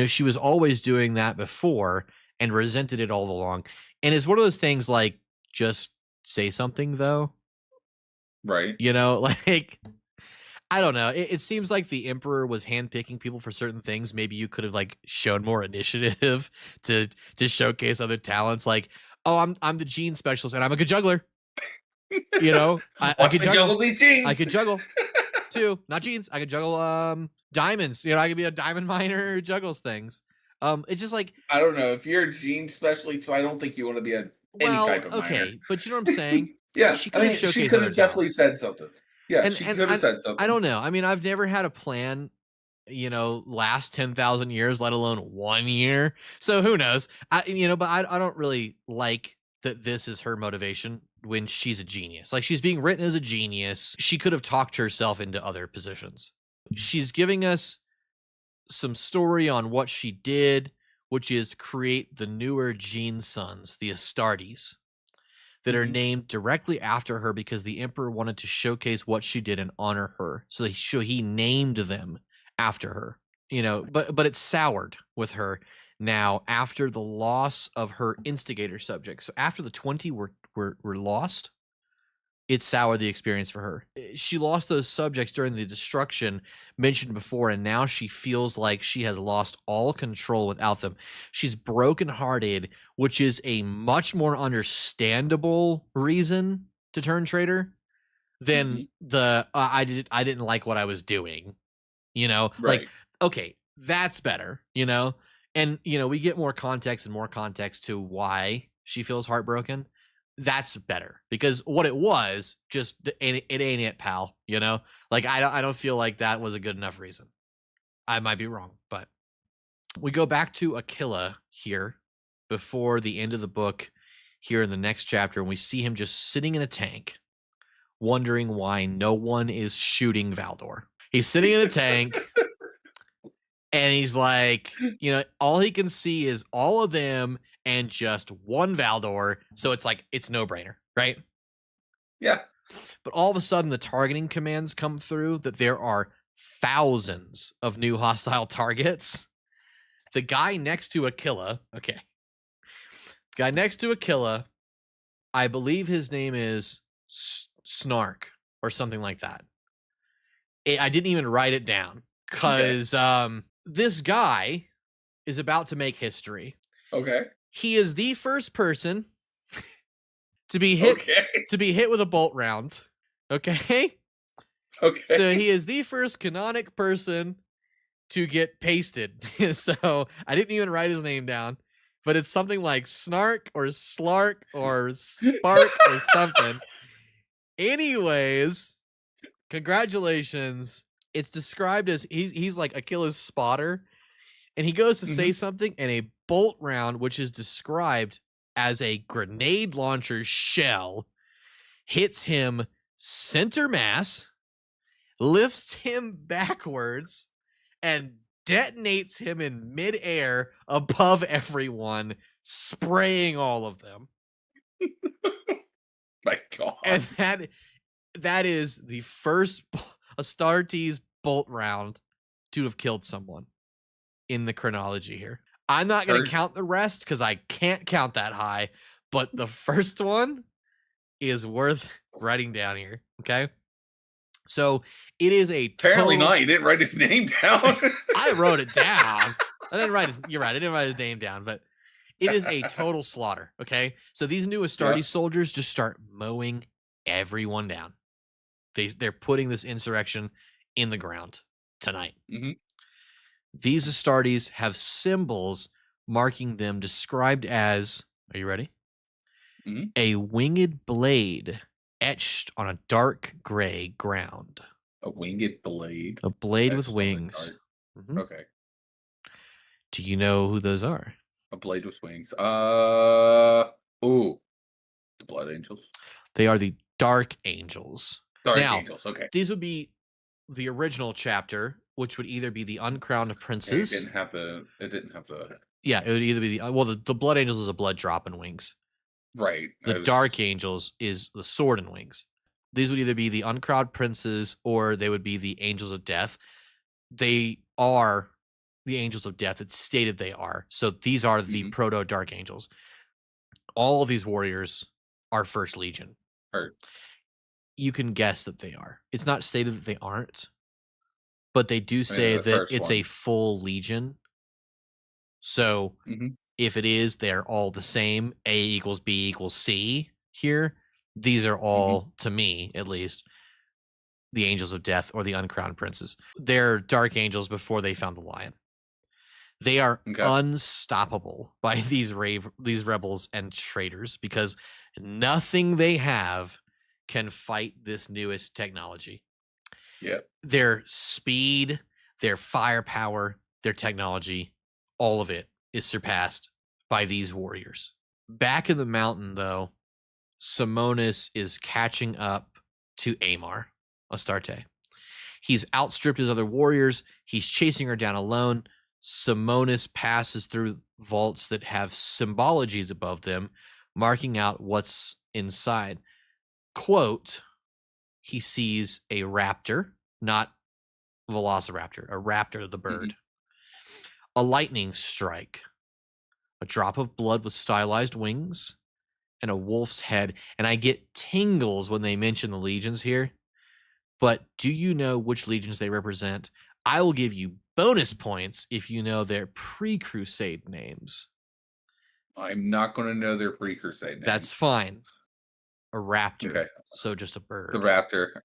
She was always doing that before and resented it all along. And it's one of those things like, just say something, though. Right. Like, I don't know. It seems like the Emperor was handpicking people for certain things. Maybe you could have, like, shown more initiative to showcase other talents. Like, oh, I'm the gene specialist, and I'm a good juggler. I could juggle these genes. I could juggle too, not genes. I could juggle diamonds. I could be a diamond miner who juggles things. It's just like, I don't know if you're a gene specialist, so I don't think you want to be any type of miner. But you know what I'm saying? Yeah, she could have definitely said something. Yeah, she could have said something. I don't know. I mean, I've never had a plan, last 10,000 years, let alone 1 year. So who knows? But I don't really like that this is her motivation when she's a genius. Like, she's being written as a genius. She could have talked herself into other positions. She's giving us some story on what she did, which is create the newer gene sons, the Astartes, that are named directly after her because the Emperor wanted to showcase what she did and honor her. So he named them after her. But it's soured with her now after the loss of her instigator subjects. So after the 20 were lost, it soured the experience for her. She lost those subjects during the destruction mentioned before, and now she feels like she has lost all control without them. She's brokenhearted, which is a much more understandable reason to turn traitor than the I didn't like what I was doing Like, Right. okay, that's better, and we get more context to why she feels heartbroken. That's better, because what it was, just it ain't it, pal. Like, I don't feel like that was a good enough reason. I might be wrong, but we go back to Aquila here before the end of the book here in the next chapter, and we see him just sitting in a tank, wondering why no one is shooting Valdor. He's sitting in a tank, and he's like, all he can see is all of them and just one Valdor. So it's like, it's no brainer, right? Yeah. But all of a sudden, the targeting commands come through that there are thousands of new hostile targets. The guy next to Aquila, I believe his name is Snark or something like that. I didn't even write it down because this guy is about to make history. Okay. He is the first person to be hit with a bolt round. Okay. Okay. So he is the first canonic person to get pasted. So I didn't even write his name down, but it's something like Snark or Slark or Spark or something. Anyways, congratulations. It's described as he's like Achilles' spotter, and he goes to say something, and a bolt round, which is described as a grenade launcher shell, hits him center mass, lifts him backwards, and detonates him in midair above everyone, spraying all of them. My God. And that is the first Astartes bolt round to have killed someone in the chronology here. I'm not going to count the rest because I can't count that high, but the first one is worth writing down here. Okay. So it is apparently not. You didn't write his name down. I wrote it down. You're right. I didn't write his name down, but it is a total slaughter. Okay. So these new Astartes soldiers just start mowing everyone down. They're putting this insurrection in the ground tonight. These Astartes have symbols marking them, described as, are you ready? A winged blade etched on a dark gray ground. A winged blade? A blade with wings. Okay. Do you know who those are? A blade with wings. The Blood Angels. They are the Dark Angels. Angels, okay. These would be the original chapter, which would either be the Uncrowned Princes. It didn't have the. Yeah, it would either be the Blood Angels is a blood drop and wings. Right. The Dark Angels is the sword and wings. These would either be the Uncrowned Princes or they would be the Angels of Death. They are the Angels of Death. It's stated they are. So these are the proto Dark Angels. All of these warriors are First Legion. You can guess that they are. It's not stated that they aren't, but they do say that it's a full Legion. So if it is, they're all the same. A equals B equals C here. These are all, to me at least, the Angels of Death or the Uncrowned Princes. They're Dark Angels before they found the Lion. They are unstoppable by these rebels and traitors because nothing they have can fight this newest technology. Yeah. Their speed, their firepower, their technology, all of it is surpassed by these warriors. Back in the mountain, though, Simonis is catching up to Amar, Astarte. He's outstripped his other warriors. He's chasing her down alone. Simonis passes through vaults that have symbologies above them, marking out what's inside. Quote, he sees a raptor, not velociraptor, a raptor, the bird. A lightning strike, a drop of blood with stylized wings, and a wolf's head. And I get tingles when they mention the legions here. But do you know which legions they represent? I will give you bonus points if you know their pre-Crusade names. I'm not going to know their pre-Crusade names. That's fine. A raptor. Okay. So just a bird. The raptor.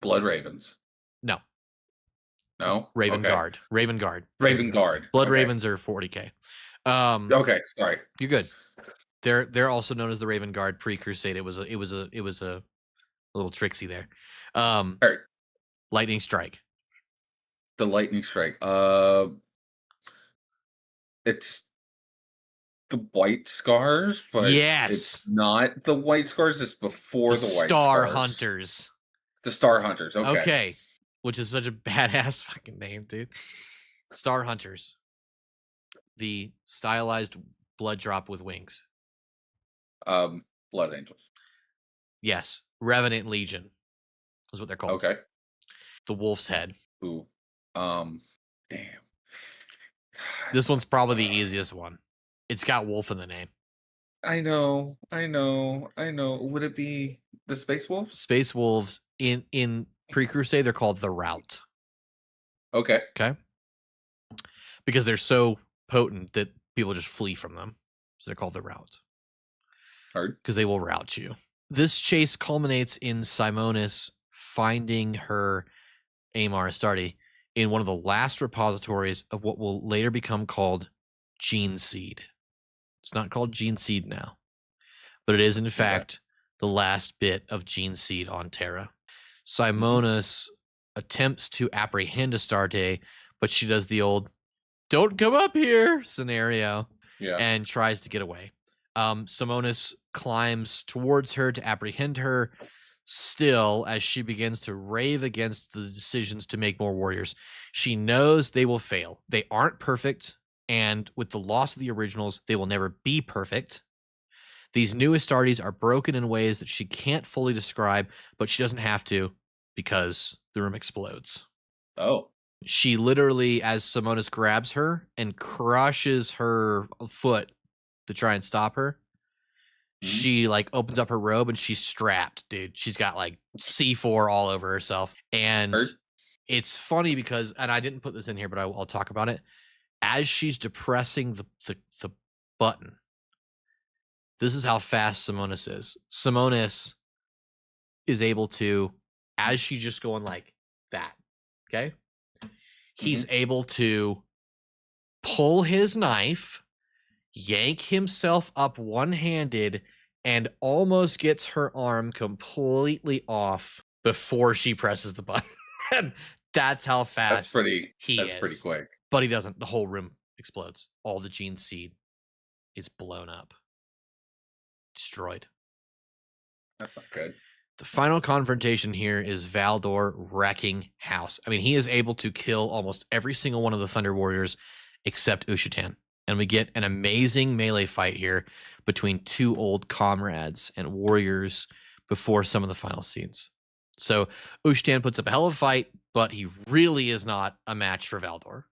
Blood Ravens. No. No? Raven Okay. Guard. Raven Guard. Raven Guard. Blood Okay. Ravens are 40k. Okay, sorry. You're good. They're also known as the Raven Guard pre-Crusade. It was a little tricksy there. All right. Lightning Strike. The Lightning Strike. It's the White Scars, but yes, it's not the White Scars. It's before the White Star Scars. Hunters. The Star Hunters. Okay. Okay. Which is such a badass fucking name, dude. Star Hunters. The stylized blood drop with wings. Blood Angels. Yes. Revenant Legion is what they're called. Okay. The Wolf's Head. Ooh. Damn. This one's probably the easiest one. It's got wolf in the name. I know. Would it be the Space Wolves? Space Wolves in pre-Crusade, they're called the Rout. Okay. Okay. Because they're so potent that people just flee from them. So they're called the Rout. Heard. Because they will rout you. This chase culminates in Simonis finding her Amar Astarte in one of the last repositories of what will later become called Gene Seed. It's not called Gene Seed now, but it is in fact the last bit of Gene Seed on Terra. Simonis attempts to apprehend Astarte, but she does the old "don't come up here" scenario and tries to get away. Simonis climbs towards her to apprehend her. Still, as she begins to rave against the decisions to make more warriors, she knows they will fail. They aren't perfect, and with the loss of the originals, they will never be perfect. These new Astartes are broken in ways that she can't fully describe, but she doesn't have to because the room explodes. Oh. She literally, as Simonis grabs her and crushes her foot to try and stop her, she like opens up her robe and she's strapped, dude. She's got like C4 all over herself. And it's funny because, and I didn't put this in here, but I'll talk about it. As she's depressing the button, this is how fast Simonis is. Simonis is able to, as she's just going like that, okay? He's able to pull his knife, yank himself up one-handed, and almost gets her arm completely off before she presses the button. That's how fast he is. Pretty quick. But he doesn't. The whole room explodes. All the Gene Seed is blown up. Destroyed. That's not good. The final confrontation here is Valdor wrecking house. I mean, he is able to kill almost every single one of the Thunder Warriors except Ushatan. And we get an amazing melee fight here between two old comrades and warriors before some of the final scenes. So Ushatan puts up a hell of a fight, but he really is not a match for Valdor.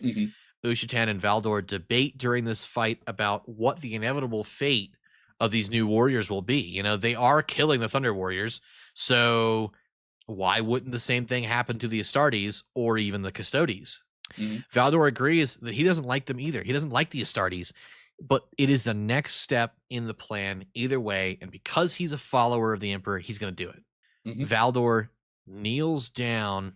Ushatan and Valdor debate during this fight about what the inevitable fate of these new warriors will be. You know, they are killing the Thunder Warriors, so why wouldn't the same thing happen to the Astartes or even the Custodes? Valdor agrees that he doesn't like them either. He doesn't like the Astartes, but it is the next step in the plan either way, and because he's a follower of the Emperor, he's going to do it. Valdor kneels down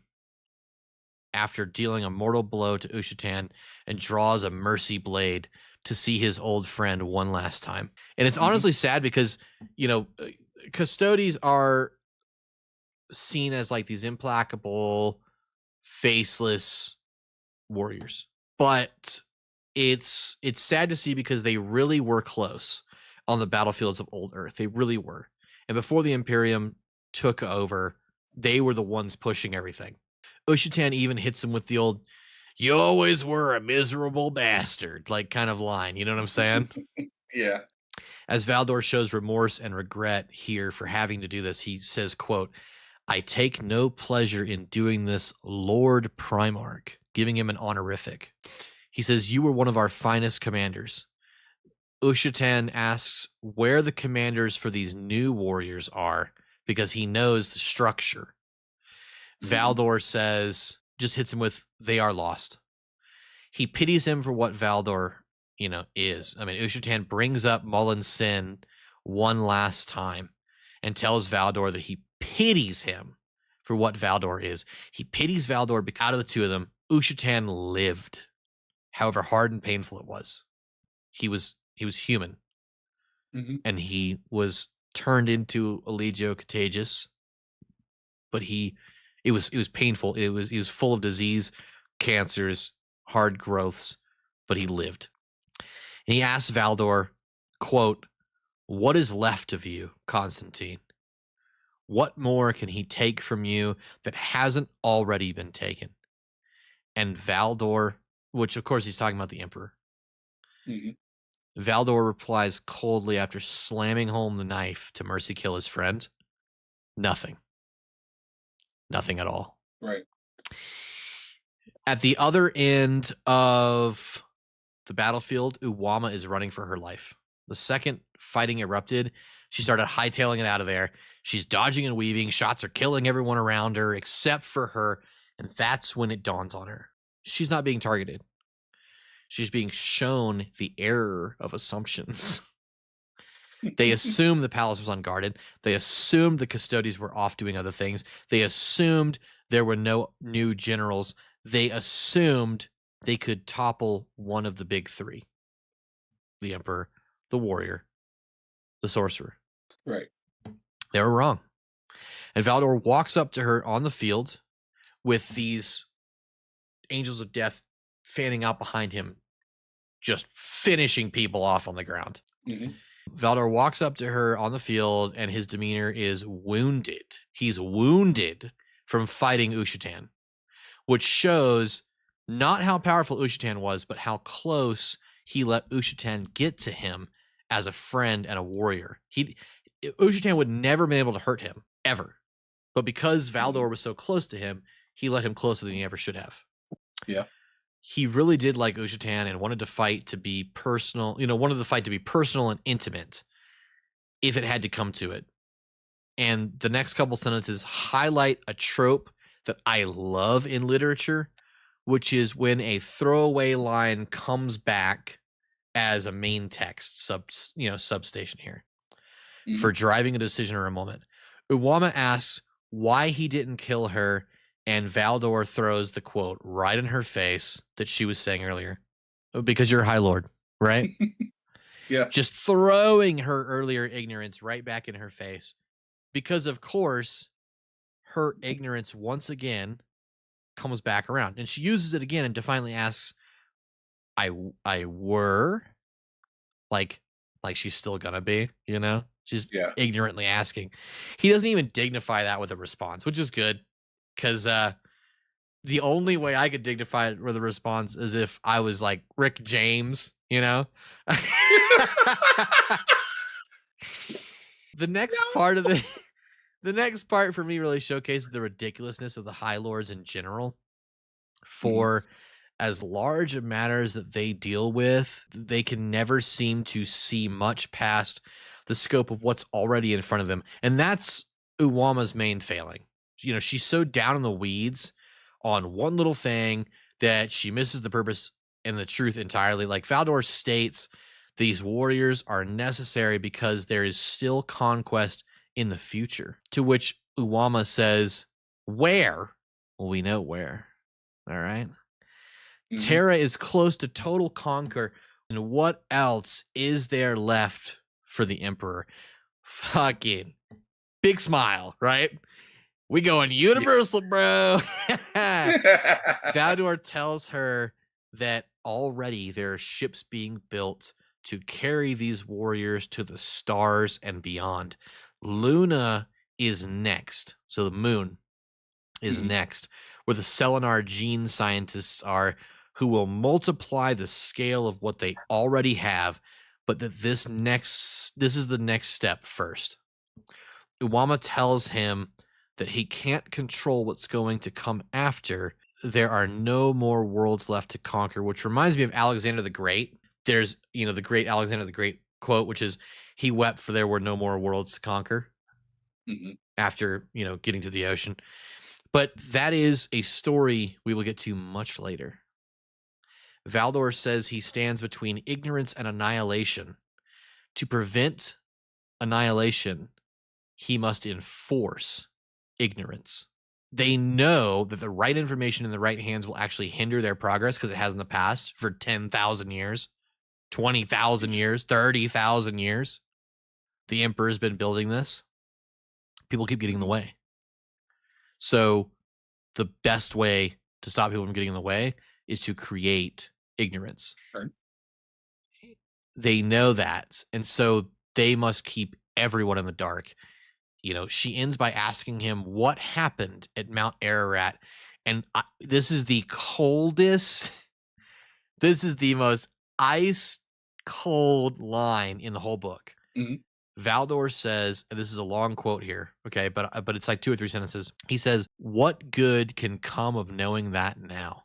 after dealing a mortal blow to Ushatan and draws a mercy blade to see his old friend one last time. And it's honestly sad because, you know, Custodes are seen as like these implacable, faceless warriors. But it's sad to see because they really were close on the battlefields of Old Earth. They really were. And before the Imperium took over, they were the ones pushing everything. Ushatan even hits him with the old, "You always were a miserable bastard," like kind of line. You know what I'm saying? Yeah. As Valdor shows remorse and regret here for having to do this, he says, quote, "I take no pleasure in doing this, Lord Primarch," giving him an honorific. He says, "You were one of our finest commanders." Ushatan asks where the commanders for these new warriors are because he knows the structure. Valdor says, just hits him with, "They are lost." He pities him for what Valdor, you know, is. I mean, Ushatan brings up Mullin's sin one last time and tells Valdor that he pities him for what Valdor is. He pities Valdor because out of the two of them, Ushitan lived, however hard and painful it was. He was human, and he was turned into a Legio Contagious, but it was painful. He was full of disease, cancers, hard growths, but he lived. And he asked Valdor, quote, "What is left of you, Constantine? What more can he take from you that hasn't already been taken?" And Valdor, which of course he's talking about the Emperor, Valdor replies coldly after slamming home the knife to mercy kill his friend, "Nothing. Nothing at all." Right. At the other end of the battlefield, Uwama is running for her life. The second fighting erupted, she started hightailing it out of there. She's dodging and weaving. Shots are killing everyone around her except for her. And that's when it dawns on her. She's not being targeted. She's being shown the error of assumptions. They assumed the palace was unguarded. They assumed the custodians were off doing other things. They assumed there were no new generals. They assumed they could topple one of the big three: the Emperor, the Warrior, the Sorcerer. Right. They were wrong. And Valdor walks up to her on the field with these angels of death fanning out behind him, just finishing people off on the ground. Valdor walks up to her on the field, and his demeanor is wounded. He's wounded from fighting Ushitan, which shows not how powerful Ushitan was, but how close he let Ushitan get to him as a friend and a warrior. Ushitan would never been able to hurt him, ever. But because Valdor was so close to him, he let him closer than he ever should have. Yeah. He really did like Ushitan and wanted the fight to be personal, and intimate if it had to come to it. And the next couple sentences highlight a trope that I love in literature, which is when a throwaway line comes back as a main text substation here for driving a decision or a moment. Uwama asks why he didn't kill her, and Valdor throws the quote right in her face that she was saying earlier. "Because you're High Lord," right? Yeah. Just throwing her earlier ignorance right back in her face. Because, of course, her ignorance once again comes back around. And she uses it again and defiantly asks, I were? Like she's still gonna be, She's ignorantly asking. He doesn't even dignify that with a response, which is good. Because the only way I could dignify it with a response is if I was like Rick James, The next part for me really showcases the ridiculousness of the High Lords in general. For as large of matters that they deal with, they can never seem to see much past the scope of what's already in front of them. And that's Uwama's main failing. She's so down in the weeds on one little thing that she misses the purpose and the truth entirely. Like Valdor states, these warriors are necessary because there is still conquest in the future. To which Uwama says, "Where?" Well, we know where. All right. Terra is close to total conquer. And what else is there left for the Emperor? Fucking big smile, right? We going universal, bro. Valdor tells her that already there are ships being built to carry these warriors to the stars and beyond. Luna is next. So the moon is next, where the Selenar gene scientists are, who will multiply the scale of what they already have, but that this is the next step first. Uwama tells him that he can't control what's going to come after. There are no more worlds left to conquer, which reminds me of Alexander the Great. There's, the great Alexander the Great quote, which is, "He wept for there were no more worlds to conquer," after, getting to the ocean. But that is a story we will get to much later. Valdor says he stands between ignorance and annihilation. To prevent annihilation, he must enforce ignorance. they know that the right information in the right hands will actually hinder their progress because it has in the past for 10,000 years, 20,000 years, 30,000 years. The Emperor's been building this. People keep getting in the way. So the best way to stop people from getting in the way is to create ignorance. Right. They know that. And so they must keep everyone in the dark. You know, she ends by asking him what happened at Mount Ararat. And this is the coldest, this is the most ice cold line in the whole book. Valdor says, and this is a long quote here, okay, but it's like 2 or 3 sentences. He says, "What good can come of knowing that now?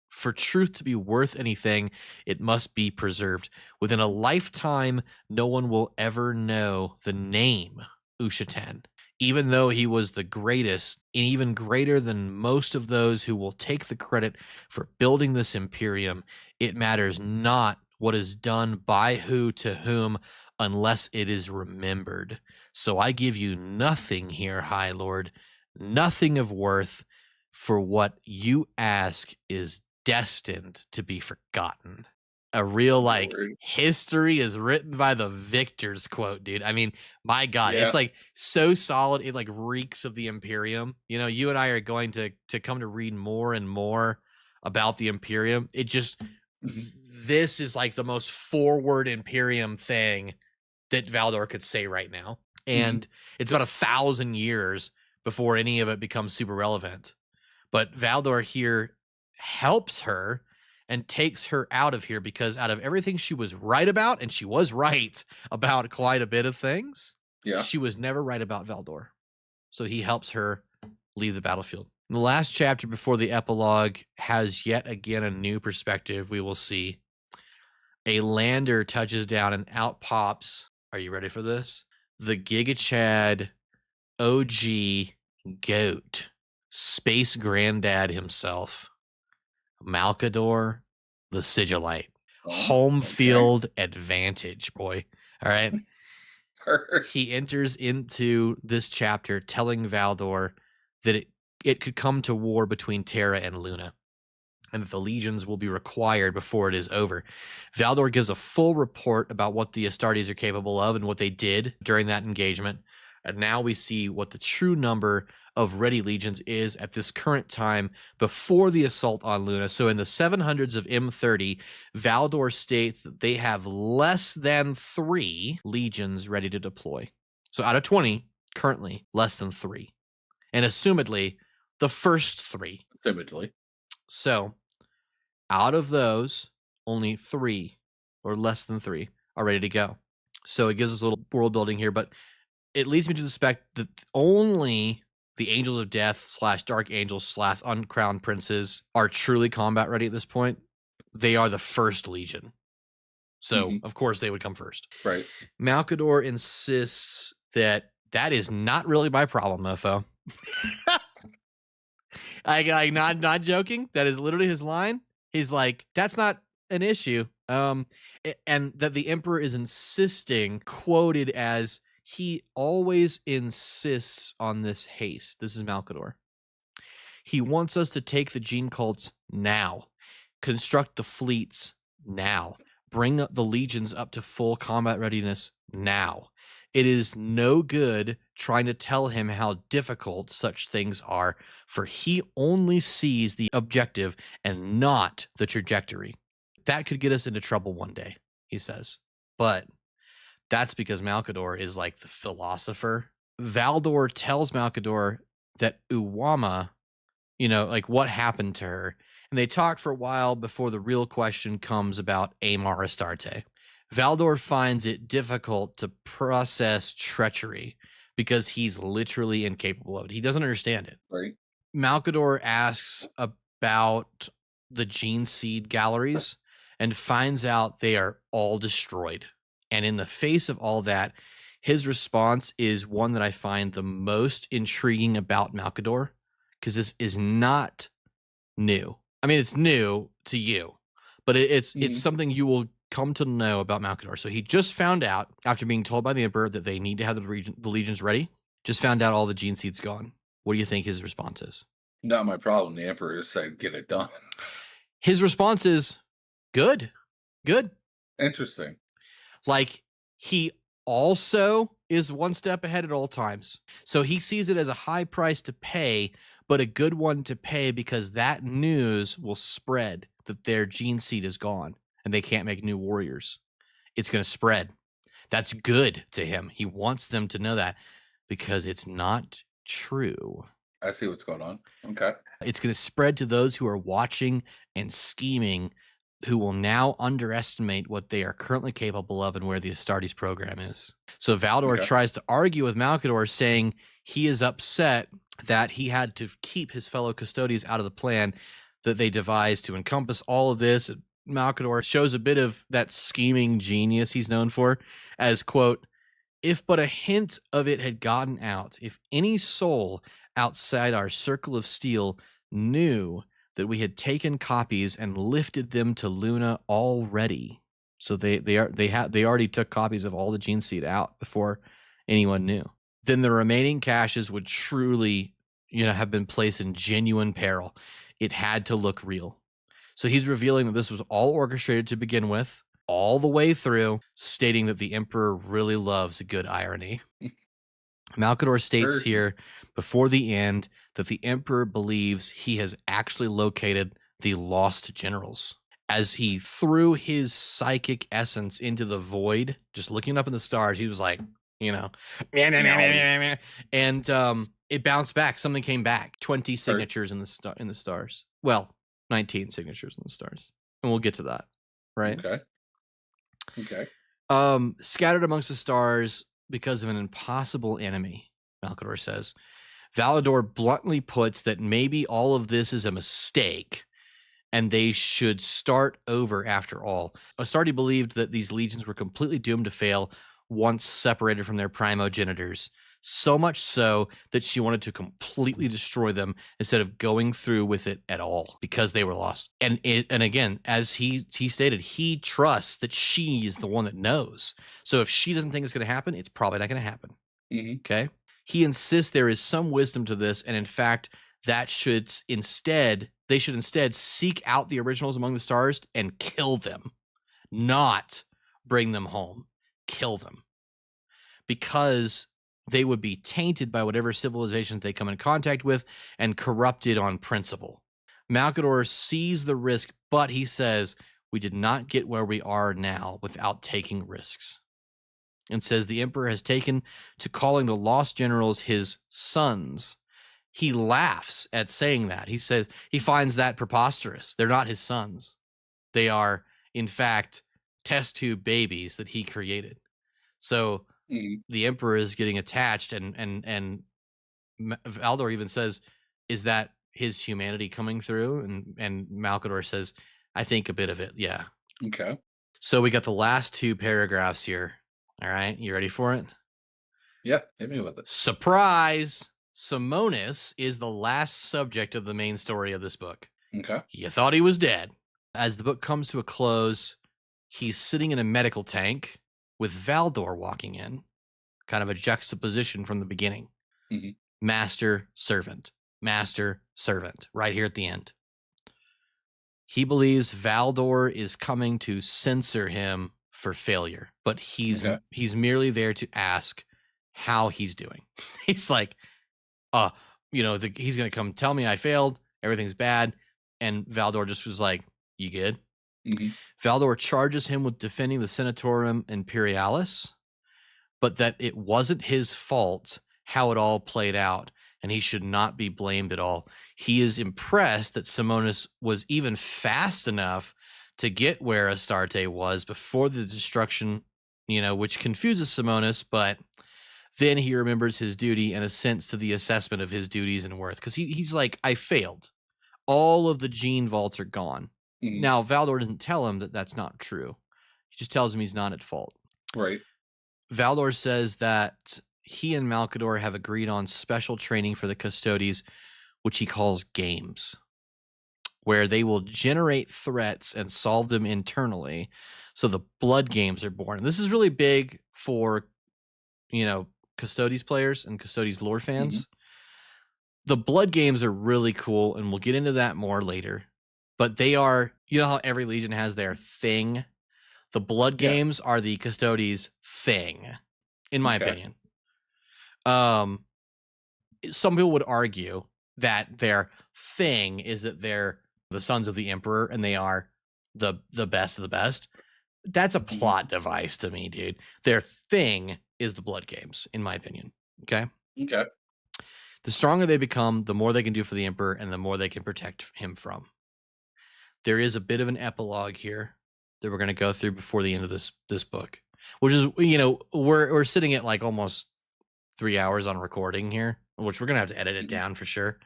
For truth to be worth anything, it must be preserved. Within a lifetime, no one will ever know the name Ushatan, even though he was the greatest, and even greater than most of those who will take the credit for building this Imperium. It matters not what is done by who to whom, unless it is remembered. So I give you nothing here, High Lord, nothing of worth, for what you ask is destined to be forgotten." A real, like, history is written by the victors quote, dude. I mean, my God, it's like so solid. It like reeks of the Imperium. You know, you and I are going to come to read more and more about the Imperium. It just, this is like the most forward Imperium thing that Valdor could say right now. And it's about 1,000 years before any of it becomes super relevant. But Valdor here helps her and takes her out of here, because out of everything she was right about, and she was right about quite a bit of things, she was never right about Valdor. So he helps her leave the battlefield. And the last chapter before the epilogue has yet again a new perspective. We will see a lander touches down and out pops. Are you ready for this? The Giga Chad OG GOAT, Space Granddad himself, Malkador the Sigillite. Home field advantage, boy. All right. He enters into this chapter telling Valdor that it could come to war between Terra and Luna, and that the legions will be required before it is over. Valdor gives a full report about what the Astartes are capable of and what they did during that engagement. And now we see what the true number of ready legions is at this current time before the assault on Luna. So in the 700s of M30, Valdor states that they have less than 3 legions ready to deploy. So out of 20, currently, less than 3. And assumedly, the first 3. Assumedly. So out of those, only 3 or less than 3 are ready to go. So it gives us a little world building here, but it leads me to suspect that only the Angels of Death / Dark Angels / Uncrowned Princes are truly combat ready at this point. They are the first legion. So, of course, they would come first. Right. Malkador insists that is not really my problem, mofo. I'm not joking. That is literally his line. He's like, that's not an issue. And that the Emperor is insisting, quoted as, he always insists on this haste. This is Malkador. He wants us to take the gene cults now, construct the fleets now, bring up the legions up to full combat readiness now. It is no good trying to tell him how difficult such things are, for he only sees the objective and not the trajectory. That could get us into trouble one day, he says. But that's because Malkador is like the philosopher. Valdor tells Malkador that Uwama, like what happened to her. And they talk for a while before the real question comes about Amar Astarte. Valdor finds it difficult to process treachery because he's literally incapable of it. He doesn't understand it. Right. Malkador asks about the gene seed galleries and finds out they are all destroyed. And in the face of all that, his response is one that I find the most intriguing about Malkador, because this is not new. I mean, it's new to you, but it's something you will come to know about Malkador. So he just found out, after being told by the Emperor that they need to have the legions ready, just found out all the gene seeds gone. What do you think his response is? Not my problem. The Emperor just said, get it done. His response is, good. Interesting. Like, he also is one step ahead at all times. So he sees it as a high price to pay, but a good one to pay because that news will spread that their gene seed is gone and they can't make new warriors. It's going to spread. That's good to him. He wants them to know that because it's not true. I see what's going on. Okay. It's going to spread to those who are watching and scheming, who will now underestimate what they are currently capable of and where the Astartes program is. So Valdor tries to argue with Malkador, saying he is upset that he had to keep his fellow custodians out of the plan that they devised to encompass all of this. Malkador shows a bit of that scheming genius he's known for as, quote, if but a hint of it had gotten out, if any soul outside our circle of steel knew that we had taken copies and lifted them to Luna already. So they already took copies of all the gene seed out before anyone knew. Then the remaining caches would truly, have been placed in genuine peril. It had to look real. So he's revealing that this was all orchestrated to begin with, all the way through, stating that the Emperor really loves a good irony. Malkador states here before the end that the Emperor believes he has actually located the lost generals. As he threw his psychic essence into the void, just looking up in the stars, he was like, and it bounced back. Something came back. 20 signatures in the stars. Well, 19 signatures in the stars, and we'll get to that, right? Okay. Scattered amongst the stars because of an impossible enemy, Malkador says. Valdor bluntly puts that maybe all of this is a mistake and they should start over after all. Astarte believed that these legions were completely doomed to fail once separated from their primogenitors, so much so that she wanted to completely destroy them instead of going through with it at all because they were lost. And again, as he stated, he trusts that she is the one that knows. So if she doesn't think it's going to happen, it's probably not going to happen. Mm-hmm. Okay. He insists there is some wisdom to this, and in fact, they should instead seek out the originals among the stars and kill them, not bring them home. Kill them, because they would be tainted by whatever civilizations they come in contact with and corrupted on principle. Malkador sees the risk, but he says, we did not get where we are now without taking risks. And says the Emperor has taken to calling the lost generals his sons. He laughs at saying that. He says he finds that preposterous. They're not his sons. They are, in fact, test tube babies that he created. So the Emperor is getting attached, and Valdor even says, is that his humanity coming through? And Malkador says, I think a bit of it, yeah. Okay. So we got the last two paragraphs here. All right, you ready for it? Yeah, hit me with it. Surprise! Simonis is the last subject of the main story of this book. Okay. You thought he was dead. As the book comes to a close, he's sitting in a medical tank with Valdor walking in, kind of a juxtaposition from the beginning. Mm-hmm. Master, servant, right here at the end. He believes Valdor is coming to censor him for failure, but he's merely there to ask how he's doing. He's like, he's going to come tell me I failed, everything's bad, and Valdor just was like, you good? Mm-hmm. Valdor charges him with defending the Senatorium Imperialis, but that it wasn't his fault how it all played out, and he should not be blamed at all. He is impressed that Simonis was even fast enough to get where Astarte was before the destruction, which confuses Simonis, but then he remembers his duty and assents to the assessment of his duties and worth. Because he's like, I failed. All of the gene vaults are gone. Mm-hmm. Now, Valdor doesn't tell him that that's not true. He just tells him he's not at fault. Right. Valdor says that he and Malkador have agreed on special training for the Custodes, which he calls games, where they will generate threats and solve them internally. So the blood games are born. And this is really big for, Custodes players and Custodes lore fans. The blood games are really cool, and we'll get into that more later. But they are, you know how every legion has their thing? The blood games are the Custodes' thing, in my opinion. Some people would argue that their thing is that they're the sons of the Emperor and they are the best of the best. That's a plot device to me, dude. Their thing is the blood games, in my opinion. Okay? Okay. The stronger they become, the more they can do for the Emperor and the more they can protect him from. There is a bit of an epilogue here that we're going to go through before the end of this book, which is, you know, we're sitting at like almost 3 hours on recording here, which we're going to have to edit it down for sure.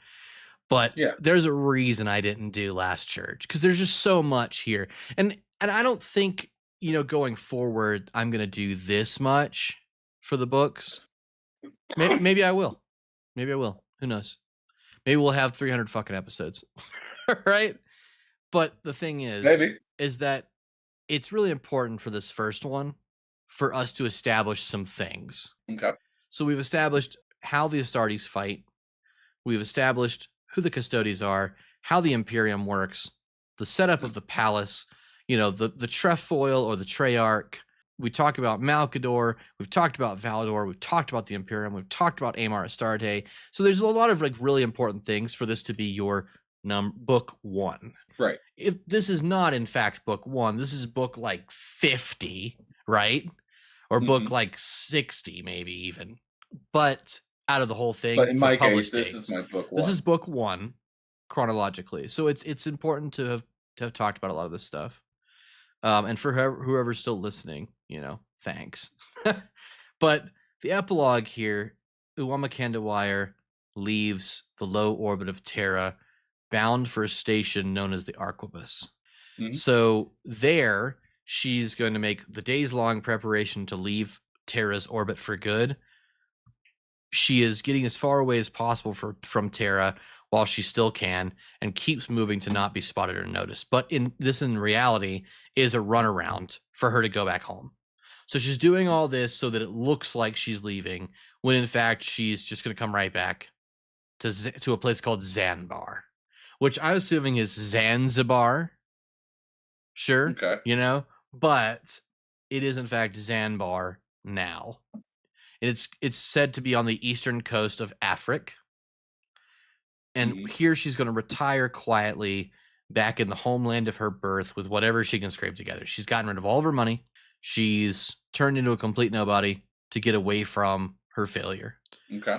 But there's a reason I didn't do Last Church, because there's just so much here. And I don't think, you know, going forward, I'm going to do this much for the books. Maybe I will. Maybe I will. Who knows? Maybe we'll have 300 fucking episodes. Right? But the thing is that it's really important for this first one for us to establish some things. Okay. So we've established how the Astartes fight. We've established who the Custodes are, how the Imperium works, the setup of the palace, you know, the trefoil or the Treyarch. We talk about Malcador. We've talked about Valdor. We've talked about the Imperium. We've talked about Amar Astarte. So there's a lot of like really important things for this to be your book 1. Right. If this is not in fact book 1, this is book like 50, right? Or book like 60, maybe even. But out of the whole thing, but in my case, this is my book 1. This is book 1 chronologically. So it's important to have talked about a lot of this stuff. And for whoever's still listening, you know, thanks. But the epilogue here, Uama Kandawire leaves the low orbit of Terra, bound for a station known as the Arquebus. So there, she's going to make the days-long preparation to leave Terra's orbit for good. She is getting as far away as possible from Terra while she still can, and keeps moving to not be spotted or noticed. But in reality is a runaround for her to go back home. So she's doing all this so that it looks like she's leaving, when in fact she's just going to come right back to a place called Zanbar, which I'm assuming is Zanzibar. Sure. Okay. You know, but it is in fact Zanbar now. It's said to be on the eastern coast of Africa. And here she's going to retire quietly back in the homeland of her birth with whatever she can scrape together. She's gotten rid of all of her money. She's turned into a complete nobody to get away from her failure. Okay.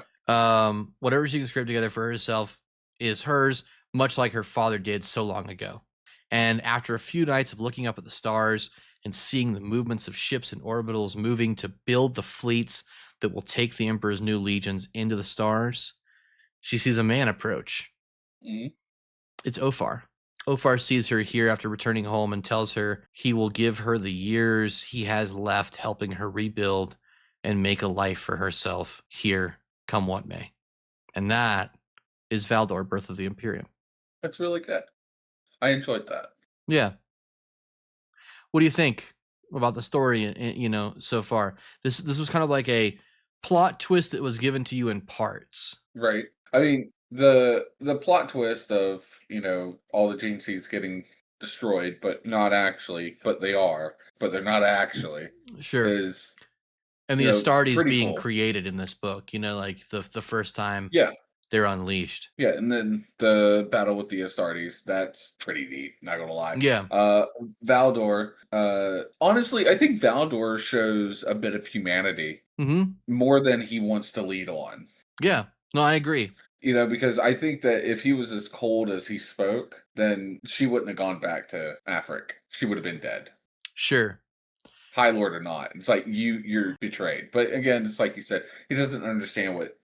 Whatever she can scrape together for herself is hers, much like her father did so long ago. And after a few nights of looking up at the stars and seeing the movements of ships and orbitals moving to build the fleets that will take the Emperor's new legions into the stars, she sees a man approach. It's Ophar. Ophar sees her here after returning home and tells her he will give her the years he has left helping her rebuild and make a life for herself here, come what may. And that is Valdor, Birth of the Imperium. That's really good. I enjoyed that. Yeah. What do you think about the story, you know, so far? This was kind of like a plot twist that was given to you in parts. Right. I mean, the plot twist of, you know, all the gene seeds getting destroyed, but not actually, but they are, but they're not actually. Sure. Is, and the Astartes being created in this book, you know, like the first time they're unleashed. Yeah, and then the battle with the Astartes, that's pretty neat, not gonna lie. Yeah. Valdor, honestly, I think Valdor shows a bit of humanity more than he wants to lead on. Yeah. No, I agree. You know, because I think that if he was as cold as he spoke, then she wouldn't have gone back to Africa. She would have been dead. Sure. High Lord or not. It's like you're betrayed. But again, it's like you said, he doesn't understand what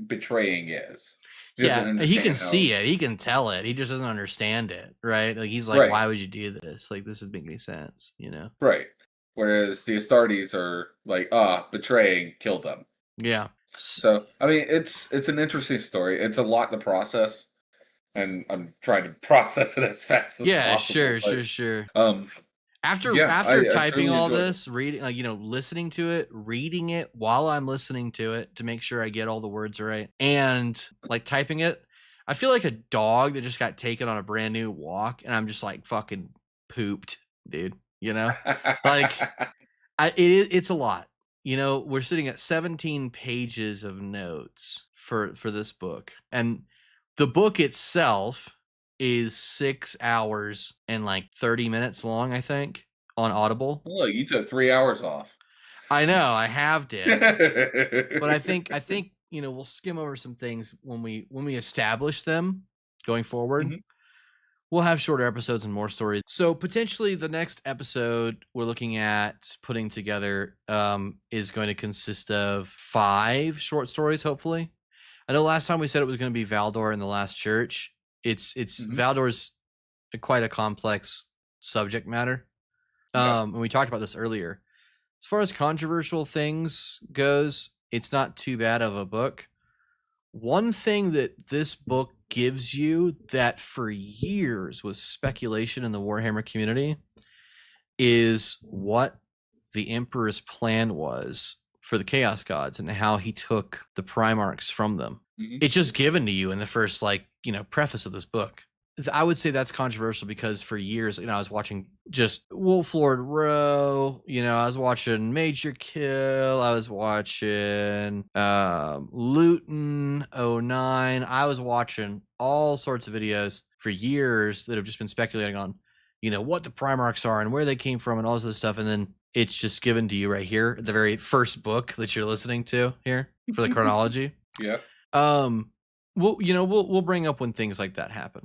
betraying is. He can see it. He can tell it. He just doesn't understand it, right? Like he's like, why would you do this? Like this doesn't make any sense, you know? Right. Whereas the Astartes are like, betraying, kill them. Yeah. So I mean, it's an interesting story. It's a lot to process, and I'm trying to process it as fast as possible. Sure. After I typing all this, reading, like, you know, listening to it, reading it while I'm listening to it to make sure I get all the words right, and like typing it, I feel like a dog that just got taken on a brand new walk, and I'm just like fucking pooped, dude. You know, like it's a lot. You know, we're sitting at 17 pages of notes for this book, and the book itself is 6 hours and like 30 minutes long, I think, on Audible. Look, you took 3 hours off. I know, I halved it. But I think you know, we'll skim over some things when we establish them going forward. Mhm. We'll have shorter episodes and more stories. So potentially the next episode we're looking at putting together is going to consist of 5 short stories, hopefully. I know last time we said it was going to be Valdor and the Last Church. It's Valdor's quite a complex subject matter. And we talked about this earlier. As far as controversial things goes, it's not too bad of a book. One thing that this book gives you that for years was speculation in the Warhammer community is what the Emperor's plan was for the Chaos Gods and how he took the Primarchs from them. It's just given to you in the first, like, you know, preface of this book. I would say that's controversial because for years, you know, I was watching just Wolf Lord Row, you know, I was watching Major Kill, I was watching Luton 09, I was watching all sorts of videos for years that have just been speculating on, you know, what the Primarchs are and where they came from and all this other stuff. And then it's just given to you right here, the very first book that you're listening to here for the chronology. Yeah. We'll bring up when things like that happen.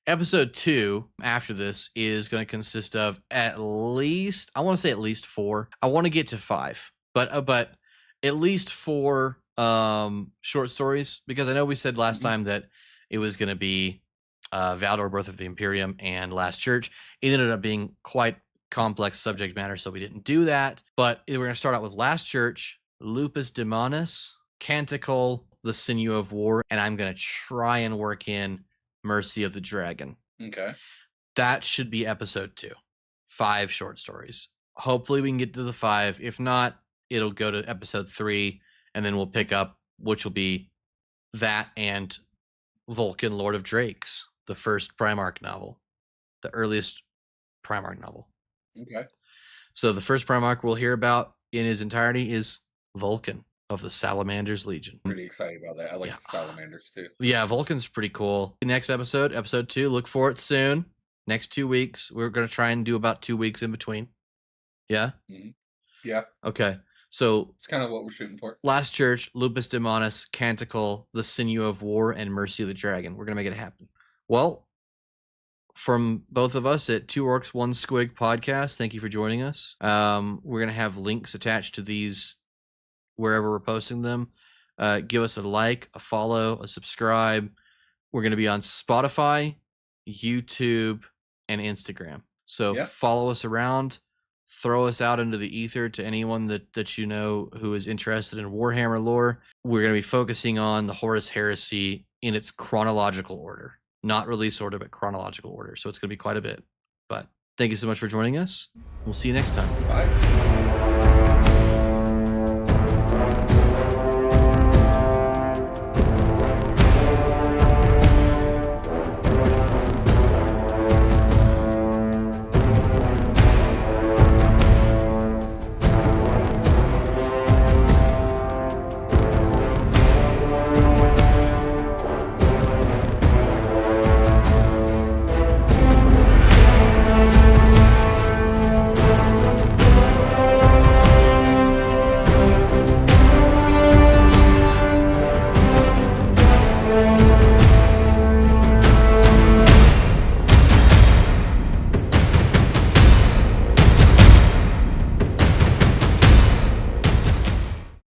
Episode 2 after this is going to consist of at least 4. I want to get to 5, but at least 4 short stories, because I know we said last time that it was going to be Valdor, Birth of the Imperium, and Last Church. It ended up being quite complex subject matter, so we didn't do that. But we're going to start out with Last Church, Lupus Demonis, Canticle, the Sinew of War, and I'm going to try and work in Mercy of the Dragon. Okay. That should be episode 2. 5 short stories. Hopefully we can get to the 5. If not, it'll go to episode 3, and then we'll pick up, which will be that and Vulcan, Lord of Drakes, the first Primarch novel, the earliest Primarch novel. Okay. So the first Primarch we'll hear about in his entirety is Vulcan of the Salamanders Legion. Pretty excited about that. I like the Salamanders too. Yeah, Vulcan's pretty cool. The next episode 2, look for it soon. Next 2 weeks. We're going to try and do about 2 weeks in between. Yeah? Mm-hmm. Yeah. Okay. So it's kind of what we're shooting for. Last Church, Lupus Demonis, Canticle, the Sinew of War, and Mercy of the Dragon. We're going to make it happen. Well, from both of us at Two Orks, One Squig Podcast, thank you for joining us. We're going to have links attached to these wherever we're posting them. Give us a like, a follow, a subscribe. We're going to be on Spotify, YouTube, and Instagram. So follow us around. Throw us out into the ether to anyone that you know who is interested in Warhammer lore. We're going to be focusing on the Horus Heresy in its chronological order. Not release order, but chronological order. So it's going to be quite a bit. But thank you so much for joining us. We'll see you next time. Bye.